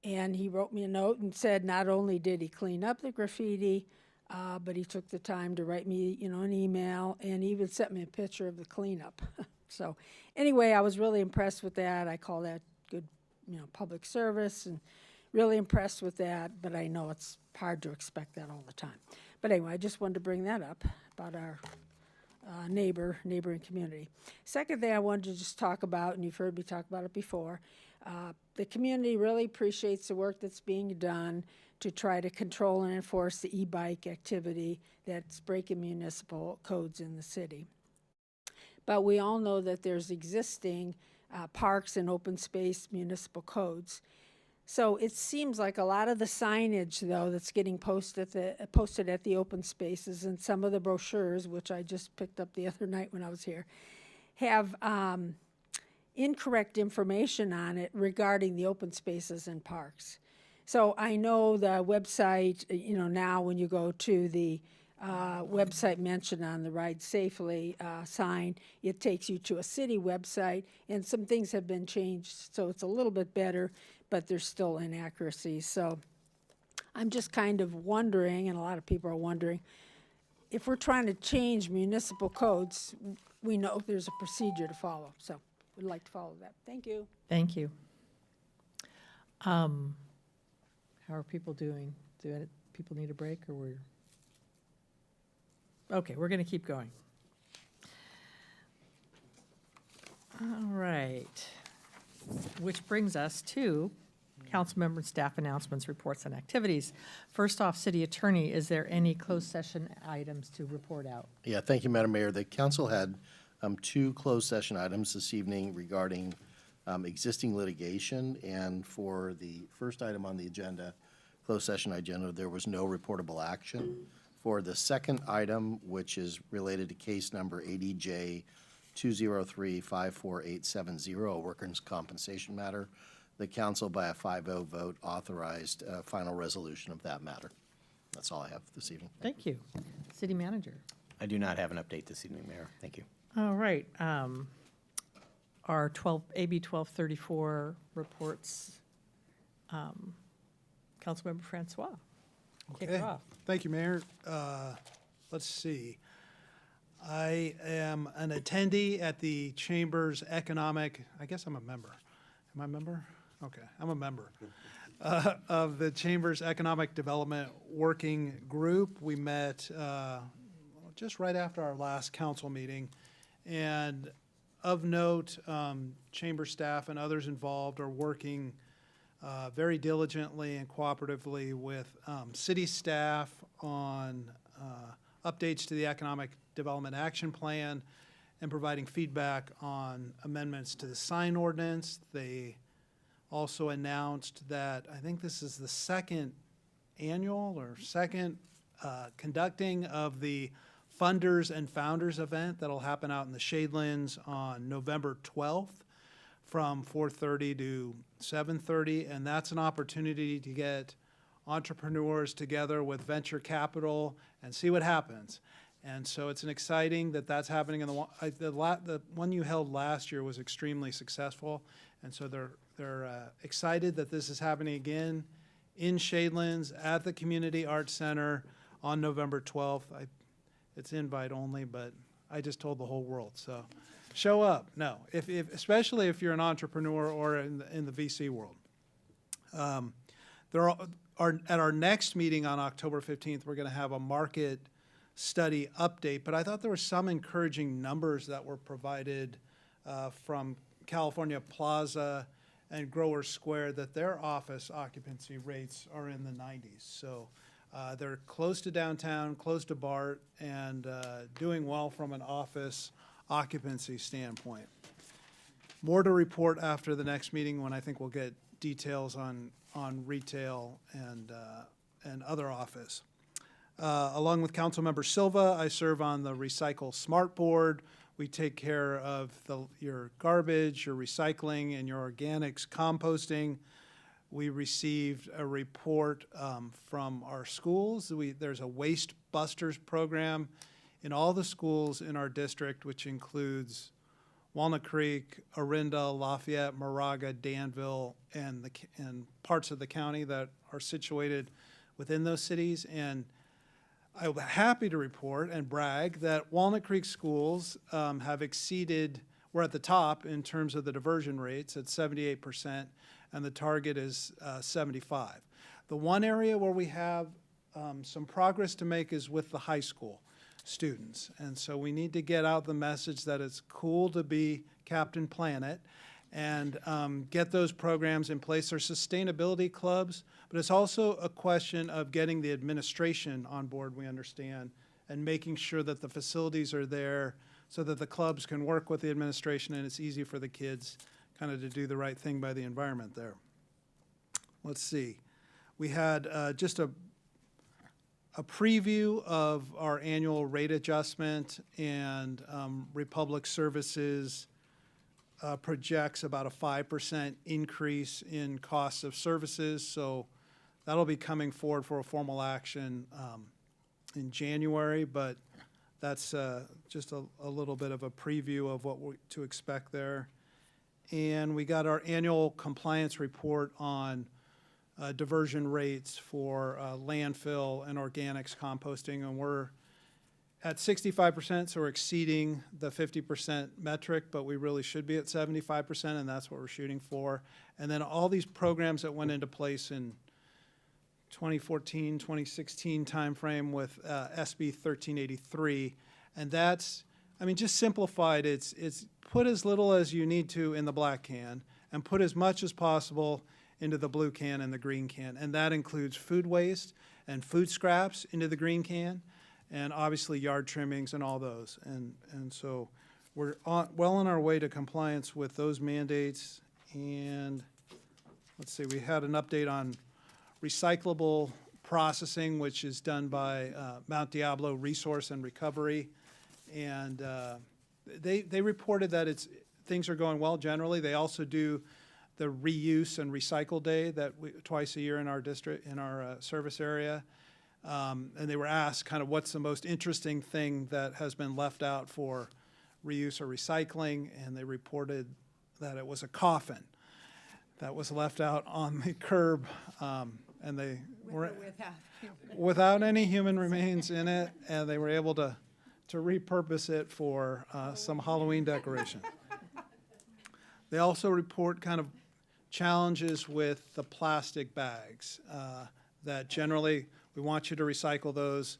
S14: And he wrote me a note and said not only did he clean up the graffiti, but he took the time to write me, an email and even sent me a picture of the cleanup. So anyway, I was really impressed with that. I call that good, public service, and really impressed with that, but I know it's hard to expect that all the time. But anyway, I just wanted to bring that up about our neighboring community. Second thing I wanted to just talk about, and you've heard me talk about it before, the community really appreciates the work that's being done to try to control and enforce the e-bike activity that's breaking municipal codes in the city. But we all know that there's existing parks and open space municipal codes. So it seems like a lot of the signage, though, that's getting posted at the open spaces, and some of the brochures, which I just picked up the other night when I was here, have incorrect information on it regarding the open spaces and parks. So I know the website, now when you go to the website mentioned on the Ride Safely sign, it takes you to a city website, and some things have been changed, so it's a little bit better, but there's still inaccuracies. So I'm just kind of wondering, and a lot of people are wondering, if we're trying to change municipal codes, we know there's a procedure to follow. So we'd like to follow that. Thank you.
S1: Thank you. How are people doing? Do people need a break, or we're? Okay, we're going to keep going. All right. Which brings us to council member and staff announcements, reports, and activities. First off, city attorney, is there any closed session items to report out?
S15: Yeah, thank you, Madam Mayor. The council had two closed session items this evening regarding existing litigation, and for the first item on the agenda, closed session agenda, there was no reportable action. For the second item, which is related to case number ADJ 203-54870, a workers' compensation matter, the council by a 5-0 vote authorized a final resolution of that matter. That's all I have this evening.
S1: Thank you. City manager.
S8: I do not have an update this evening, Mayor. Thank you.
S1: All right. Our AB 1234 reports, Councilmember Francois. Kick it off.
S6: Thank you, Mayor. Let's see. I am an attendee at the Chamber's Economic, I guess I'm a member. Am I a member? Okay, I'm a member of the Chamber's Economic Development Working Group. We met just right after our last council meeting. And of note, Chamber staff and others involved are working very diligently and cooperatively with city staff on updates to the Economic Development Action Plan and providing feedback on amendments to the sign ordinance. They also announced that I think this is the second conducting of the Funders and Founders event that'll happen out in the Shadelands on November 12th from 4:30 to 7:30, and that's an opportunity to get entrepreneurs together with venture capital and see what happens. And so it's an exciting that's happening. In the one you held last year was extremely successful, and so they're excited that this is happening again in Shadelands at the Community Arts Center on November 12th. It's invite only, but I just told the whole world, so show up. No, especially if you're an entrepreneur or in the VC world. At our next meeting on October 15th, we're going to have a market study update, but I thought there were some encouraging numbers that were provided from California Plaza and Grower Square that their office occupancy rates are in the 90s. So they're close to downtown, close to BART, and doing well from an office occupancy standpoint. More to report after the next meeting when I think we'll get details on retail and other office. Along with Councilmember Silva, I serve on the Recycle Smart Board. We take care of your garbage, your recycling, and your organics composting. We received a report from our schools. There's a Waste Busters program in all the schools in our district, which includes Walnut Creek, Orinda, Lafayette, Moraga, Danville, and parts of the county that are situated within those cities. And I'm happy to report and brag that Walnut Creek schools have exceeded, we're at the top in terms of the diversion rates at 78%, and the target is 75. The one area where we have some progress to make is with the high school students. And so we need to get out the message that it's cool to be Captain Planet and get those programs in place. There's sustainability clubs, but it's also a question of getting the administration on board, we understand, and making sure that the facilities are there so that the clubs can work with the administration and it's easy for the kids kind of to do the right thing by the environment there. Let's see. We had just a preview of our annual rate adjustment, and Republic Services projects about a 5% increase in costs of services. So that'll be coming forward for a formal action in January, but that's just a little bit of a preview of what to expect there. And we got our annual compliance report on diversion rates for landfill and organics composting, and we're at 65%, so we're exceeding the 50% metric, but we really should be at 75%, and that's what we're shooting for. And then all these programs that went into place in 2014, 2016 timeframe with SB 1383, and that's, I mean, just simplified, it's put as little as you need to in the black can and put as much as possible into the blue can and the green can, and that includes food waste and food scraps into the green can, and obviously yard trimmings and all those. And so we're well on our way to compliance with those mandates. And let's see, we had an update on recyclable processing, which is done by Mount Diablo Resource and Recovery. And they reported that things are going well generally. They also do the reuse and recycle day that twice a year in our district, in our service area. And they were asked kind of what's the most interesting thing that has been left out for reuse or recycling, and they reported that it was a coffin that was left out on the curb, and they were without any human remains in it, and they were able to repurpose it for some Halloween decoration. They also report kind of challenges with the plastic bags that generally we want you to recycle those.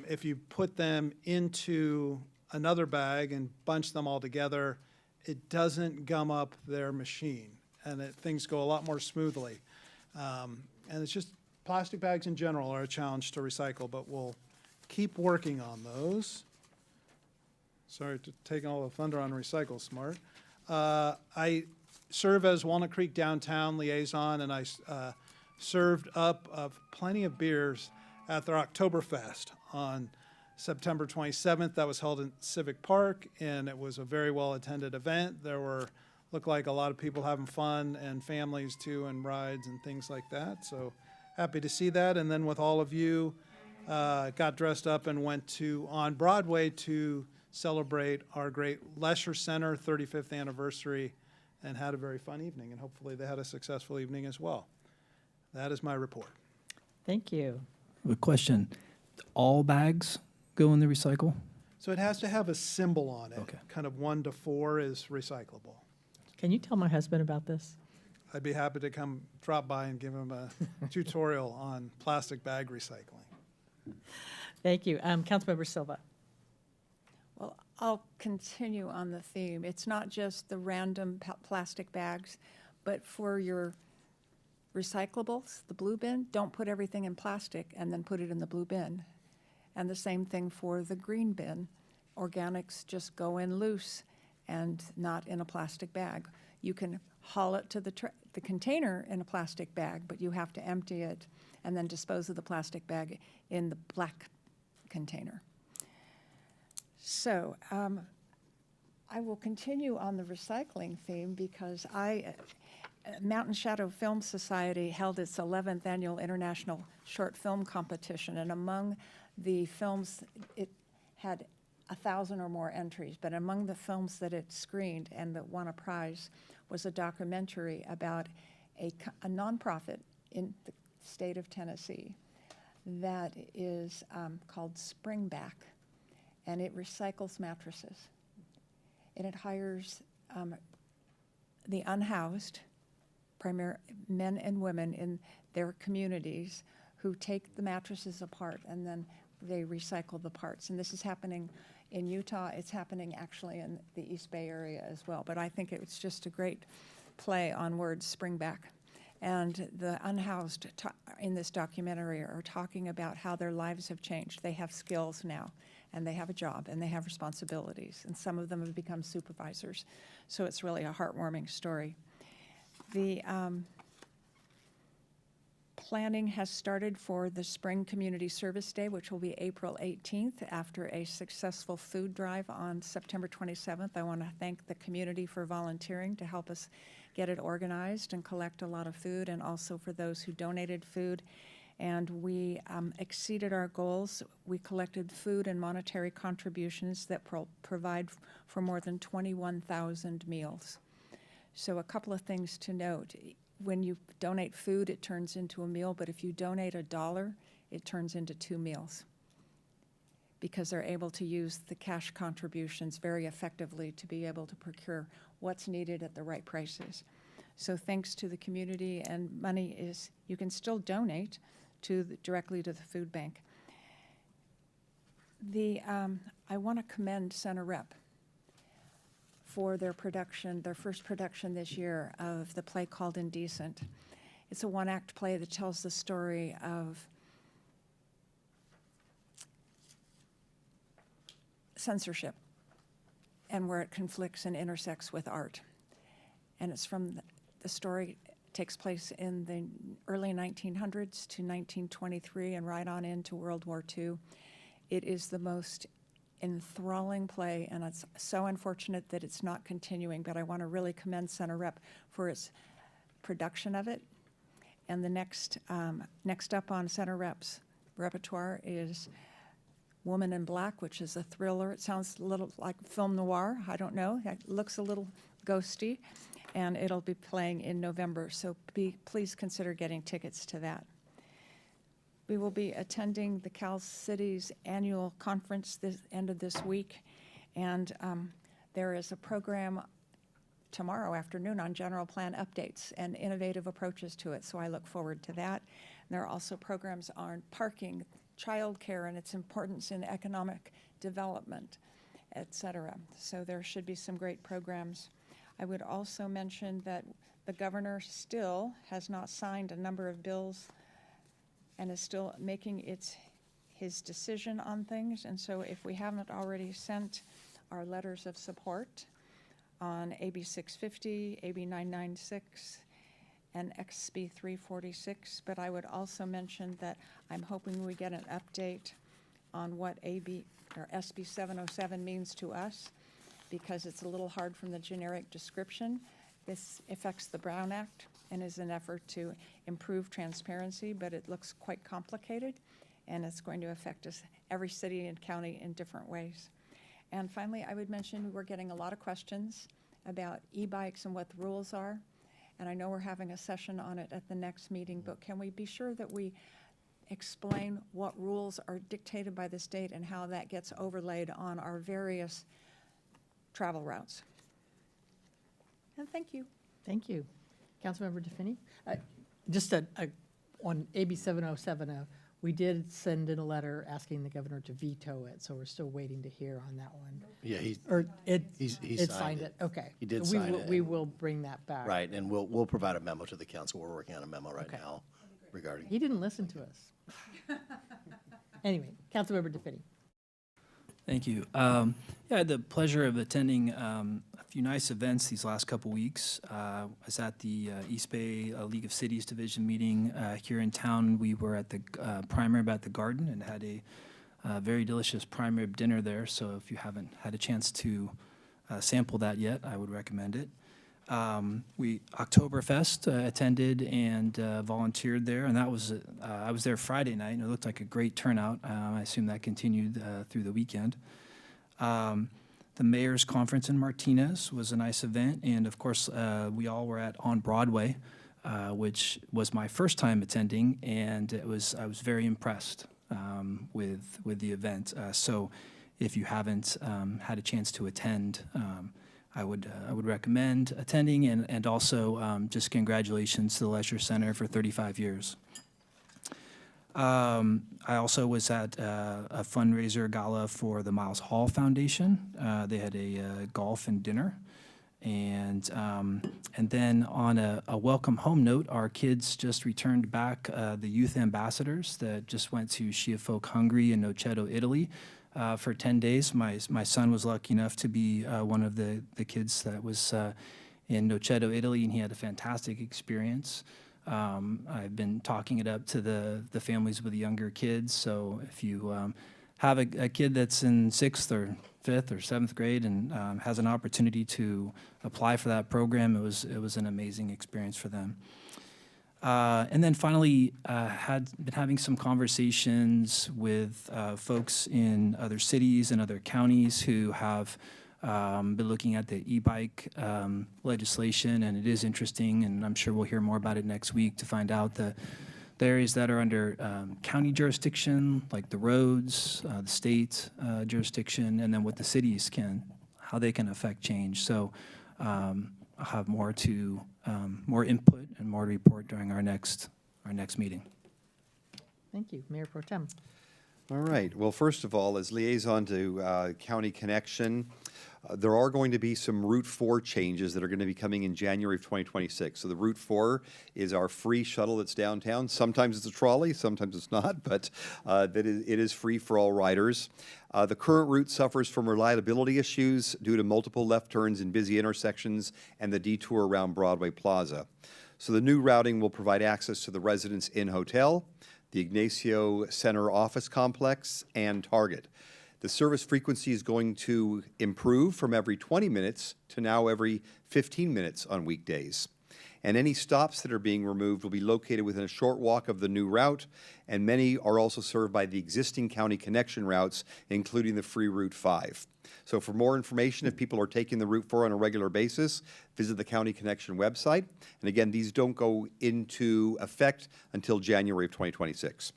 S6: If you put them into another bag and bunch them all together, it doesn't gum up their machine, and things go a lot more smoothly. And it's just plastic bags in general are a challenge to recycle, but we'll keep working on those. Sorry to take all the thunder on Recycle Smart. I serve as Walnut Creek Downtown Liaison, and I served up plenty of beers at their Oktoberfest on September 27th. That was held in Civic Park, and it was a very well-attended event. There looked like a lot of people having fun, and families too, and rides and things like that. So happy to see that. And then with all of you, got dressed up and went on Broadway to celebrate our great Lesher Center 35th anniversary, and had a very fun evening, and hopefully they had a successful evening as well. That is my report.
S1: Thank you.
S7: A question, all bags go in the recycle?
S6: So it has to have a symbol on it.
S7: Okay.
S6: Kind of 1 to 4 is recyclable.
S1: Can you tell my husband about this?
S6: I'd be happy to drop by and give him a tutorial on plastic bag recycling.
S1: Thank you. Councilmember Silva.
S20: Well, I'll continue on the theme. It's not just the random plastic bags, but for your recyclables, the blue bin, don't put everything in plastic and then put it in the blue bin. And the same thing for the green bin. Organics just go in loose and not in a plastic bag. You can haul it to the container in a plastic bag, but you have to empty it and then dispose of the plastic bag in the black container. So I will continue on the recycling theme because Mountain Shadow Film Society held its 11th annual International Short Film Competition, and among the films, it had 1,000 or more entries, but among the films that it screened and that won a prize was a documentary about a nonprofit in the state of Tennessee that is called Springback, and it recycles mattresses. And it hires the unhoused, men and women in their communities who take the mattresses apart and then they recycle the parts. And this is happening in Utah. It's happening actually in the East Bay area as well. But I think it's just a great play on words, Springback. And the unhoused in this documentary are talking about how their lives have changed. They have skills now, and they have a job, and they have responsibilities, and some of them have become supervisors. So it's really a heartwarming story. The planning has started for the Spring Community Service Day, which will be April 18th, after a successful food drive on September 27th. I want to thank the community for volunteering to help us get it organized and collect a lot of food, and also for those who donated food. And we exceeded our goals. We collected food and monetary contributions that provide for more than 21,000 meals. So a couple of things to note. When you donate food, it turns into a meal, but if you donate $1, it turns into 2 meals, because they're able to use the cash contributions very effectively to be able to procure what's needed at the right prices. So thanks to the community, and money is, you can still donate directly to the food bank. I want to commend Center Rep for their production, their first production this year of the play called Indecent. It's a one-act play that tells the story of censorship and where it conflicts and intersects with art. And it's from the story takes place in the early 1900s to 1923 and right on into World War II. It is the most enthralling play, and it's so unfortunate that it's not continuing, but I want to really commend Center Rep for its production of it. And the next up on Center Rep's repertoire is Woman in Black, which is a thriller. It sounds a little like film noir. I don't know. It looks a little ghosty, and it'll be playing in November, so please consider getting tickets to that. We will be attending the Cal City's annual conference this end of this week, and there is a program tomorrow afternoon on general plan updates and innovative approaches to it, so I look forward to that. And there are also programs on parking, childcare, and its importance in economic development, et cetera. So there should be some great programs. I would also mention that the governor still has not signed a number of bills and is still making his decision on things. And so if we haven't already sent our letters of support on AB 650, AB 996, and XB 346, but I would also mention that I'm hoping we get an update on what AB or SB 707 means to us, because it's a little hard from the generic description. This affects the Brown Act and is an effort to improve transparency, but it looks quite complicated, and it's going to affect us, every city and county, in different ways. And finally, I would mention we're getting a lot of questions about e-bikes and what the rules are, and I know we're having a session on it at the next meeting, but can we be sure that we explain what rules are dictated by the state and how that gets overlaid on our various travel routes? And thank you.
S1: Thank you. Councilmember DeFinney? Just on AB 707, we did send in a letter asking the governor to veto it, so we're still waiting to hear on that one.
S15: Yeah,
S1: he signed it. Okay.
S15: He did
S1: So
S15: sign it.
S1: We will bring that back.
S15: Right, and we'll provide a memo to the council. We're working on a memo right now regarding.
S1: He didn't listen to us. Anyway, Councilmember DeFinney.
S7: Thank you. Yeah, I had the pleasure of attending a few nice events these last couple weeks. I was at the East Bay League of Cities Division meeting here in town. We were at the prime rib at the Garden and had a very delicious prime rib dinner there. So if you haven't had a chance to sample that yet, I would recommend it. We Oktoberfest attended and volunteered there, and that was I was there Friday night, and it looked like a great turnout. I assume that continued through the weekend. The Mayor's Conference in Martinez was a nice event, and of course we all were on Broadway which was my first time attending, and I was very impressed with the event. So if you haven't had a chance to attend, I would recommend attending, and also just congratulations to the Leisure Center for 35 years. I also was at a fundraiser gala for the Miles Hall Foundation. They had a golf and dinner. And then on a welcome home note, our kids just returned back the youth ambassadors that just went to Schiafolk, Hungary and Noceto, Italy for 10 days. My son was lucky enough to be one of the kids that was in Noceto, Italy, and he had a fantastic experience. I've been talking it up to the families with the younger kids. So if you have a kid that's in 6th or 5th or 7th grade and has an opportunity to apply for that program, it was an amazing experience for them. And then finally, had been having some conversations with folks in other cities and other counties who have been looking at the e-bike legislation, and it is interesting, and I'm sure we'll hear more about it next week to find out the areas that are under county jurisdiction, like the roads, the state jurisdiction, and then what the cities how they can affect change. So I'll have more input and more to report during our next meeting.
S1: Thank you. Mayor Pro Tem.
S5: All right. Well, first of all, as liaison to County Connection, there are going to be some Route 4 changes that are going to be coming in January of 2026. So the Route 4 is our free shuttle that's downtown. Sometimes it's a trolley, sometimes it's not, but it is free for all riders. The current route suffers from reliability issues due to multiple left turns in busy intersections and the detour around Broadway Plaza. So the new routing will provide access to the Residence Inn Hotel, the Ignacio Center Office Complex, and Target. The service frequency is going to improve from every 20 minutes to now every 15 minutes on weekdays. And any stops that are being removed will be located within a short walk of the new route, and many are also served by the existing county connection routes, including the free Route 5. So for more information, if people are taking the Route 4 on a regular basis, visit the County Connection website. And again, these don't go into effect until January of 2026.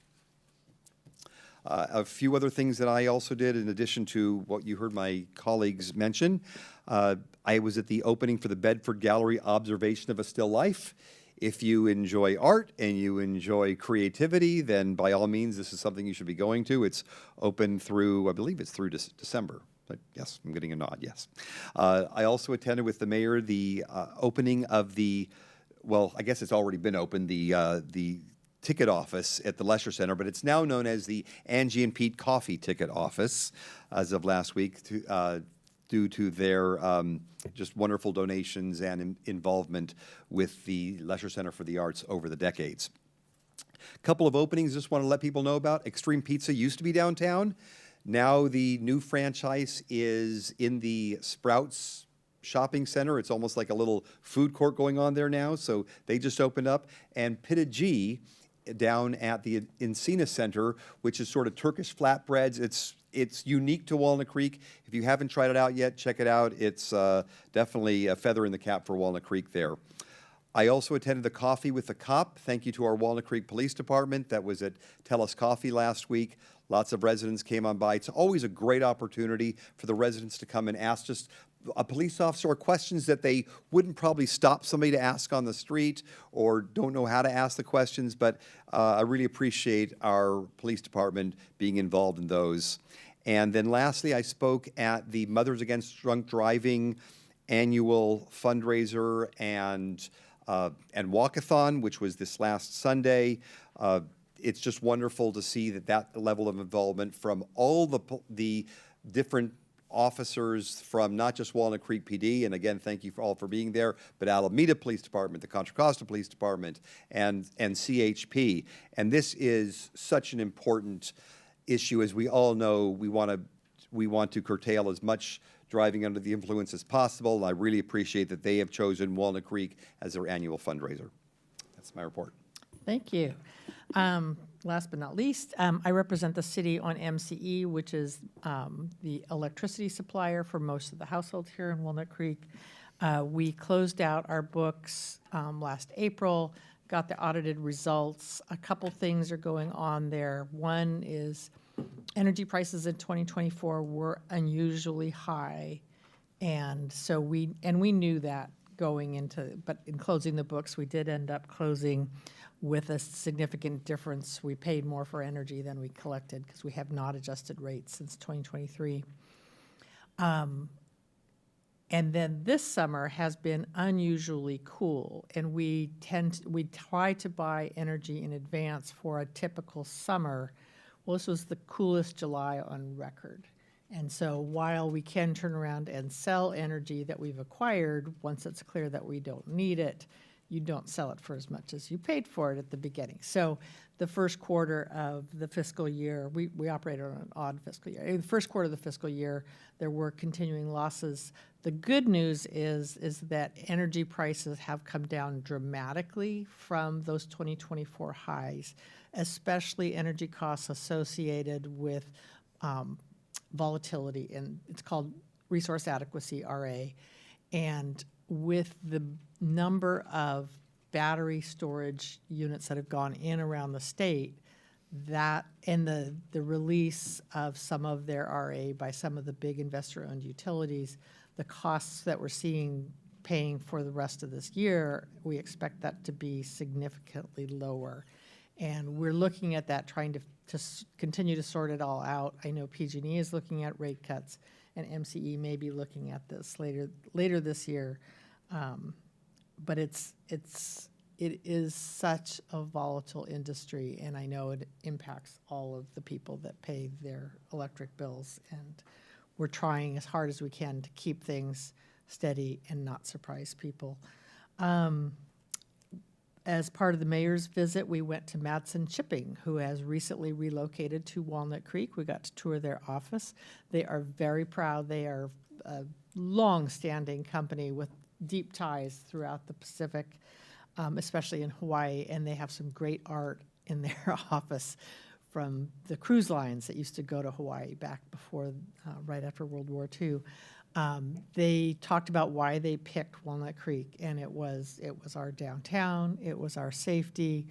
S5: A few other things that I also did, in addition to what you heard my colleagues mention. I was at the opening for the Bedford Gallery Observation of a Still Life. If you enjoy art and you enjoy creativity, then by all means, this is something you should be going to. It's open through, I believe it's through December. But yes, I'm getting a nod, yes. I also attended with the mayor the opening of well, I guess it's already been opened, the ticket office at the Leisure Center, but it's now known as the Angie and Pete Coffee Ticket Office as of last week due to their just wonderful donations and involvement with the Leisure Center for the Arts over the decades. A couple of openings just want to let people know about. Extreme Pizza used to be downtown. Now the new franchise is in the Sprouts Shopping Center. It's almost like a little food court going on there now, so they just opened up. And Pitted G down at the Encina Center, which is sort of Turkish flatbreads. It's unique to Walnut Creek. If you haven't tried it out yet, check it out. It's definitely a feather in the cap for Walnut Creek there. I also attended the Coffee with the Cop. Thank you to our Walnut Creek Police Department. That was at Tell Us Coffee last week. Lots of residents came on by. It's always a great opportunity for the residents to come and ask just a police officer or questions that they wouldn't probably stop somebody to ask on the street or don't know how to ask the questions, but I really appreciate our police department being involved in those. And then lastly, I spoke at the Mothers Against Drunk Driving annual fundraiser and walkathon, which was this last Sunday. It's just wonderful to see that level of involvement from all the different officers from not just Walnut Creek PD, and again, thank you all for being there, but Alameda Police Department, the Contra Costa Police Department, and CHP. And this is such an important issue. As we all know, we want to curtail as much driving under the influence as possible, and I really appreciate that they have chosen Walnut Creek as their annual fundraiser. That's my report.
S1: Thank you. Last but not least, I represent the city on MCE, which is the electricity supplier for most of the households here in Walnut Creek. We closed out our books last April, got the audited results. A couple things are going on there. One is energy prices in 2024 were unusually high. And so we knew that going into, but in closing the books, we did end up closing with a significant difference. We paid more for energy than we collected because we have not adjusted rates since 2023. And then this summer has been unusually cool, and we try to buy energy in advance for a typical summer. Well, this was the coolest July on record. And so while we can turn around and sell energy that we've acquired, once it's clear that we don't need it, you don't sell it for as much as you paid for it at the beginning. So the first quarter of the fiscal year, we operated on an odd fiscal year. In the first quarter of the fiscal year, there were continuing losses. The good news is that energy prices have come down dramatically from those 2024 highs, especially energy costs associated with volatility, and it's called resource adequacy, RA. And with the number of battery storage units that have gone in around the state, that and the release of some of their RA by some of the big investor-owned utilities, the costs that we're paying for the rest of this year, we expect that to be significantly lower. And we're looking at that, trying to continue to sort it all out. I know PG&E is looking at rate cuts, and MCE may be looking at this later this year. But it is such a volatile industry, and I know it impacts all of the people that pay their electric bills. And we're trying as hard as we can to keep things steady and not surprise people. As part of the mayor's visit, we went to Madsen Shipping, who has recently relocated to Walnut Creek. We got to tour their office. They are very proud. They are a long-standing company with deep ties throughout the Pacific, especially in Hawaii, and they have some great art in their office from the cruise lines that used to go to Hawaii back before, right after World War II. They talked about why they picked Walnut Creek, and it was our downtown, it was our safety,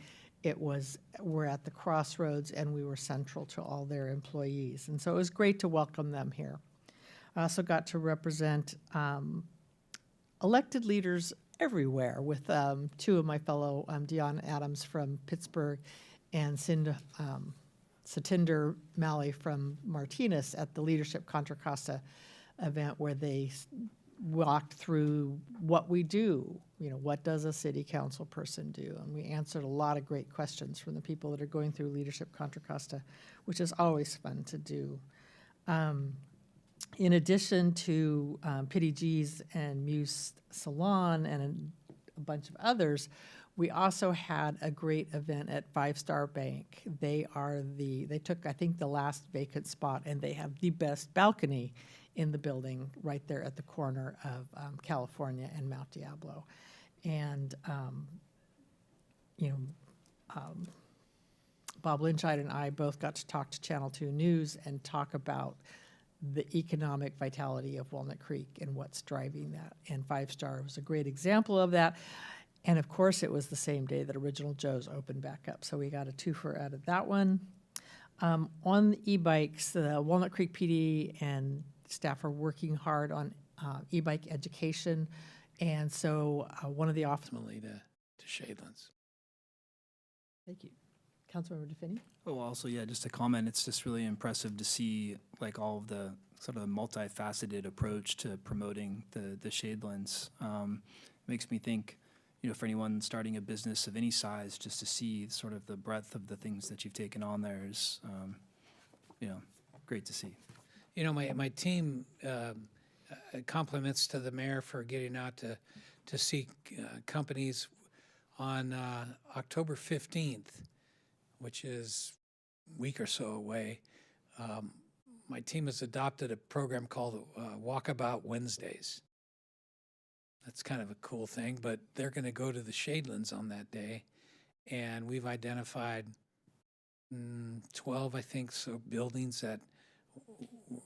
S1: we're at the crossroads, and we were central to all their employees. And so it was great to welcome them here. I also got to represent elected leaders everywhere with two of my fellow, Dion Adams from Pittsburgh and Satinder Malley from Martinez at the Leadership Contra Costa event, where they walked through what we do. What does a city council person do? And we answered a lot of great questions from the people that are going through Leadership Contra Costa, which is always fun to do. In addition to PDG's and Muse Salon and a bunch of others, we also had a great event at 5 Star Bank. They took, I think, the last vacant spot, and they have the best balcony in the building right there at the corner of California and Mount Diablo. And, Bob Lynchide and I both got to talk to Channel 2 News and talk about the economic vitality of Walnut Creek and what's driving that. And 5 Star was a great example of that. And of course, it was the same day that Original Joe's opened back up. So we got a twofer out of that one. On the e-bikes, the Walnut Creek PD and staff are working hard on e-bike education. And so one of the officers...
S16: to Shadelands.
S1: Thank you. Councilmember DeFinney?
S7: Oh, also, yeah, just a comment. It's just really impressive to see like all of the sort of the multifaceted approach to promoting the Shadelands. Makes me think, for anyone starting a business of any size, just to see sort of the breadth of the things that you've taken on there is, great to see.
S16: My team compliments to the mayor for getting out to see companies on October 15th, which is a week or so away. My team has adopted a program called Walkabout Wednesdays. That's kind of a cool thing, but they're going to go to the Shadelands on that day, and we've identified 12, I think, so buildings that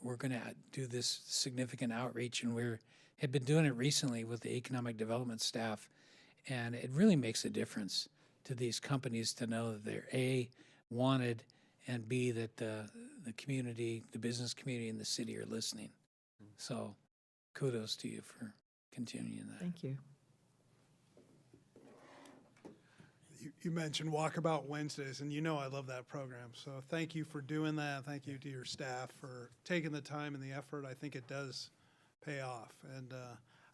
S16: we're going to do this significant outreach, and we're had been doing it recently with the economic development staff, and it really makes a difference to these companies to know that they're A, wanted, and B, that the community, the business community in the city are listening. So kudos to you for continuing that.
S1: Thank you.
S6: You mentioned Walkabout Wednesdays, and you know I love that program. So thank you for doing that. Thank you to your staff for taking the time and the effort. I think it does pay off. And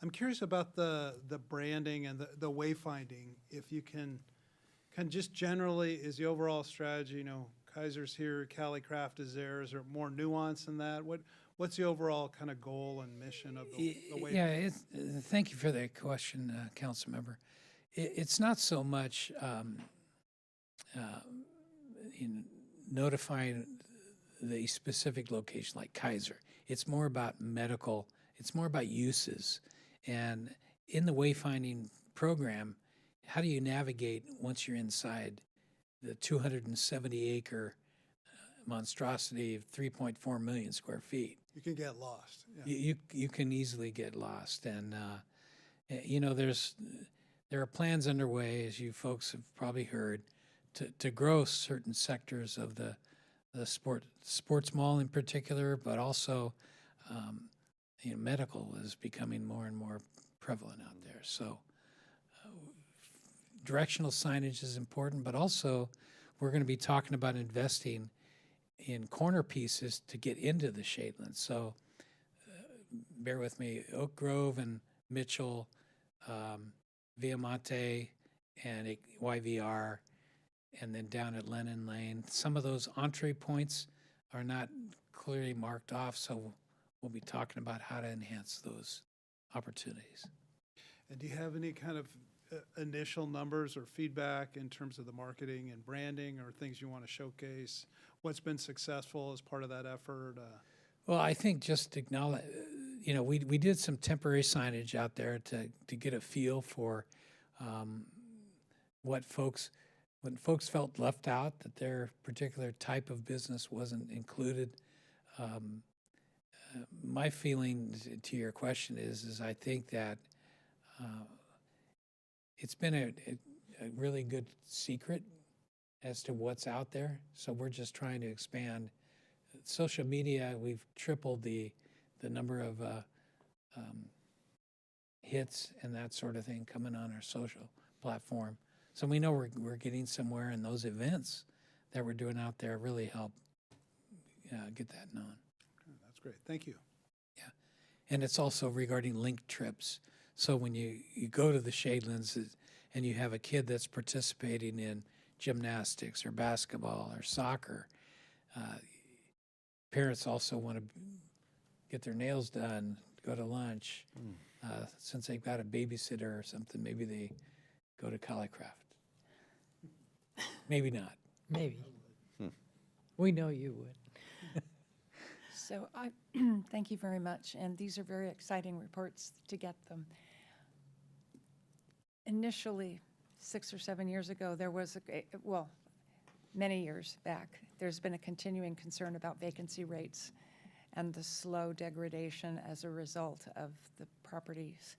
S6: I'm curious about the branding and the wayfinding. If you can just generally, is the overall strategy, Kaiser's here, Cali Craft is there. Is there more nuance than that? What's the overall kind of goal and mission of the wayfinding?
S16: Yeah, thank you for that question, council member. It's not so much notifying the specific location like Kaiser. It's more about medical, it's more about uses. And in the wayfinding program, how do you navigate once you're inside the 270-acre monstrosity of 3.4 million square feet?
S6: You can get lost. Yeah.
S16: You can easily get lost. And, there are plans underway, as you folks have probably heard, to grow certain sectors of the sports mall in particular, but also medical is becoming more and more prevalent out there. So directional signage is important, but also we're going to be talking about investing in corner pieces to get into the shadelands. So bear with me, Oak Grove and Mitchell, Viamonte and YVR, and then down at Lennon Lane. Some of those entree points are not clearly marked off, so we'll be talking about how to enhance those opportunities.
S6: And do you have any kind of initial numbers or feedback in terms of the marketing and branding or things you want to showcase? What's been successful as part of that effort?
S16: Well, I think just to acknowledge, we did some temporary signage out there to get a feel for when folks felt left out, that their particular type of business wasn't included. My feeling to your question is I think that it's been a really good secret as to what's out there. So we're just trying to expand. Social media, we've tripled the number of hits and that sort of thing coming on our social platform. So we know we're getting somewhere, and those events that we're doing out there really help get that known.
S6: That's great. Thank you.
S16: Yeah. And it's also regarding linked trips. So when you go to the Shadelands and you have a kid that's participating in gymnastics or basketball or soccer, parents also want to get their nails done, go to lunch. Since they've got a babysitter or something, maybe they go to Cali Craft. Maybe not.
S1: Maybe. We know you would.
S20: So I thank you very much, and these are very exciting reports to get them. Initially, 6 or 7 years ago, there was many years back, there's been a continuing concern about vacancy rates and the slow degradation as a result of the properties.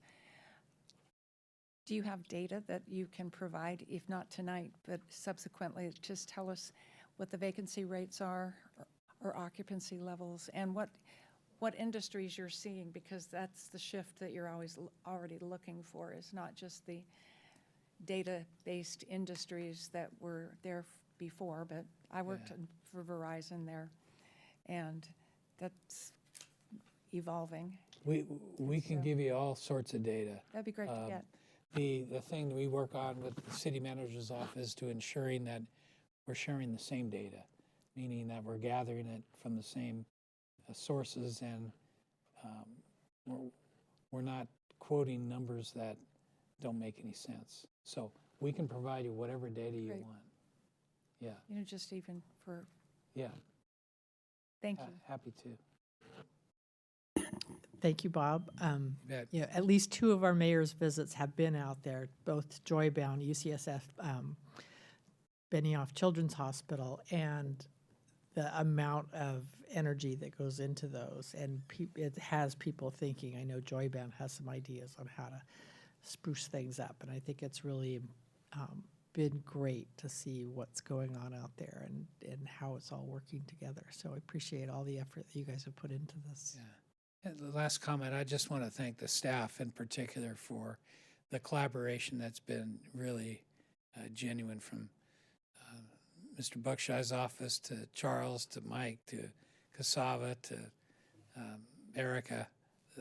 S20: Do you have data that you can provide, if not tonight, but subsequently, just tell us what the vacancy rates are or occupancy levels, and what industries you're seeing, because that's the shift that you're already looking for, is not just the data-based industries that were there before, but I worked for Verizon there, and that's evolving.
S16: We can give you all sorts of data.
S20: That'd be great to get.
S16: The thing we work on with the city manager's office to ensuring that we're sharing the same data, meaning that we're gathering it from the same sources, and we're not quoting numbers that don't make any sense. So we can provide you whatever data you want. Yeah.
S20: Just even for.
S16: Yeah.
S20: Thank you.
S16: Happy to.
S1: Thank you, Bob. At least 2 of our mayor's visits have been out there, both Joybound, UCSF, Benioff Children's Hospital, and the amount of energy that goes into those, and it has people thinking. I know Joy Band has some ideas on how to spruce things up, and I think it's really been great to see what's going on out there and how it's all working together. So I appreciate all the effort that you guys have put into this.
S16: Yeah. And the last comment, I just want to thank the staff in particular for the collaboration that's been really genuine, from Mr. Buckshaw's office to Charles to Mike to Cassava to Erica.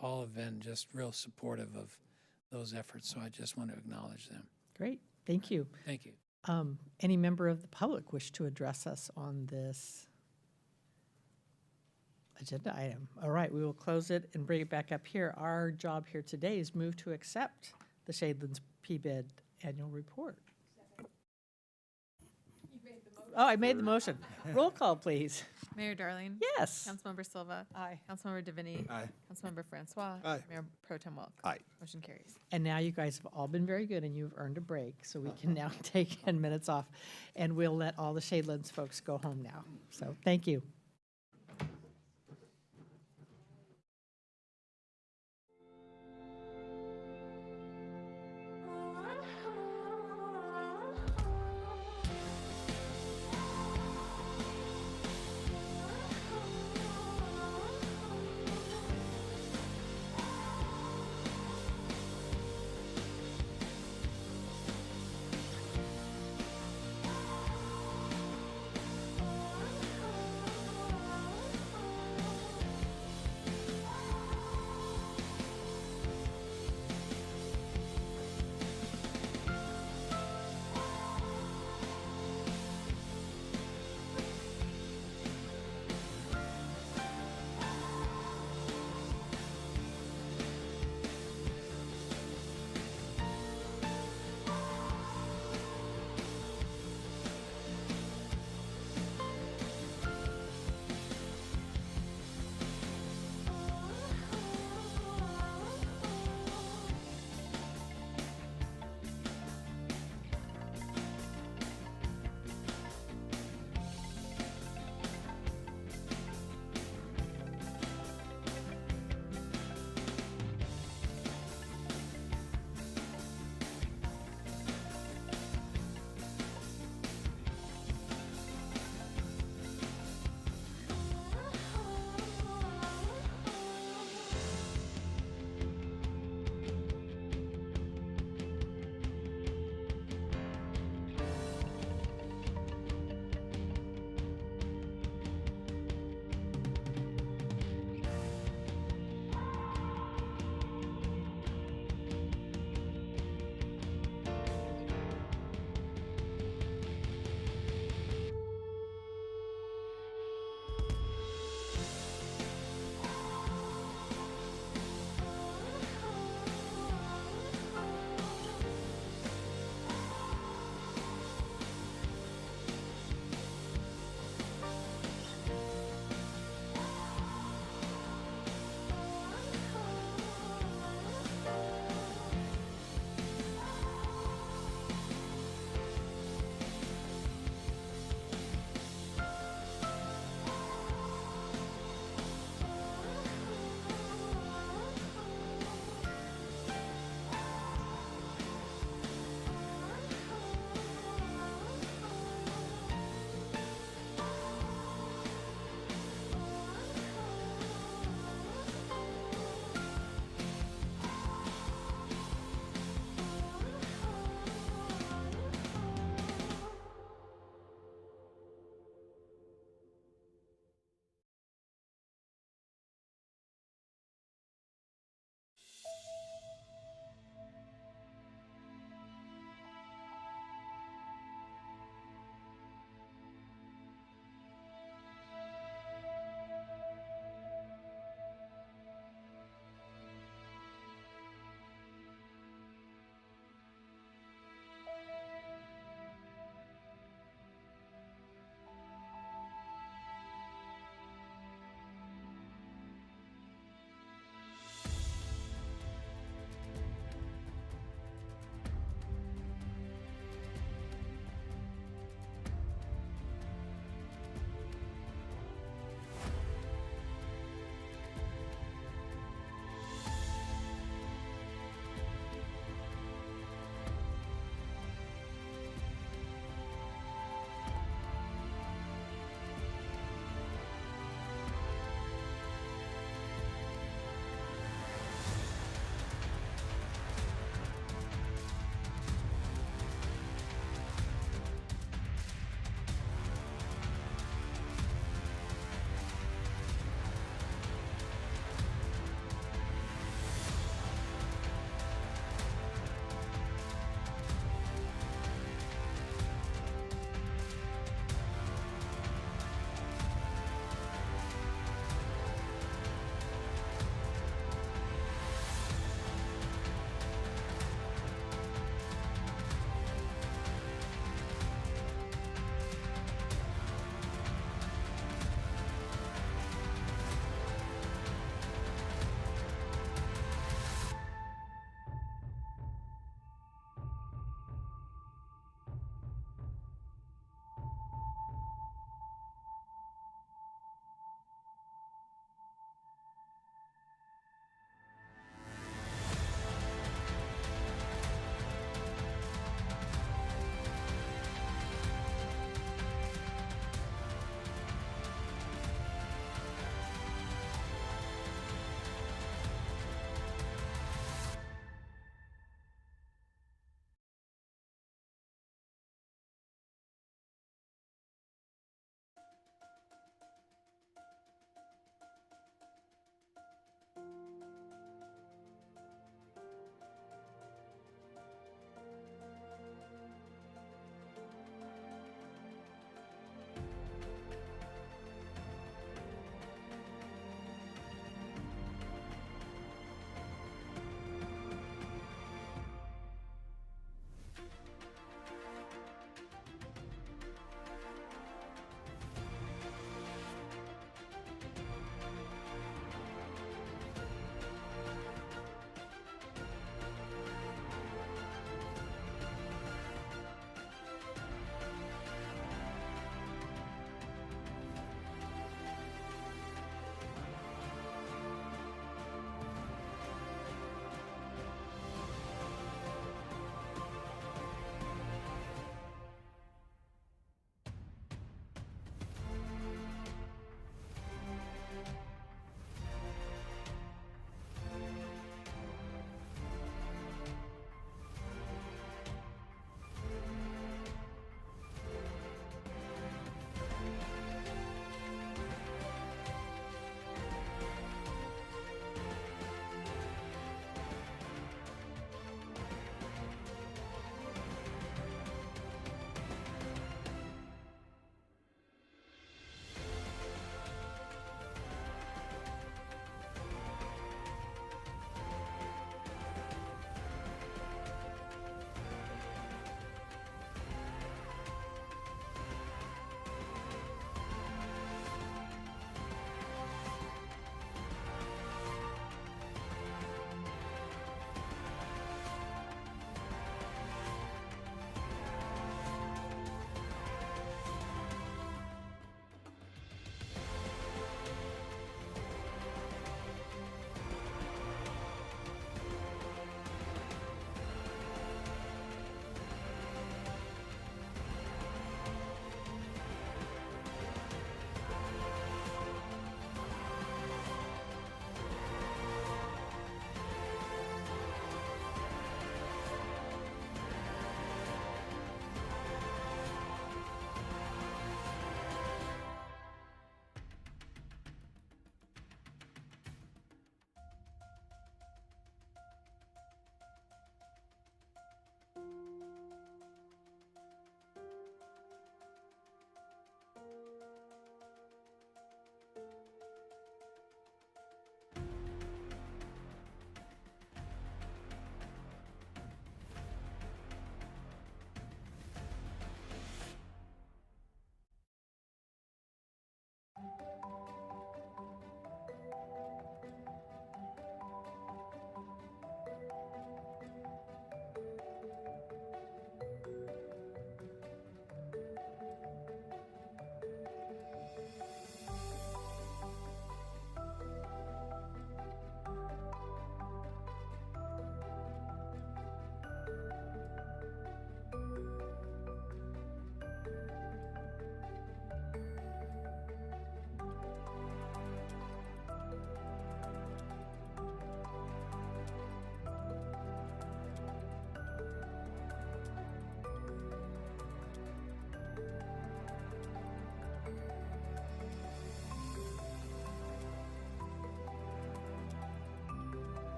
S16: All have been just real supportive of those efforts, so I just want to acknowledge them.
S1: Great, thank you.
S16: Thank you.
S1: Any member of the public wish to address us on this agenda item? All right, we will close it and bring it back up here. Our job here today is move to accept the Shadelands PBID annual report. Oh, I made the motion. Roll call, please.
S2: Mayor Darling?
S1: Yes.
S2: Councilmember Silva?
S1: Aye.
S2: Councilmember DeVinny?
S5: Aye.
S2: Councilmember Francois?
S6: Aye.
S2: Mayor Pro Tem Wilk?
S5: Aye.
S2: Motion carries.
S1: And now you guys have all been very good, and you've earned a break, so we can now take 10 minutes off, and we'll let all the Shadelands folks go home now. So thank you.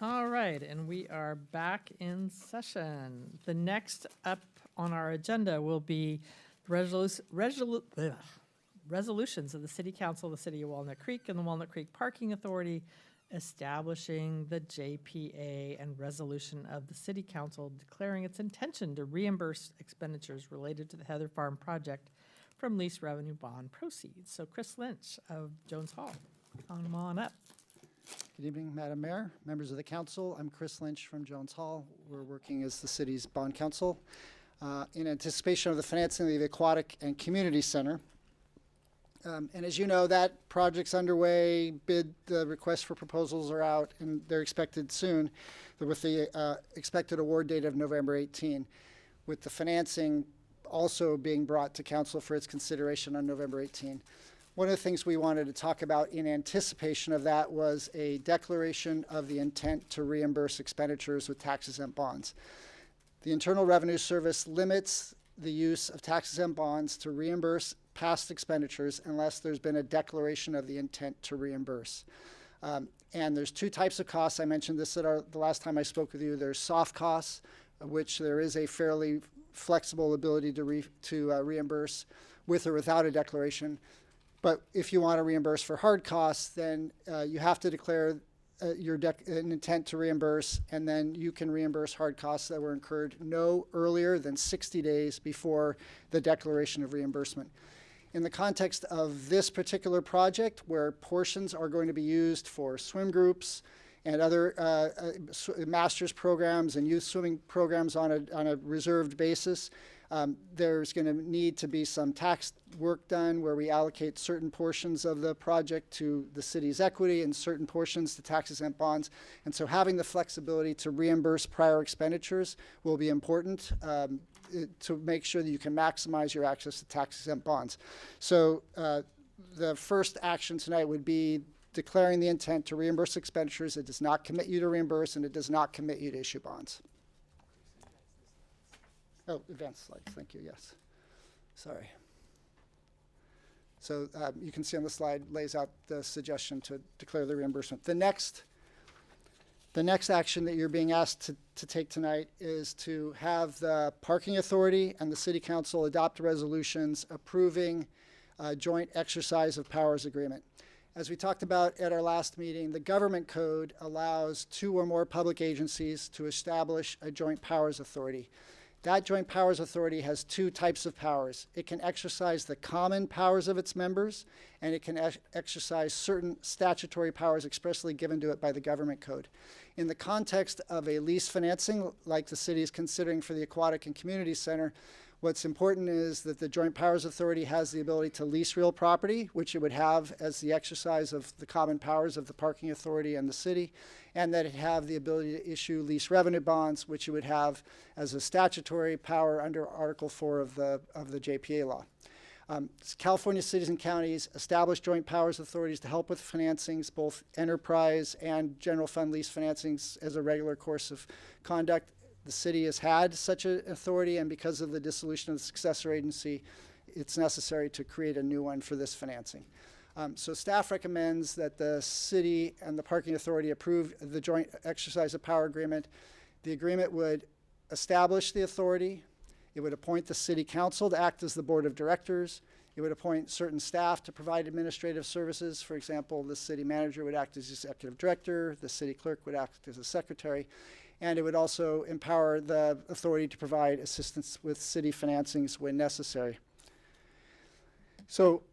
S1: All right, and we are back in session. The next up on our agenda will be resolutions of the City Council of the City of Walnut Creek and the Walnut Creek Parking Authority establishing the JPA and resolution of the City Council declaring its intention to reimburse expenditures related to the Heather Farm project from lease revenue bond proceeds. So Chris Lynch of Jones Hall, come on up.
S17: Good evening, Madam Mayor, members of the council. I'm Chris Lynch from Jones Hall. We're working as the city's bond counsel in anticipation of the financing of the Aquatic and Community Center. And as you know, that project's underway. The requests for proposals are out, and they're expected soon, with the expected award date of November 18, with the financing also being brought to council for its consideration on November 18. One of the things we wanted to talk about in anticipation of that was a declaration of the intent to reimburse expenditures with tax-exempt bonds. The Internal Revenue Service limits the use of tax-exempt bonds to reimburse past expenditures unless there's been a declaration of the intent to reimburse. And there's two types of costs. I mentioned this at the last time I spoke with you. There's soft costs, of which there is a fairly flexible ability to reimburse with or without a declaration. But if you want to reimburse for hard costs, then you have to declare an intent to reimburse, and then you can reimburse hard costs that were incurred no earlier than 60 days before the declaration of reimbursement. In the context of this particular project, where portions are going to be used for swim groups and other master's programs and youth swimming programs on a reserved basis, there's going to need to be some tax work done where we allocate certain portions of the project to the city's equity and certain portions to tax-exempt bonds. And so having the flexibility to reimburse prior expenditures will be important to make sure that you can maximize your access to tax-exempt bonds. So the first action tonight would be declaring the intent to reimburse expenditures. It does not commit you to reimburse, and it does not commit you to issue bonds. Oh, advanced slides, thank you, yes. Sorry. So you can see on the slide lays out the suggestion to declare the reimbursement. The next action that you're being asked to take tonight is to have the Parking Authority and the City Council adopt resolutions approving a joint exercise of powers agreement. As we talked about at our last meeting, the government code allows 2 or more public agencies to establish a joint powers authority. That joint powers authority has 2 types of powers. It can exercise the common powers of its members, and it can exercise certain statutory powers expressly given to it by the government code. In the context of a lease financing, like the city is considering for the Aquatic and Community Center, what's important is that the Joint Powers Authority has the ability to lease real property, which it would have as the exercise of the common powers of the Parking Authority and the city, and that it have the ability to issue lease revenue bonds, which it would have as a statutory power under Article 4 of the JPA law. California cities and counties establish joint powers authorities to help with financings, both enterprise and general fund lease financings as a regular course of conduct. The city has had such an authority, and because of the dissolution of the successor agency, it's necessary to create a new one for this financing. So staff recommends that the city and the Parking Authority approve the joint exercise of power agreement. The agreement would establish the authority. It would appoint the City Council to act as the board of directors. It would appoint certain staff to provide administrative services. For example, the city manager would act as executive director. The city clerk would act as a secretary. And it would also empower the authority to provide assistance with city financings when necessary. So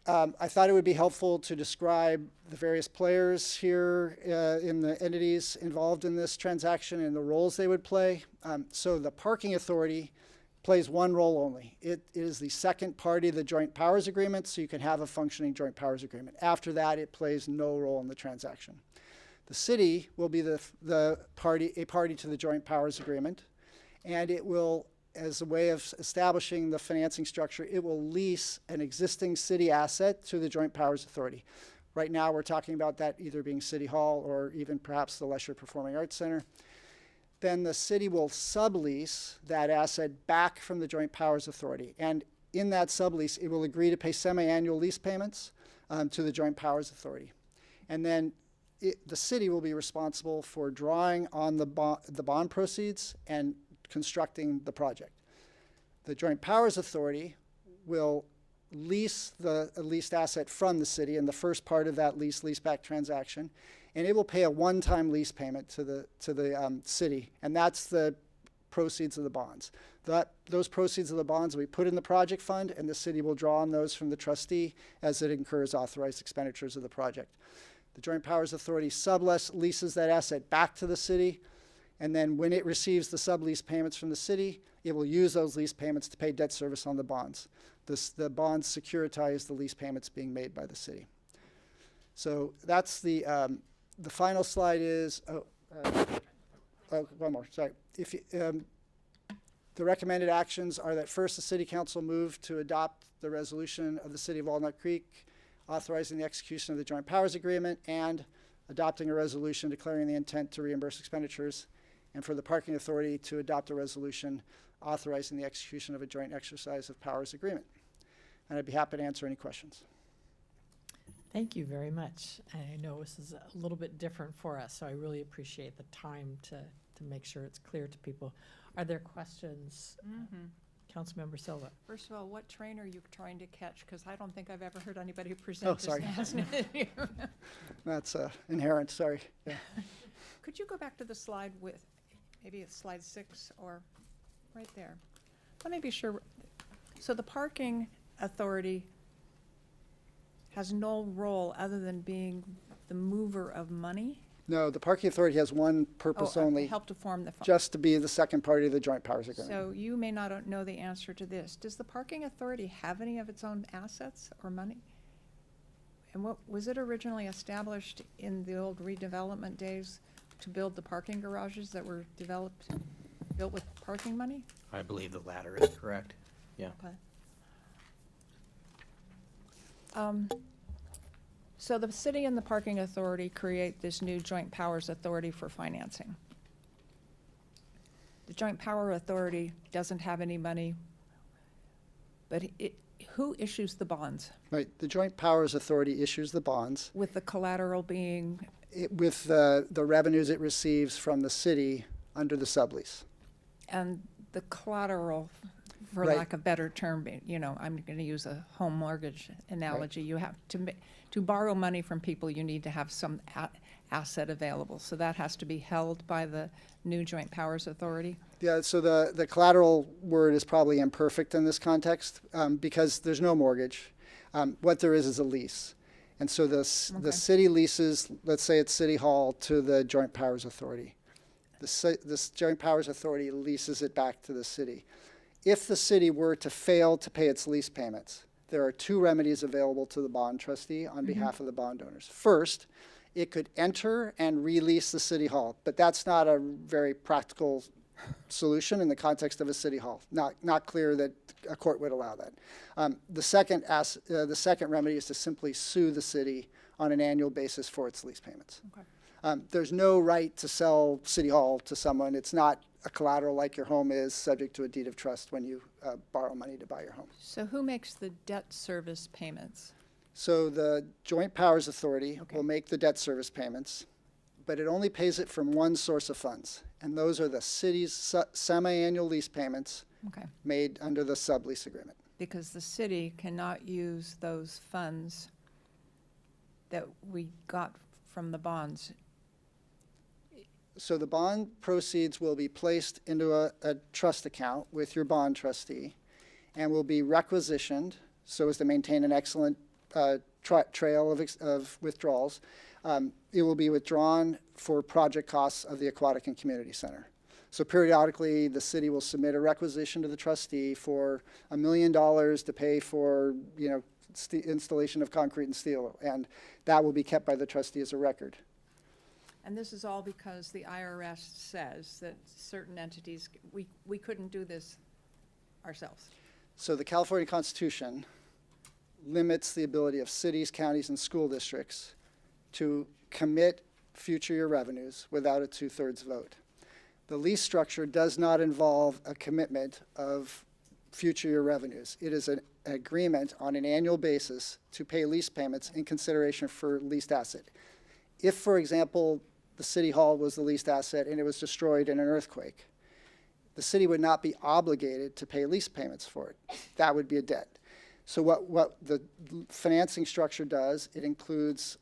S17: I thought it would be helpful to describe the various players here in the entities involved in this transaction and the roles they would play. So the Parking Authority plays one role only. It is the second party of the joint powers agreement, so you can have a functioning joint powers agreement. After that, it plays no role in the transaction. The city will be a party to the joint powers agreement, and it will, as a way of establishing the financing structure, it will lease an existing city asset to the joint powers authority. Right now, we're talking about that either being City Hall or even perhaps the Lesher Performing Arts Center. Then the city will sublease that asset back from the joint powers authority, and in that sublease, it will agree to pay semi-annual lease payments to the joint powers authority. And then the city will be responsible for drawing on the bond proceeds and constructing the project. The Joint Powers Authority will lease the leased asset from the city in the first part of that leaseback transaction, and it will pay a one-time lease payment to the city, and that's the proceeds of the bonds. Those proceeds of the bonds will be put in the project fund, and the city will draw on those from the trustee as it incurs authorized expenditures of the project. The Joint Powers Authority leases that asset back to the city, and then when it receives the sublease payments from the city, it will use those lease payments to pay debt service on the bonds. The bonds securitize the lease payments being made by the city. So that's the final slide is, one more, sorry. The recommended actions are that first, the City Council move to adopt the resolution of the City of Walnut Creek authorizing the execution of the Joint Powers Agreement and adopting a resolution declaring the intent to reimburse expenditures, and for the Parking Authority to adopt a resolution authorizing the execution of a joint exercise of powers agreement. And I'd be happy to answer any questions.
S1: Thank you very much. I know this is a little bit different for us, so I really appreciate the time to make sure it's clear to people. Are there questions? Councilmember Silva.
S20: First of all, what train are you trying to catch? Because I don't think I've ever heard anybody present this
S17: sorry.
S20: as
S17: That's inherent, sorry. Yeah.
S20: Could you go back to the slide with, maybe it's slide 6 or right there? Let me be sure. So the Parking Authority has no role other than being the mover of money?
S17: No, the Parking Authority has one purpose only.
S20: Help to form the fund.
S17: Just to be the second party of the Joint Powers Agreement.
S20: So you may not know the answer to this. Does the Parking Authority have any of its own assets or money? And what was it originally established in the old redevelopment days to build the parking garages that were built with parking money?
S8: I believe the latter is correct. Yeah.
S20: Okay. So the city and the Parking Authority create this new Joint Powers Authority for financing. The Joint Power Authority doesn't have any money, but who issues the bonds?
S17: Right, the Joint Powers Authority issues the bonds.
S20: With the collateral being?
S17: With the revenues it receives from the city under the sublease.
S20: And the collateral, for
S17: Right.
S20: lack of better term, I'm going to use a home mortgage analogy. Right. You have to borrow money from people, you need to have some asset available. So that has to be held by the new Joint Powers Authority?
S17: Yeah, so the collateral word is probably imperfect in this context because there's no mortgage. What there is a lease. And so the city leases, let's say it's City Hall, to the Joint Powers Authority. The Joint Powers Authority leases it back to the city. If the city were to fail to pay its lease payments, there are two remedies available to the bond trustee on behalf of the bond owners. First, it could enter and release the City Hall, but that's not a very practical solution in the context of a City Hall. Not clear that a court would allow that. The second remedy is to simply sue the city on an annual basis for its lease payments. Okay. There's no right to sell City Hall to someone. It's not a collateral like your home is, subject to a deed of trust when you borrow money to buy your home.
S20: So who makes the debt service payments?
S17: So the Joint Powers Authority will make the debt service payments, but it only pays it from one source of funds, and those are the city's semi-annual lease payments made under the sublease agreement.
S20: Because the city cannot use those funds that we got from the bonds.
S17: So the bond proceeds will be placed into a trust account with your bond trustee and will be requisitioned so as to maintain an excellent trail of withdrawals. It will be withdrawn for project costs of the Aquatic and Community Center. So periodically, the city will submit a requisition to the trustee for $1 million to pay for, installation of concrete and steel, and that will be kept by the trustee as a record.
S20: And this is all because the IRS says that certain entities, we couldn't do this ourselves.
S17: So the California Constitution limits the ability of cities, counties, and school districts to commit future year revenues without a 2/3 vote. The lease structure does not involve a commitment of future year revenues. It is an agreement on an annual basis to pay lease payments in consideration for leased asset. if, for example, the city hall was the leased asset and it was destroyed in an earthquake, the city would not be obligated to pay lease payments for it. That would be a debt. So what the financing structure does, it includes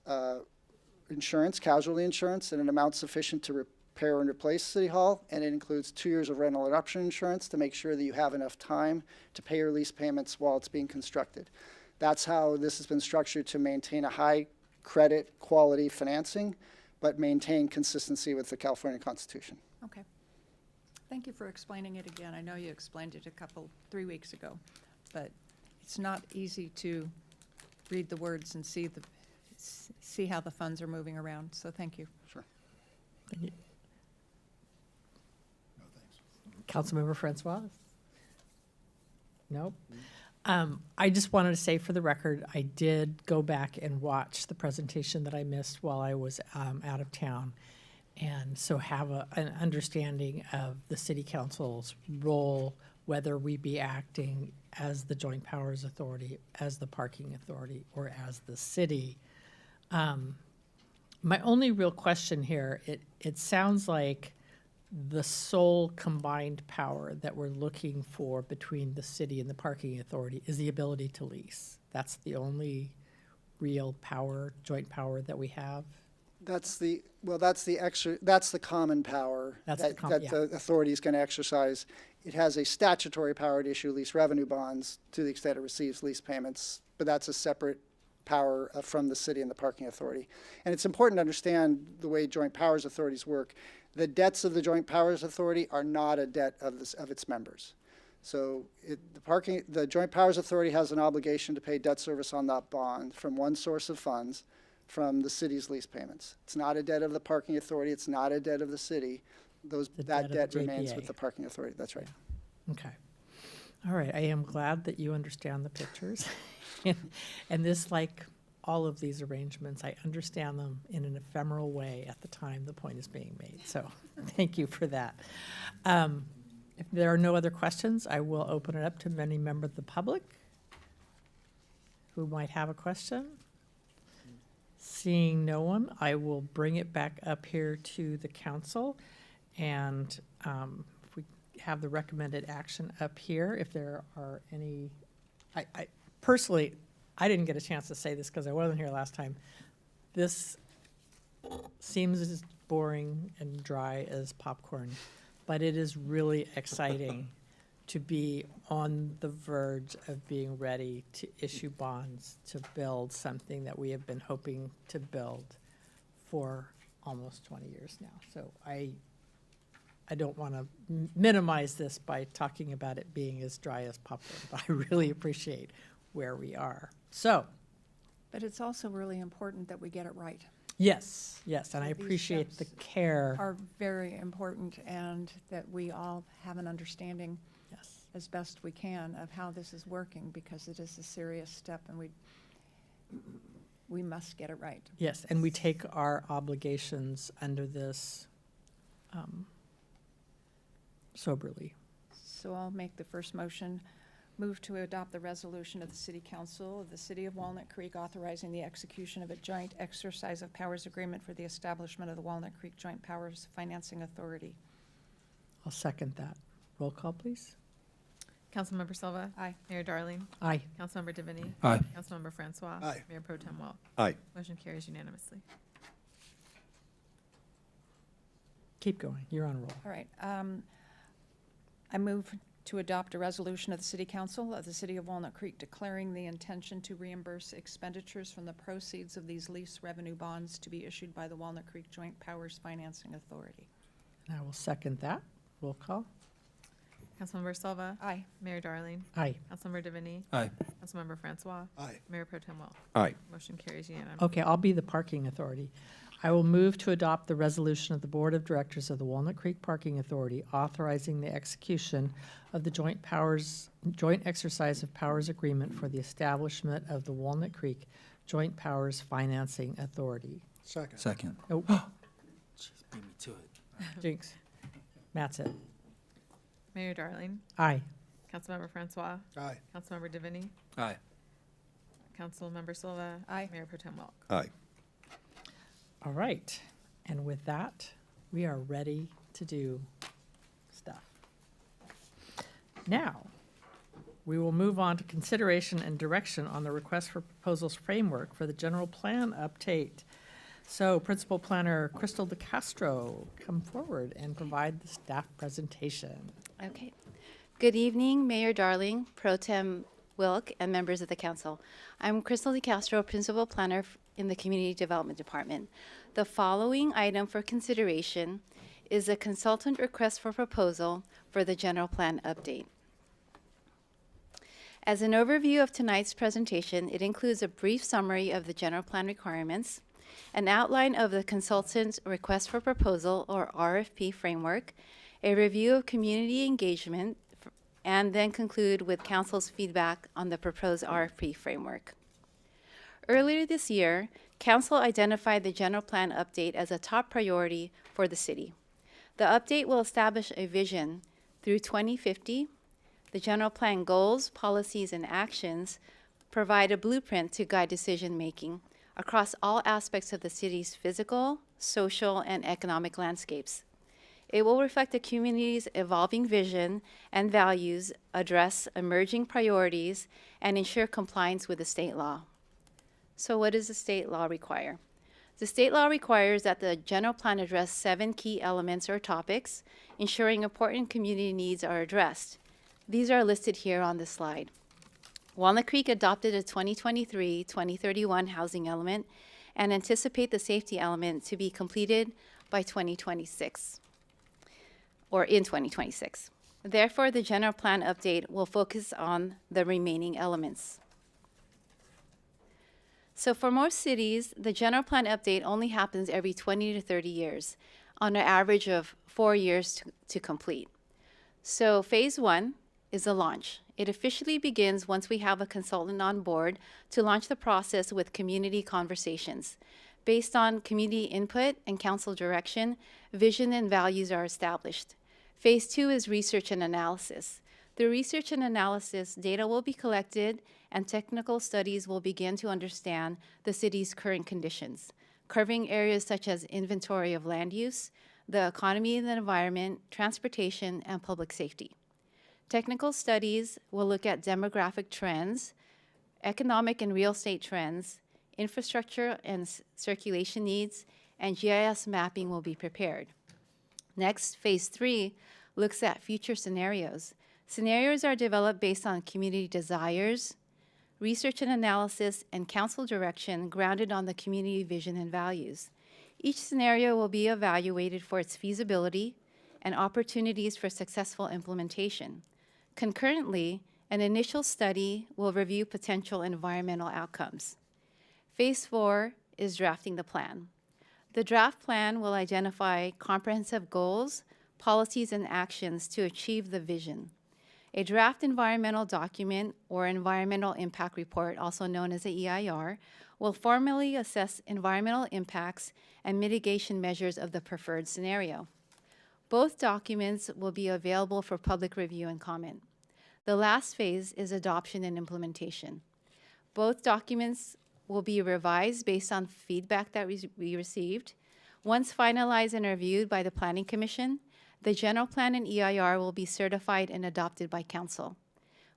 S17: insurance, casualty insurance, in an amount sufficient to repair and replace City Hall, and it includes 2 years of rental interruption insurance to make sure that you have enough time to pay your lease payments while it's being constructed. That's how this has been structured, to maintain a high credit quality financing, but maintain consistency with the California Constitution.
S20: Okay. Thank you for explaining it again. I know you explained it 3 weeks ago, but it's not easy to read the words and see how the funds are moving around. So thank you.
S17: Sure.
S1: Thank you. Councilmember Francois? Nope. I just wanted to say for the record, I did go back and watch the presentation that I missed while I was out of town, and so have an understanding of the City Council's role, whether we be acting as the Joint Powers Authority, as the Parking Authority, or as the city. My only real question here, it sounds like the sole combined power that we're looking for between the city and the Parking Authority is the ability to lease. That's the only real power, joint power that we have.
S17: That's the common power
S1: That's
S17: that the authority is going to exercise. It has a statutory power to issue lease revenue bonds to the extent it receives lease payments, but that's a separate power from the city and the Parking Authority. And it's important to understand the way joint powers authorities work. The debts of the Joint Powers Authority are not a debt of its members. So the Joint Powers Authority has an obligation to pay debt service on that bond from one source of funds, from the city's lease payments. It's not a debt of the Parking Authority. It's not a debt of the city. That debt remains with the Parking Authority. That's right.
S1: Okay. All right. I am glad that you understand the pictures. And this, like all of these arrangements, I understand them in an ephemeral way at the time the point is being made. So thank you for that. If there are no other questions, I will open it up to any member of the public who might have a question. Seeing no one, I will bring it back up here to the council. And if we have the recommended action up here, if there are any, I personally, I didn't get a chance to say this because I wasn't here last time. This seems as boring and dry as popcorn, but it is really exciting to be on the verge of being ready to issue bonds to build something that we have been hoping to build for almost 20 years now. So I don't want to minimize this by talking about it being as dry as popcorn, but I really appreciate where we are. So.
S20: But it's also really important that we get it right.
S1: Yes, and I
S20: These
S1: appreciate the
S20: steps
S1: care.
S20: Are very important, and that we all have an understanding as best we can of how this is working, because it is a serious step, and we must get it right.
S1: Yes, and we take our obligations under this soberly.
S20: So I'll make the first motion. Move to adopt the resolution of the City Council of the City of Walnut Creek authorizing the execution of a joint exercise of powers agreement for the establishment of the Walnut Creek Joint Powers Financing Authority.
S1: I'll second that. Roll call, please.
S2: Councilmember Silva?
S20: Aye.
S2: Mayor Darling?
S1: Aye.
S2: Councilmember Divini?
S7: Aye.
S2: Councilmember Francois?
S6: Aye.
S2: Mayor Pro Tem Walk?
S5: Aye.
S2: Motion carries unanimously.
S1: Keep going. You're on a roll.
S20: All right. I move to adopt a resolution of the City Council of the City of Walnut Creek declaring the intention to reimburse expenditures from the proceeds of these lease revenue bonds to be issued by the Walnut Creek Joint Powers Financing Authority.
S1: And I will second that. Roll call.
S2: Councilmember Silva?
S20: Aye.
S2: Mayor Darling?
S1: Aye.
S2: Councilmember Divini?
S7: Aye.
S2: Councilmember Francois?
S6: Aye.
S2: Mayor Pro Tem Walk?
S5: Aye.
S2: Motion carries unanimously.
S1: Okay, I'll be the Parking Authority. I will move to adopt the resolution of the Board of Directors of the Walnut Creek Parking Authority authorizing the execution of the joint exercise of powers agreement for the establishment of the Walnut Creek Joint Powers Financing Authority.
S6: Second.
S1: Oh,
S7: Jeez, beat me to it.
S1: jinx. Matt's it.
S2: Mayor Darling?
S1: Aye.
S2: Councilmember Francois?
S6: Aye.
S2: Councilmember Divini?
S7: Aye.
S2: Councilmember Silva?
S20: Aye.
S2: Mayor Pro Tem Walk?
S5: Aye.
S1: All right, and with that, we are ready to do stuff. Now, we will move on to consideration and direction on the request for proposals framework for the general plan update. So Principal Planner Crystal DeCastro, come forward and provide the staff presentation.
S18: Okay. Good evening, Mayor Darling, Pro Tem Wilk, and members of the council. I'm Crystal DeCastro, Principal Planner in the Community Development Department. The following item for consideration is a consultant request for proposal for the general plan update. As an overview of tonight's presentation, it includes a brief summary of the general plan requirements, an outline of the consultant's request for proposal or RFP framework, a review of community engagement, and then conclude with council's feedback on the proposed RFP framework. Earlier this year, council identified the general plan update as a top priority for the city. The update will establish a vision through 2050. The general plan goals, policies, and actions provide a blueprint to guide decision-making across all aspects of the city's physical, social, and economic landscapes. It will reflect the community's evolving vision and values, address emerging priorities, and ensure compliance with the state law. So what does the state law require? The state law requires that the general plan address 7 key elements or topics, ensuring important community needs are addressed. These are listed here on the slide. Walnut Creek adopted a 2023-2031 housing element and anticipate the safety element to be completed by 2026, or in 2026. Therefore, the general plan update will focus on the remaining elements. So for most cities, the general plan update only happens every 20 to 30 years, on an average of 4 years to complete. So phase 1 is the launch. It officially begins once we have a consultant on board to launch the process with community conversations. Based on community input and council direction, vision and values are established. Phase 2 is research and analysis. Through research and analysis, data will be collected and technical studies will begin to understand the city's current conditions, covering areas such as inventory of land use, the economy and the environment, transportation, and public safety. Technical studies will look at demographic trends, economic and real estate trends, infrastructure and circulation needs, and GIS mapping will be prepared. Next, phase 3 looks at future scenarios. Scenarios are developed based on community desires, research and analysis, and council direction grounded on the community vision and values. Each scenario will be evaluated for its feasibility and opportunities for successful implementation. Concurrently, an initial study will review potential environmental outcomes. Phase 4 is drafting the plan. The draft plan will identify comprehensive goals, policies, and actions to achieve the vision. A draft environmental document or environmental impact report, also known as the EIR, will formally assess environmental impacts and mitigation measures of the preferred scenario. Both documents will be available for public review and comment. The last phase is adoption and implementation. Both documents will be revised based on feedback that we received. Once finalized and reviewed by the Planning Commission, the general plan and EIR will be certified and adopted by council,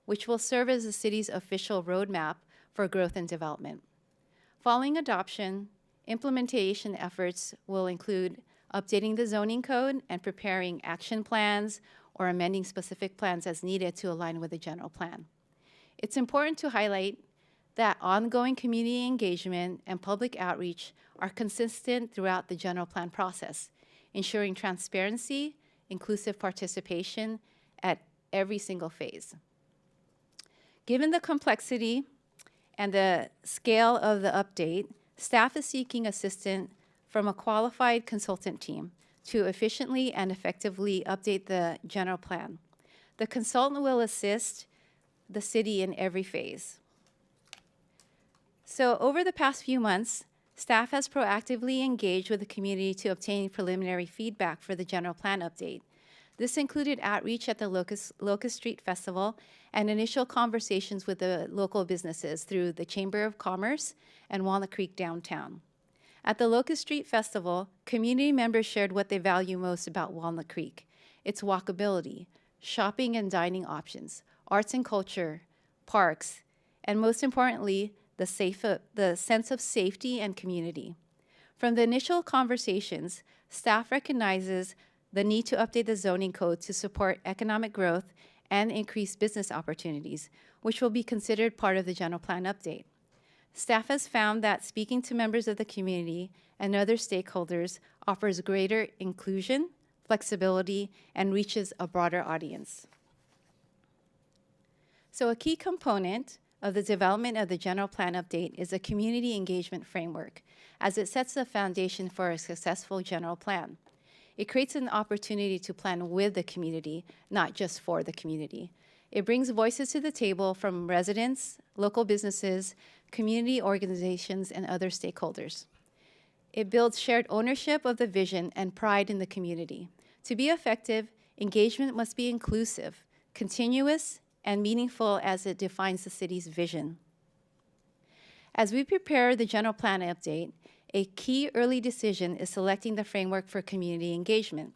S18: which will serve as the city's official roadmap for growth and development. Following adoption, implementation efforts will include updating the zoning code and preparing action plans or amending specific plans as needed to align with the general plan. It's important to highlight that ongoing community engagement and public outreach are consistent throughout the general plan process, ensuring transparency, inclusive participation at every single phase. Given the complexity and the scale of the update, staff is seeking assistance from a qualified consultant team to efficiently and effectively update the general plan. The consultant will assist the city in every phase. So over the past few months, staff has proactively engaged with the community to obtain preliminary feedback for the general plan update. This included outreach at the Locust Street Festival and initial conversations with the local businesses through the Chamber of Commerce and Walnut Creek Downtown. At the Locust Street Festival, community members shared what they value most about Walnut Creek: its walkability, shopping and dining options, arts and culture, parks, and most importantly, the sense of safety and community. From the initial conversations, staff recognizes the need to update the zoning code to support economic growth and increase business opportunities, which will be considered part of the general plan update. Staff has found that speaking to members of the community and other stakeholders offers greater inclusion, flexibility, and reaches a broader audience. So a key component of the development of the general plan update is a community engagement framework, as it sets the foundation for a successful general plan. It creates an opportunity to plan with the community, not just for the community. It brings voices to the table from residents, local businesses, community organizations, and other stakeholders. It builds shared ownership of the vision and pride in the community. To be effective, engagement must be inclusive, continuous, and meaningful as it defines the city's vision. As we prepare the general plan update, a key early decision is selecting the framework for community engagement.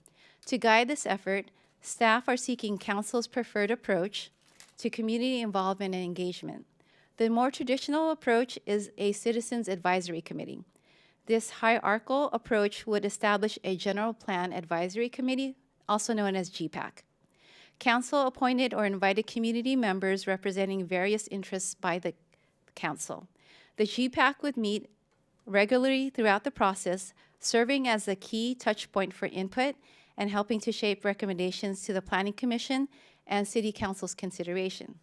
S18: To guide this effort, staff are seeking council's preferred approach to community involvement and engagement. The more traditional approach is a Citizens Advisory Committee. This hierarchical approach would establish a General Plan Advisory Committee, also known as GPAC. Council appointed or invited community members representing various interests by the council. The GPAC would meet regularly throughout the process, serving as a key touch point for input and helping to shape recommendations to the Planning Commission and City Council's consideration.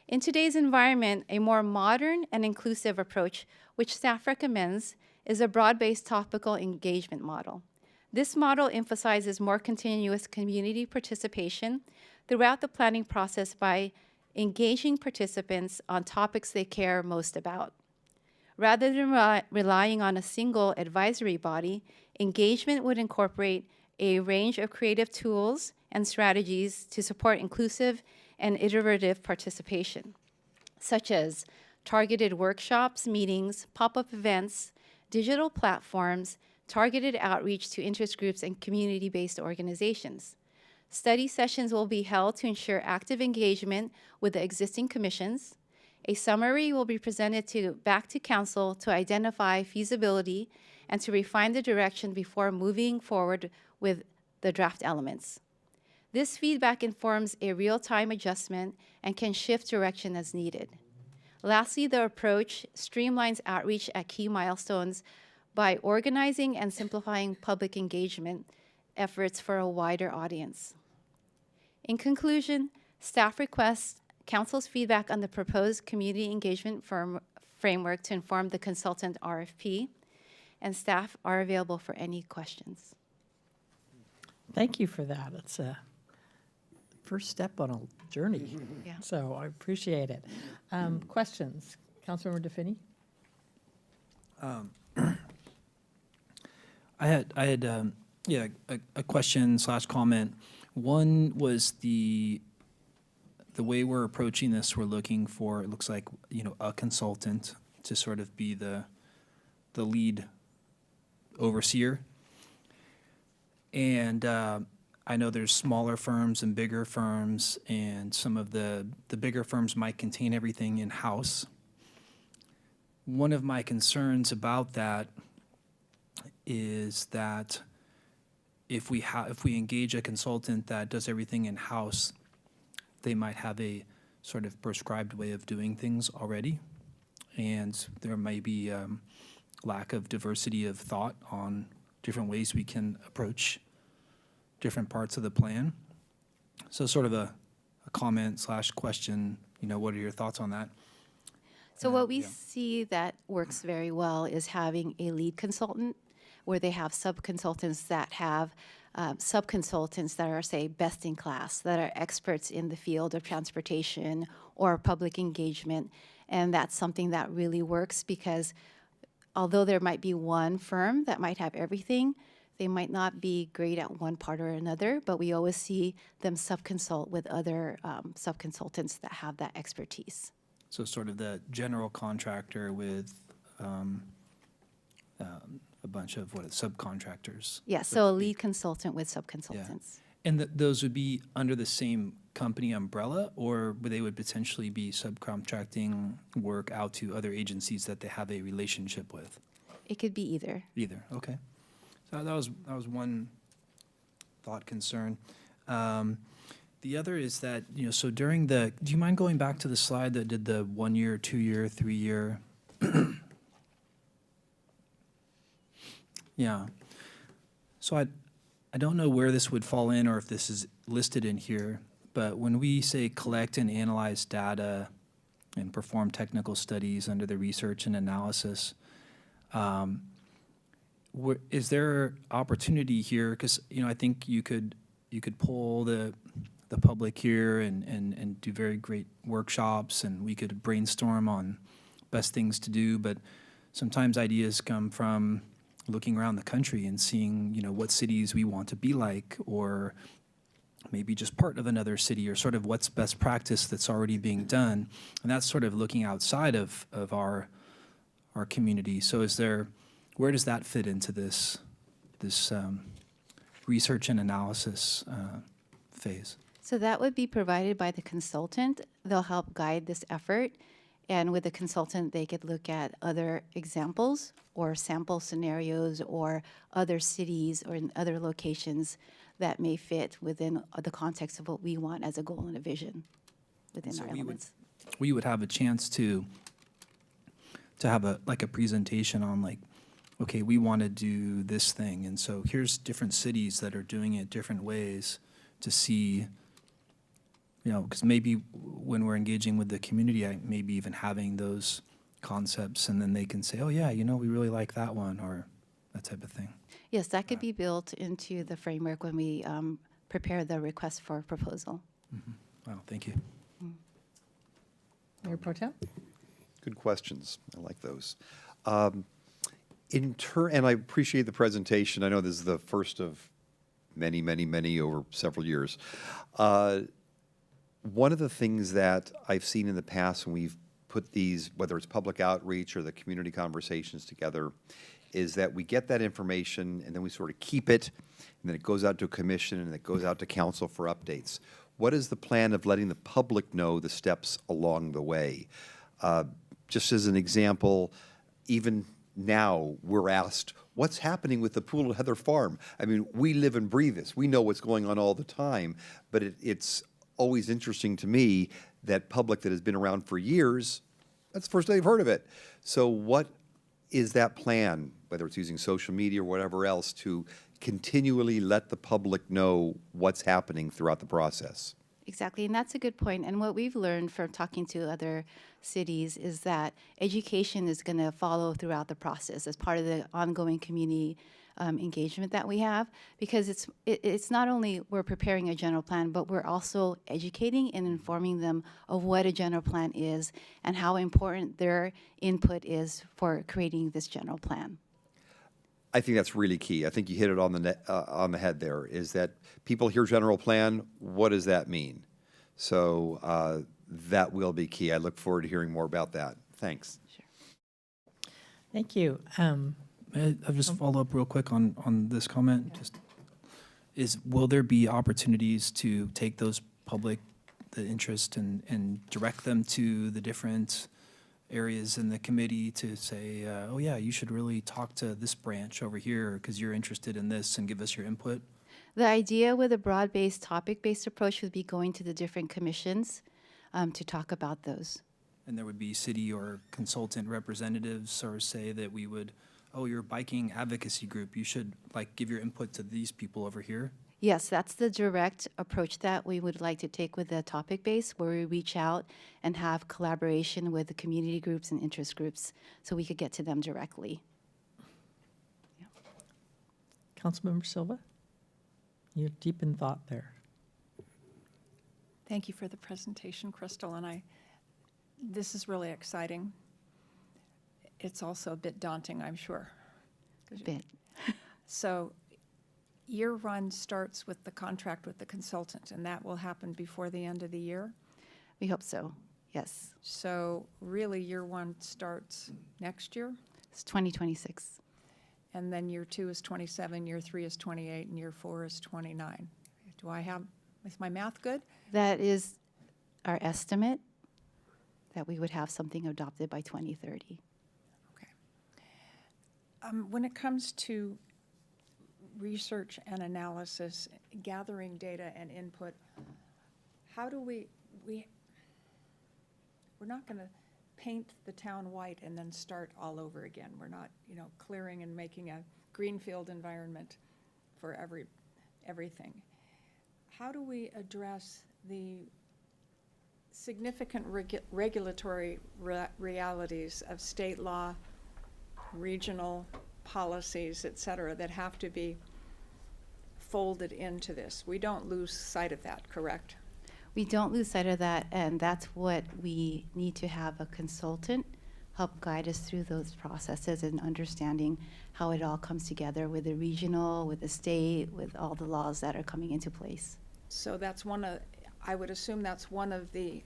S18: In today's environment, a more modern and inclusive approach, which staff recommends, is a broad-based topical engagement model. This model emphasizes more continuous community participation throughout the planning process by engaging participants on topics they care most about. Rather than relying on a single advisory body, engagement would incorporate a range of creative tools and strategies to support inclusive and iterative participation, such as targeted workshops, meetings, pop-up events, digital platforms, targeted outreach to interest groups and community-based organizations. Study sessions will be held to ensure active engagement with the existing commissions. A summary will be presented back to council to identify feasibility and to refine the direction before moving forward with the draft elements. This feedback informs a real-time adjustment and can shift direction as needed. Lastly, the approach streamlines outreach at key milestones by organizing and simplifying public engagement efforts for a wider audience. In conclusion, staff requests Council's feedback on the proposed community engagement framework to inform the consultant RFP, and staff are available for any questions.
S1: Thank you for that. It's a first step on a journey.
S18: Yeah.
S1: So I appreciate it. Questions? Councilmember DeFinney?
S7: I had a question / comment. One was the way we're approaching this. We're looking for, it looks like, a consultant to sort of be the lead overseer. And I know there's smaller firms and bigger firms, and some of the bigger firms might contain everything in-house. One of my concerns about that is that if we engage a consultant that does everything in-house, they might have a sort of prescribed way of doing things already, and there may be lack of diversity of thought on different ways we can approach different parts of the plan. So sort of a comment / question, what are your thoughts on that?
S18: So what we see that works very well is having a lead consultant where they have sub-consultants that have sub-consultants that are, say, best in class, that are experts in the field of transportation or public engagement. And that's something that really works because although there might be one firm that might have everything, they might not be great at one part or another, but we always see them sub-consult with other sub-consultants that have that expertise.
S7: So sort of the general contractor with a bunch of subcontractors.
S18: Yeah, so a lead consultant with subconsultants.
S7: And those would be under the same company umbrella, or they would potentially be subcontracting work out to other agencies that they have a relationship with?
S18: It could be either.
S7: Either, okay. So that was one thought concern. The other is that, so during do you mind going back to the slide that did the 1 year, 2 year, 3 year? Yeah. So I don't know where this would fall in or if this is listed in here, but when we say collect and analyze data and perform technical studies under the research and analysis, is there opportunity here? Because I think you could pull the public here and do very great workshops, and we could brainstorm on best things to do. But sometimes ideas come from looking around the country and seeing what cities we want to be like, or maybe just part of another city, or sort of what's best practice that's already being done. And that's sort of looking outside of our community. So where does that fit into this research and analysis phase?
S18: So that would be provided by the consultant. They'll help guide this effort. And with the consultant, they could look at other examples or sample scenarios or other cities or in other locations that may fit within the context of what we want as a goal and a vision within
S7: So
S18: our elements.
S7: we would have a chance to have a presentation on okay, we want to do this thing, and so here's different cities that are doing it different ways to see, because maybe when we're engaging with the community, maybe even having those concepts, and then they can say, oh yeah, we really like that one, or that type of thing.
S18: Yes, that could be built into the framework when we prepare the request for proposal.
S7: Wow, thank you.
S1: Mayor Pro Tem?
S5: Good questions. I like those. And I appreciate the presentation. I know this is the first of many, many, many over several years. One of the things that I've seen in the past when we've put these, whether it's public outreach or the community conversations together, is that we get that information and then we sort of keep it, and then it goes out to a commission and it goes out to council for updates. What is the plan of letting the public know the steps along the way? Just as an example, even now we're asked, what's happening with the pool at Heather Farm? I mean, we live and breathe this. We know what's going on all the time, but it's always interesting to me that public that has been around for years, that's the first they've heard of it. So what is that plan, whether it's using social media or whatever else, to continually let the public know what's happening throughout the process?
S18: Exactly, and that's a good point. And what we've learned from talking to other cities is that education is going to follow throughout the process as part of the ongoing community engagement that we have, because it's not only we're preparing a general plan, but we're also educating and informing them of what a general plan is and how important their input is for creating this general plan.
S5: I think that's really key. I think you hit it on the head there, is that people hear general plan, what does that mean? So that will be key. I look forward to hearing more about that. Thanks.
S18: Sure.
S1: Thank you.
S7: May I just follow up real quick on this comment? Will there be opportunities to take those public, the interest, and direct them to the different areas in the committee to say, oh yeah, you should really talk to this branch over here because you're interested in this, and give us your input?
S18: The idea with a broad-based, topic-based approach would be going to the different commissions to talk about those.
S7: And there would be city or consultant representatives, or say that we would, oh, you're a biking advocacy group, you should give your input to these people over here?
S18: Yes, that's the direct approach that we would like to take with the topic base, where we reach out and have collaboration with the community groups and interest groups so we could get to them directly. Yeah.
S1: Councilmember Silva, you're deep in thought there.
S20: Thank you for the presentation, Crystal, and this is really exciting. It's also a bit daunting, I'm sure.
S18: A bit.
S20: So year one starts with the contract with the consultant, and that will happen before the end of the year?
S18: We hope so, yes.
S20: So really year one starts next year?
S18: It's 2026.
S20: and then year 2 is 27, year 3 is 28, and year 4 is 29. Is my math good?
S18: That is our estimate, that we would have something adopted by 2030.
S20: When it comes to research and analysis, gathering data and input, how do we're not going to paint the town white and then start all over again. We're not, clearing and making a greenfield environment for everything. How do we address the significant regulatory realities of state law, regional policies, et cetera, that have to be folded into this? We don't lose sight of that, correct?
S18: We don't lose sight of that, and that's what we need to have a consultant help guide us through those processes and understanding how it all comes together with the regional, with the state, with all the laws that are coming into place.
S20: So that's I would assume that's one of the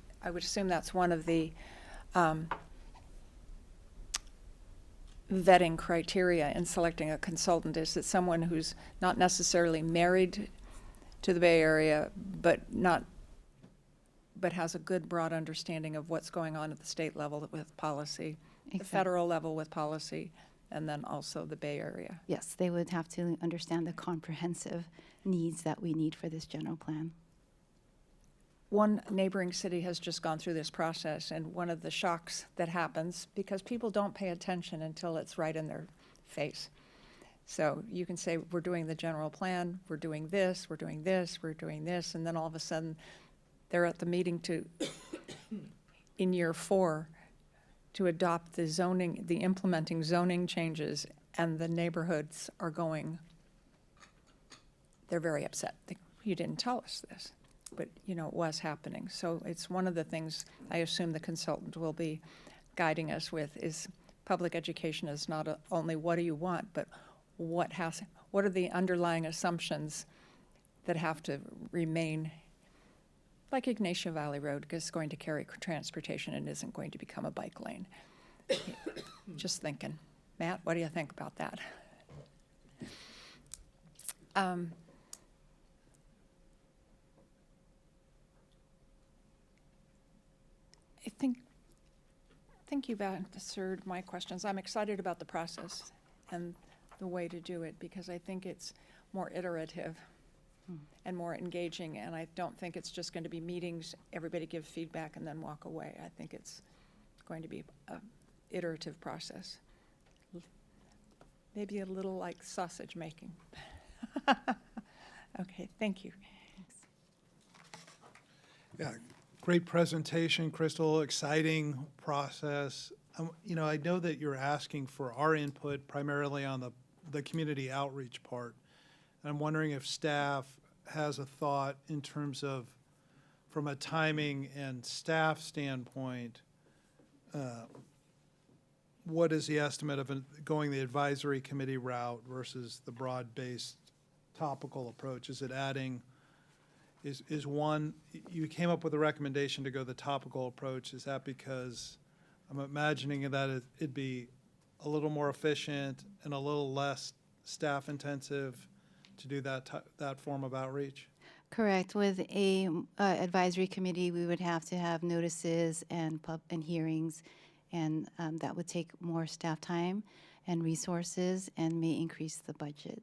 S20: vetting criteria in selecting a consultant, is that someone who's not necessarily married to the Bay Area, but has a good broad understanding of what's going on at the state level with policy, the federal level with policy, and then also the Bay Area.
S18: Yes, they would have to understand the comprehensive needs that we need for this general plan.
S20: One neighboring city has just gone through this process, and one of the shocks that happens, because people don't pay attention until it's right in their face. So you can say, we're doing the general plan, we're doing this, we're doing this, we're doing this, and then all of a sudden, they're at the meeting in year 4, to adopt the implementing zoning changes, and the neighborhoods are they're very upset. You didn't tell us this, but it was happening. So it's one of the things I assume the consultant will be guiding us with, is public education is not only what do you want, but what are the underlying assumptions that have to remain. Like Ignacio Valley Road is going to carry transportation and isn't going to become a bike lane. Just thinking. Matt, what do you think about that? I think you've answered my questions. I'm excited about the process and the way to do it, because I think it's more iterative and more engaging, and I don't think it's just going to be meetings, everybody give feedback and then walk away. I think it's going to be an iterative process. Maybe a little like sausage making. Okay, thank you.
S6: Yeah, great presentation, Crystal, exciting process. I know that you're asking for our input primarily on the community outreach part. I'm wondering if staff has a thought in terms of, from a timing and staff standpoint, what is the estimate of going the advisory committee route versus the broad-based topical approach? Is it adding, you came up with a recommendation to go the topical approach. Is that because I'm imagining that it'd be a little more efficient and a little less staff intensive to do that form of outreach?
S18: Correct. With a advisory committee, we would have to have notices and hearings, and that would take more staff time and resources and may increase the budget.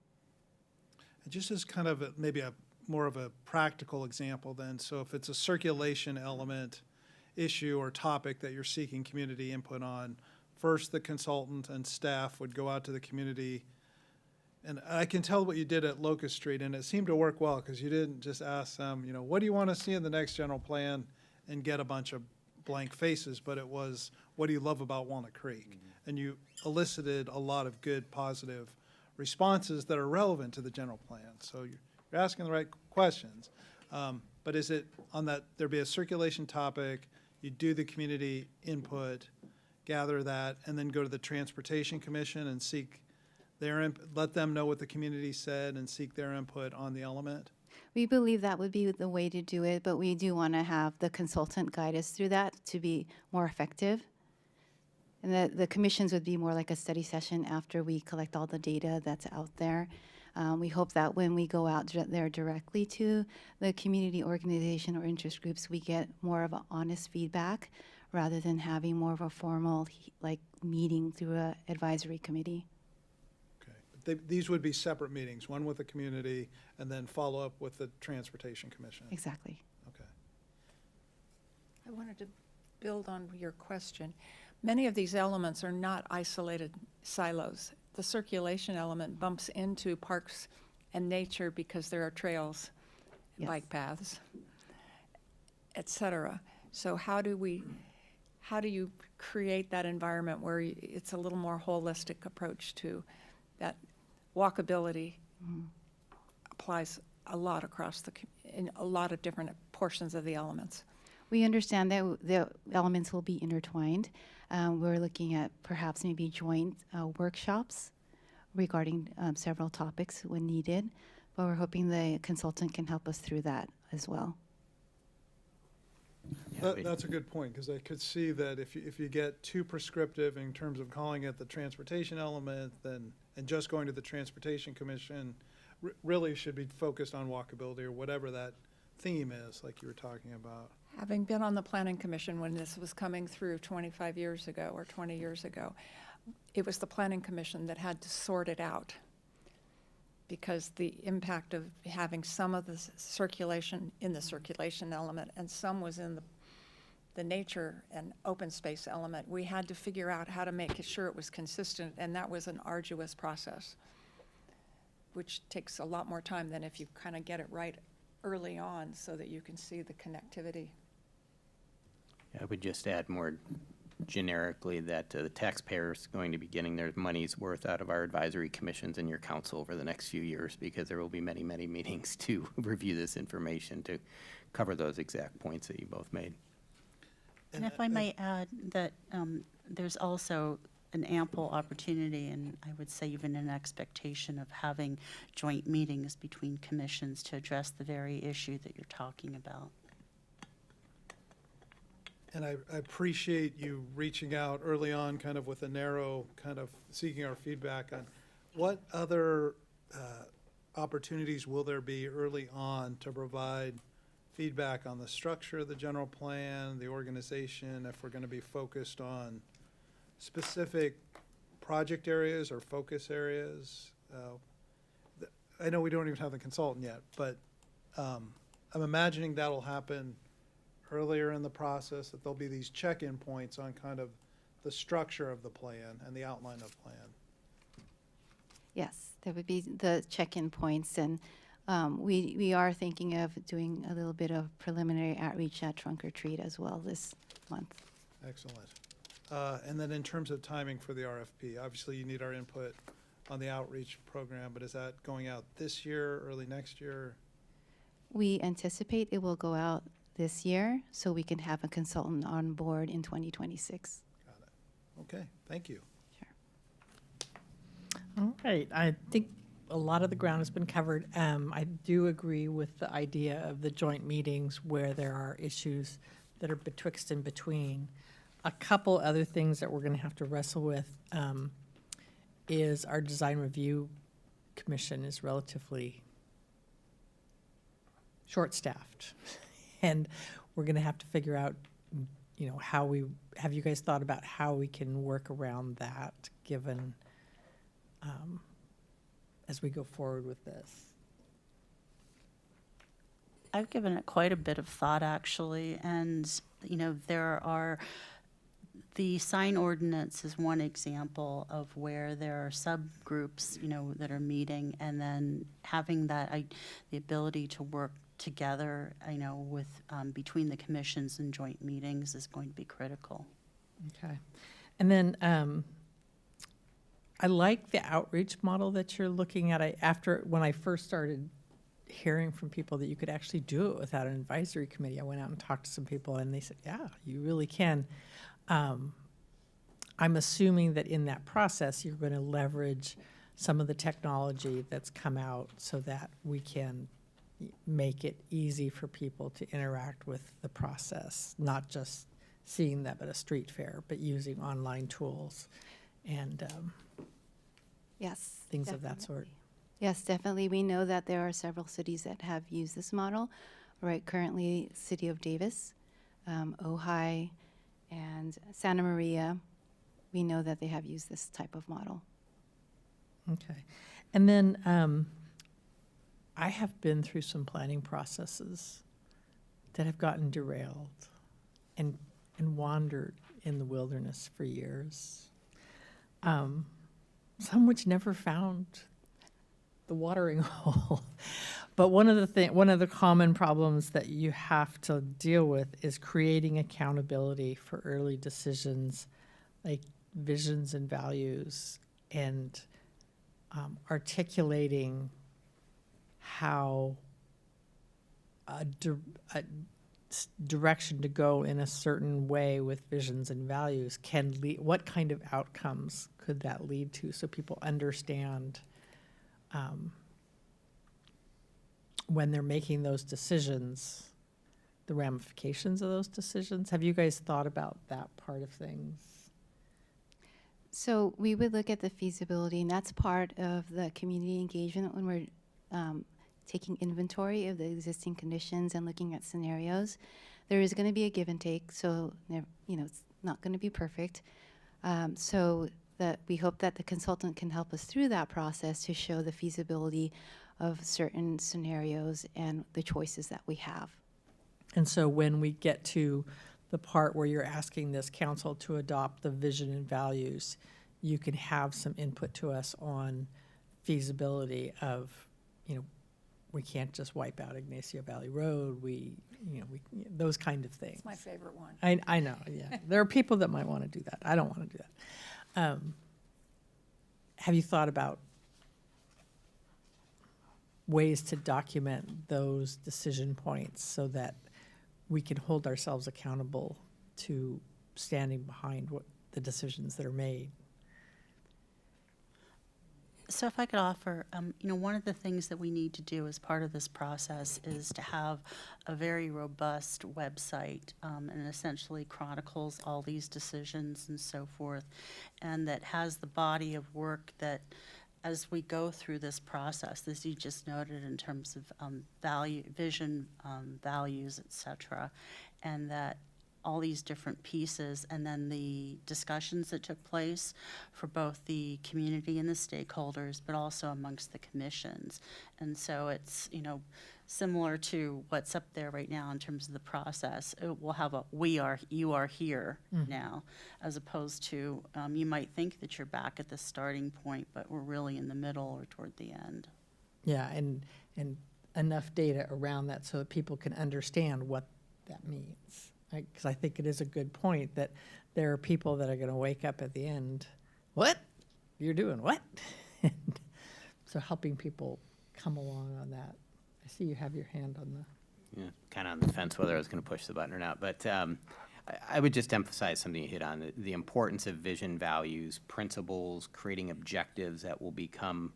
S6: Just as kind of maybe more of a practical example then, so if it's a circulation element issue or topic that you're seeking community input on, first the consultant and staff would go out to the community. And I can tell what you did at Locust Street, and it seemed to work well, because you didn't just ask them, what do you want to see in the next general plan, and get a bunch of blank faces, but it was, what do you love about Walnut Creek? Mm-hmm. And you elicited a lot of good, positive responses that are relevant to the general plan. So you're asking the right questions. But is it on that, there'd be a circulation topic, you do the community input, gather that, and then go to the Transportation Commission and seek let them know what the community said and seek their input on the element?
S18: We believe that would be the way to do it, but we do want to have the consultant guide us through that to be more effective. And the commissions would be more like a study session after we collect all the data that's out there. We hope that when we go out there directly to the community organization or interest groups, we get more of an honest feedback rather than having more of a formal meeting through an advisory committee.
S6: Okay. But these would be separate meetings, one with the community and then follow up with the Transportation Commission.
S18: Exactly.
S6: Okay.
S20: I wanted to build on your question. Many of these elements are not isolated silos. The circulation element bumps into parks and nature because there are trails,
S18: Yes.
S20: bike paths, et cetera. So how do you create that environment where it's a little more holistic approach to that? Walkability applies a lot across in a lot of different portions of the elements.
S18: We understand that the elements will be intertwined. We're looking at perhaps maybe joint workshops regarding several topics when needed, but we're hoping the consultant can help us through that as well.
S6: That's a good point, because I could see that if you get too prescriptive in terms of calling it the transportation element, and just going to the Transportation Commission, really should be focused on walkability or whatever that theme is, like you were talking about.
S20: Having been on the Planning Commission when this was coming through 25 years ago or 20 years ago, it was the Planning Commission that had to sort it out, because the impact of having some of the circulation in the circulation element and some was in the nature and open space element, we had to figure out how to make sure it was consistent, and that was an arduous process, which takes a lot more time than if you kind of get it right early on so that you can see the connectivity.
S8: I would just add more generically that the taxpayers going to be getting their money's worth out of our advisory commissions and your council over the next few years, because there will be many, many meetings to review this information to cover those exact points that you both made.
S19: And if I may add that there's also an ample opportunity, and I would say even an expectation of having joint meetings between commissions to address the very issue that you're talking about.
S6: And I appreciate you reaching out early on, kind of with a narrow, kind of seeking our feedback on what other opportunities will there be early on to provide feedback on the structure of the general plan, the organization, if we're going to be focused on specific project areas or focus areas. I know we don't even have the consultant yet, but I'm imagining that'll happen earlier in the process, that there'll be these check-in points on kind of the structure of the plan and the outline of plan.
S18: Yes, there would be the check-in points, and we are thinking of doing a little bit of preliminary outreach at Trunk or Treat as well this month.
S6: Excellent. And then in terms of timing for the RFP, obviously you need our input on the outreach program, but is that going out this year, early next year?
S18: We anticipate it will go out this year, so we can have a consultant on board in 2026.
S6: Got it. Okay, thank you.
S1: All right, I think a lot of the ground has been covered. I do agree with the idea of the joint meetings where there are issues that are betwixt and between. A couple other things that we're going to have to wrestle with is our design review commission is relatively short-staffed. And we're going to have to figure out, you know, have you guys thought about how we can work around that, given as we go forward with this?
S19: I've given it quite a bit of thought, actually, and, you know, the sign ordinance is one example of where there are subgroups, you know, that are meeting, and then having the ability to work together, you know, with between the commissions and joint meetings is going to be critical.
S1: Okay. And then I like the outreach model that you're looking at. When I first started hearing from people that you could actually do it without an advisory committee, I went out and talked to some people and they said, yeah, you really can. I'm assuming that in that process, you're going to leverage some of the technology that's come out so that we can make it easy for people to interact with the process, not just seeing them at a street fair, but using online tools and
S18: Yes.
S1: things of that sort.
S18: Yes, definitely. We know that there are several cities that have used this model. Right, currently, City of Davis, Ojai, and Santa Maria, we know that they have used this type of model.
S1: Okay. And then I have been through some planning processes that have gotten derailed and wandered in the wilderness for years. Some which never found the watering hole. But one of the common problems that you have to deal with is creating accountability for early decisions, like visions and values, and articulating how a direction to go in a certain way with visions and values can lead, what kind of outcomes could that lead to, so people understand when they're making those decisions, the ramifications of those decisions. Have you guys thought about that part of things?
S18: So we would look at the feasibility, and that's part of the community engagement when we're taking inventory of the existing conditions and looking at scenarios. There is going to be a give and take, so it's not going to be perfect. So that we hope that the consultant can help us through that process to show the feasibility of certain scenarios and the choices that we have.
S1: And so when we get to the part where you're asking this council to adopt the vision and values, you can have some input to us on feasibility of, we can't just wipe out Ignacio Valley Road. We those kind of things.
S14: It's my favorite one.
S1: I know, yeah. There are people that might want to do that. I don't want to do that. Have you thought about ways to document those decision points so that we can hold ourselves accountable to standing behind what the decisions that are made?
S19: So if I could offer, one of the things that we need to do as part of this process is to have a very robust website and essentially chronicles all these decisions and so forth, and that has the body of work that as we go through this process, as you just noted in terms of value, vision, values, et cetera, and that all these different pieces, and then the discussions that took place for both the community and the stakeholders, but also amongst the commissions. And so it's, similar to what's up there right now in terms of the process. We'll have a you are here now, as opposed to you might think that you're back at the starting point, but we're really in the middle or toward the end.
S1: Yeah, and enough data around that so that people can understand what that means. Because I think it is a good point that there are people that are going to wake up at the end, what? You're doing what? So helping people come along on that. I see you have your hand on the...
S8: Yeah, kind of on the fence whether I was going to push the button or not, but I would just emphasize something you hit on, the importance of vision, values, principles, creating objectives that will become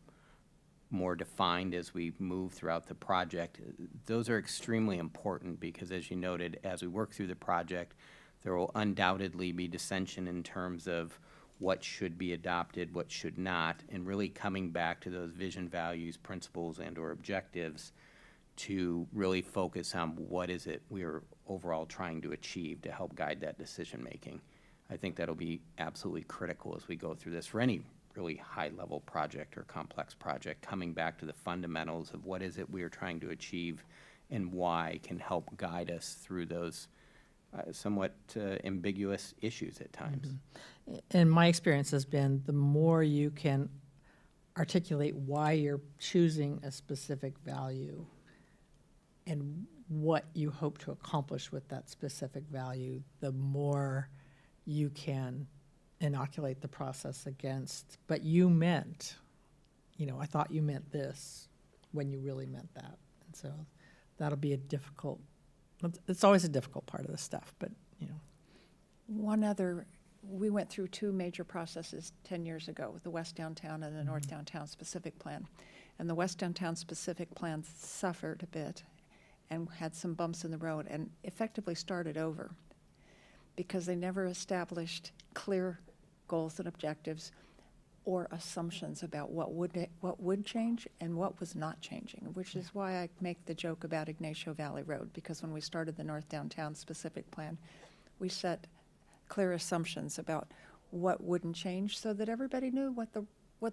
S8: more defined as we move throughout the project. Those are extremely important because, as you noted, as we work through the project, there will undoubtedly be dissension in terms of what should be adopted, what should not, and really coming back to those vision, values, principles, and/or objectives to really focus on what is it we are overall trying to achieve to help guide that decision-making. I think that'll be absolutely critical as we go through this for any really high-level project or complex project, coming back to the fundamentals of what is it we are trying to achieve and why can help guide us through those somewhat ambiguous issues at times.
S1: Mm-hmm. And my experience has been the more you can articulate why you're choosing a specific value and what you hope to accomplish with that specific value, the more you can inoculate the process against, but you meant, I thought you meant this when you really meant that. And so that'll be it's always a difficult part of this stuff, but,
S14: We went through two major processes 10 years ago with the West Downtown and the North Downtown Specific Plan. And the West Downtown Specific Plan suffered a bit and had some bumps in the road and effectively started over.
S20: because they never established clear goals and objectives or assumptions about what would change and what was not changing, which is why I make the joke about Ignacio Valley Road, because when we started the North Downtown Specific Plan, we set clear assumptions about what wouldn't change so that everybody knew what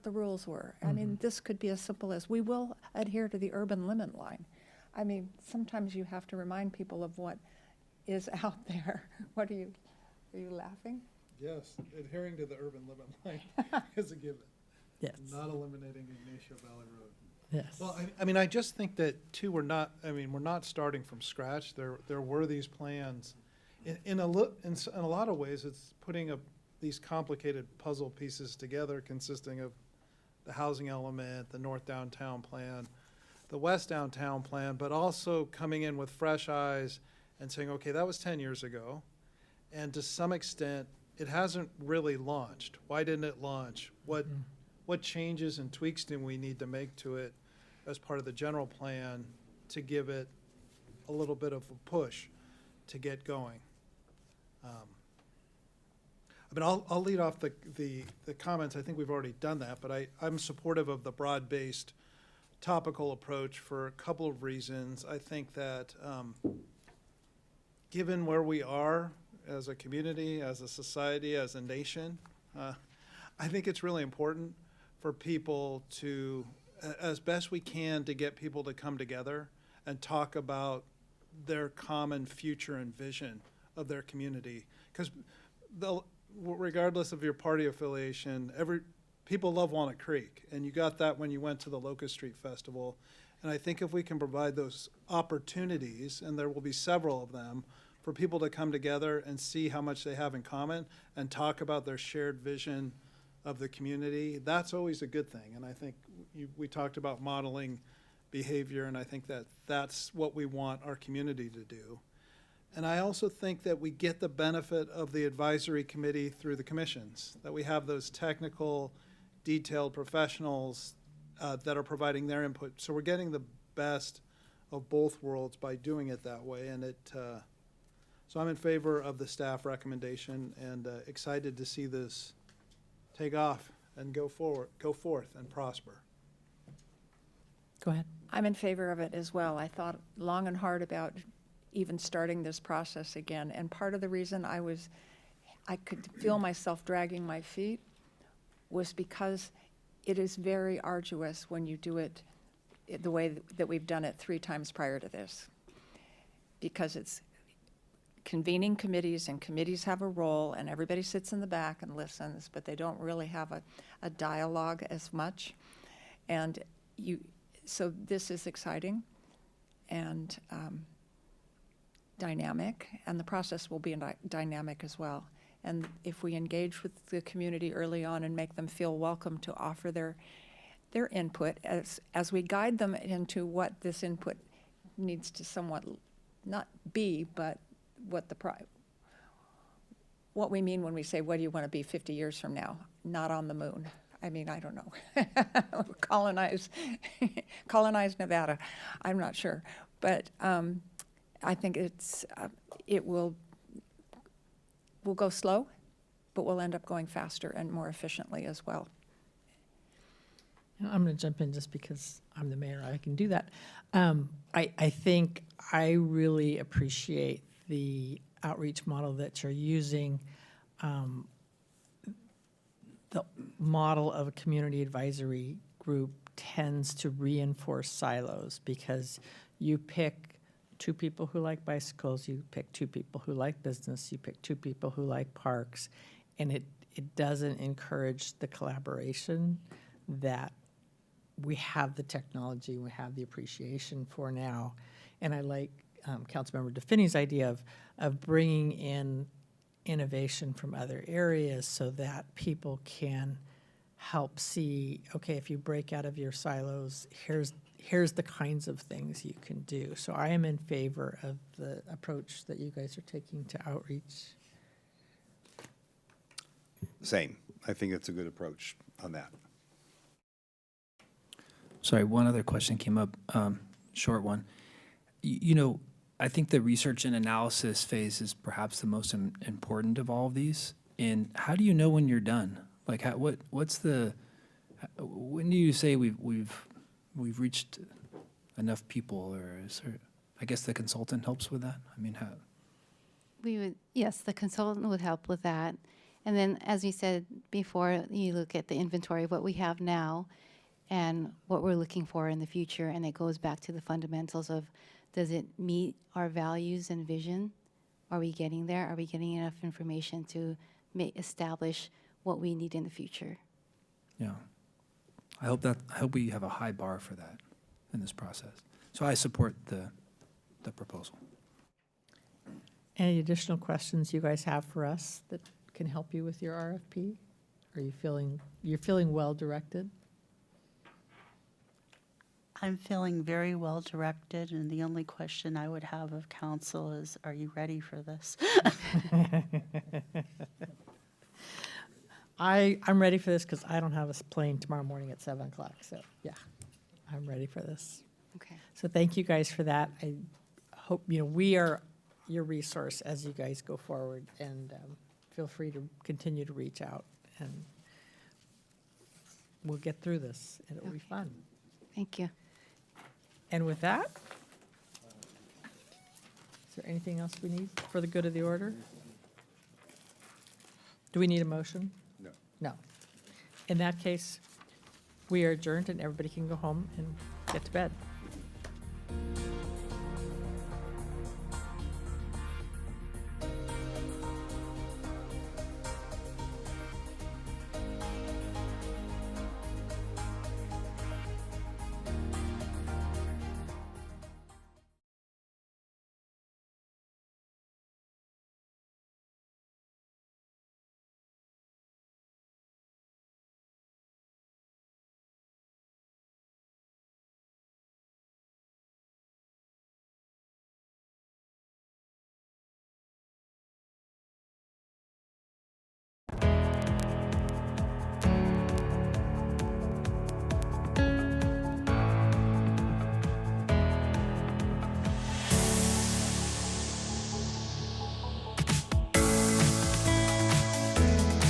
S20: the rules were. I mean, this could be as simple as, we will adhere to the urban limit line. I mean, sometimes you have to remind people of what is out there. What are you laughing?
S6: Yes, adhering to the urban limit line is a given.
S1: Yes.
S6: Not eliminating Ignacio Valley Road.
S1: Yes.
S6: Well, I mean, I just think that too, we're not starting from scratch. There were these plans. In a lot of ways, it's putting these complicated puzzle pieces together consisting of the housing element, the North Downtown Plan, the West Downtown Plan, but also coming in with fresh eyes and saying, okay, that was 10 years ago. And to some extent, it hasn't really launched. Why didn't it launch? What changes and tweaks do we need to make to it as part of the general plan to give it a little bit of a push to get going? I mean, I'll lead off the comments. I think we've already done that, but I'm supportive of the broad-based topical approach for a couple of reasons. I think that given where we are as a community, as a society, as a nation, I think it's really important for people to, as best we can, to get people to come together and talk about their common future and vision of their community. Because regardless of your party affiliation, people love Walnut Creek, and you got that when you went to the Locust Street Festival. And I think if we can provide those opportunities, and there will be several of them, for people to come together and see how much they have in common and talk about their shared vision of the community, that's always a good thing. And I think we talked about modeling behavior, and I think that that's what we want our community to do. And I also think that we get the benefit of the advisory committee through the commissions, that we have those technical, detailed professionals that are providing their input. So we're getting the best of both worlds by doing it that way. And so I'm in favor of the staff recommendation and excited to see this take off and go forth and prosper.
S1: Go ahead.
S20: I'm in favor of it as well. I thought long and hard about even starting this process again. And part of the reason I could feel myself dragging my feet was because it is very arduous when you do it the way that we've done it 3 times prior to this. Because it's convening committees, and committees have a role, and everybody sits in the back and listens, but they don't really have a dialogue as much. And so this is exciting and dynamic, and the process will be dynamic as well. And if we engage with the community early on and make them feel welcome to offer their input as we guide them into what this input needs to somewhat not be, but what we mean when we say, what do you want to be 50 years from now? Not on the moon. I mean, I don't know. colonize Nevada. I'm not sure. But I think we'll go slow, but we'll end up going faster and more efficiently as well.
S1: I'm going to jump in just because I'm the mayor. I can do that. I think I really appreciate the outreach model that you're using. The model of a community advisory group tends to reinforce silos because you pick 2 people who like bicycles, you pick 2 people who like business, you pick 2 people who like parks, and it doesn't encourage the collaboration that we have the technology, we have the appreciation for now. And I like Councilmember DeFinney's idea of bringing in innovation from other areas so that people can help see, okay, if you break out of your silos, here's the kinds of things you can do. So I am in favor of the approach that you guys are taking to outreach.
S5: Same. I think that's a good approach on that.
S7: Sorry, one other question came up, short one. I think the research and analysis phase is perhaps the most important of all of these. And how do you know when you're done? Like, when do you say we've reached enough people, or is there, I guess the consultant helps with that? I mean, how?
S18: Yes, the consultant would help with that. And then, as you said before, you look at the inventory of what we have now and what we're looking for in the future, and it goes back to the fundamentals of, does it meet our values and vision? Are we getting there? Are we getting enough information to establish what we need in the future?
S7: Yeah. I hope we have a high bar for that in this process. So I support the proposal.
S1: Any additional questions you guys have for us that can help you with your RFP? Are you feeling well directed?
S19: I'm feeling very well directed, and the only question I would have of council is, are you ready for this?
S1: I'm ready for this because I don't have a plane tomorrow morning at 7 o'clock. So yeah, I'm ready for this.
S18: Okay.
S1: So thank you guys for that. I hope, we are your resource as you guys go forward, and feel free to continue to reach out, and we'll get through this, and it'll be fun.
S18: Thank you.
S1: And with that, is there anything else we need for the good of the order? Do we need a motion?
S5: No.
S1: No. In that case, we are adjourned, and everybody can go home and get to bed.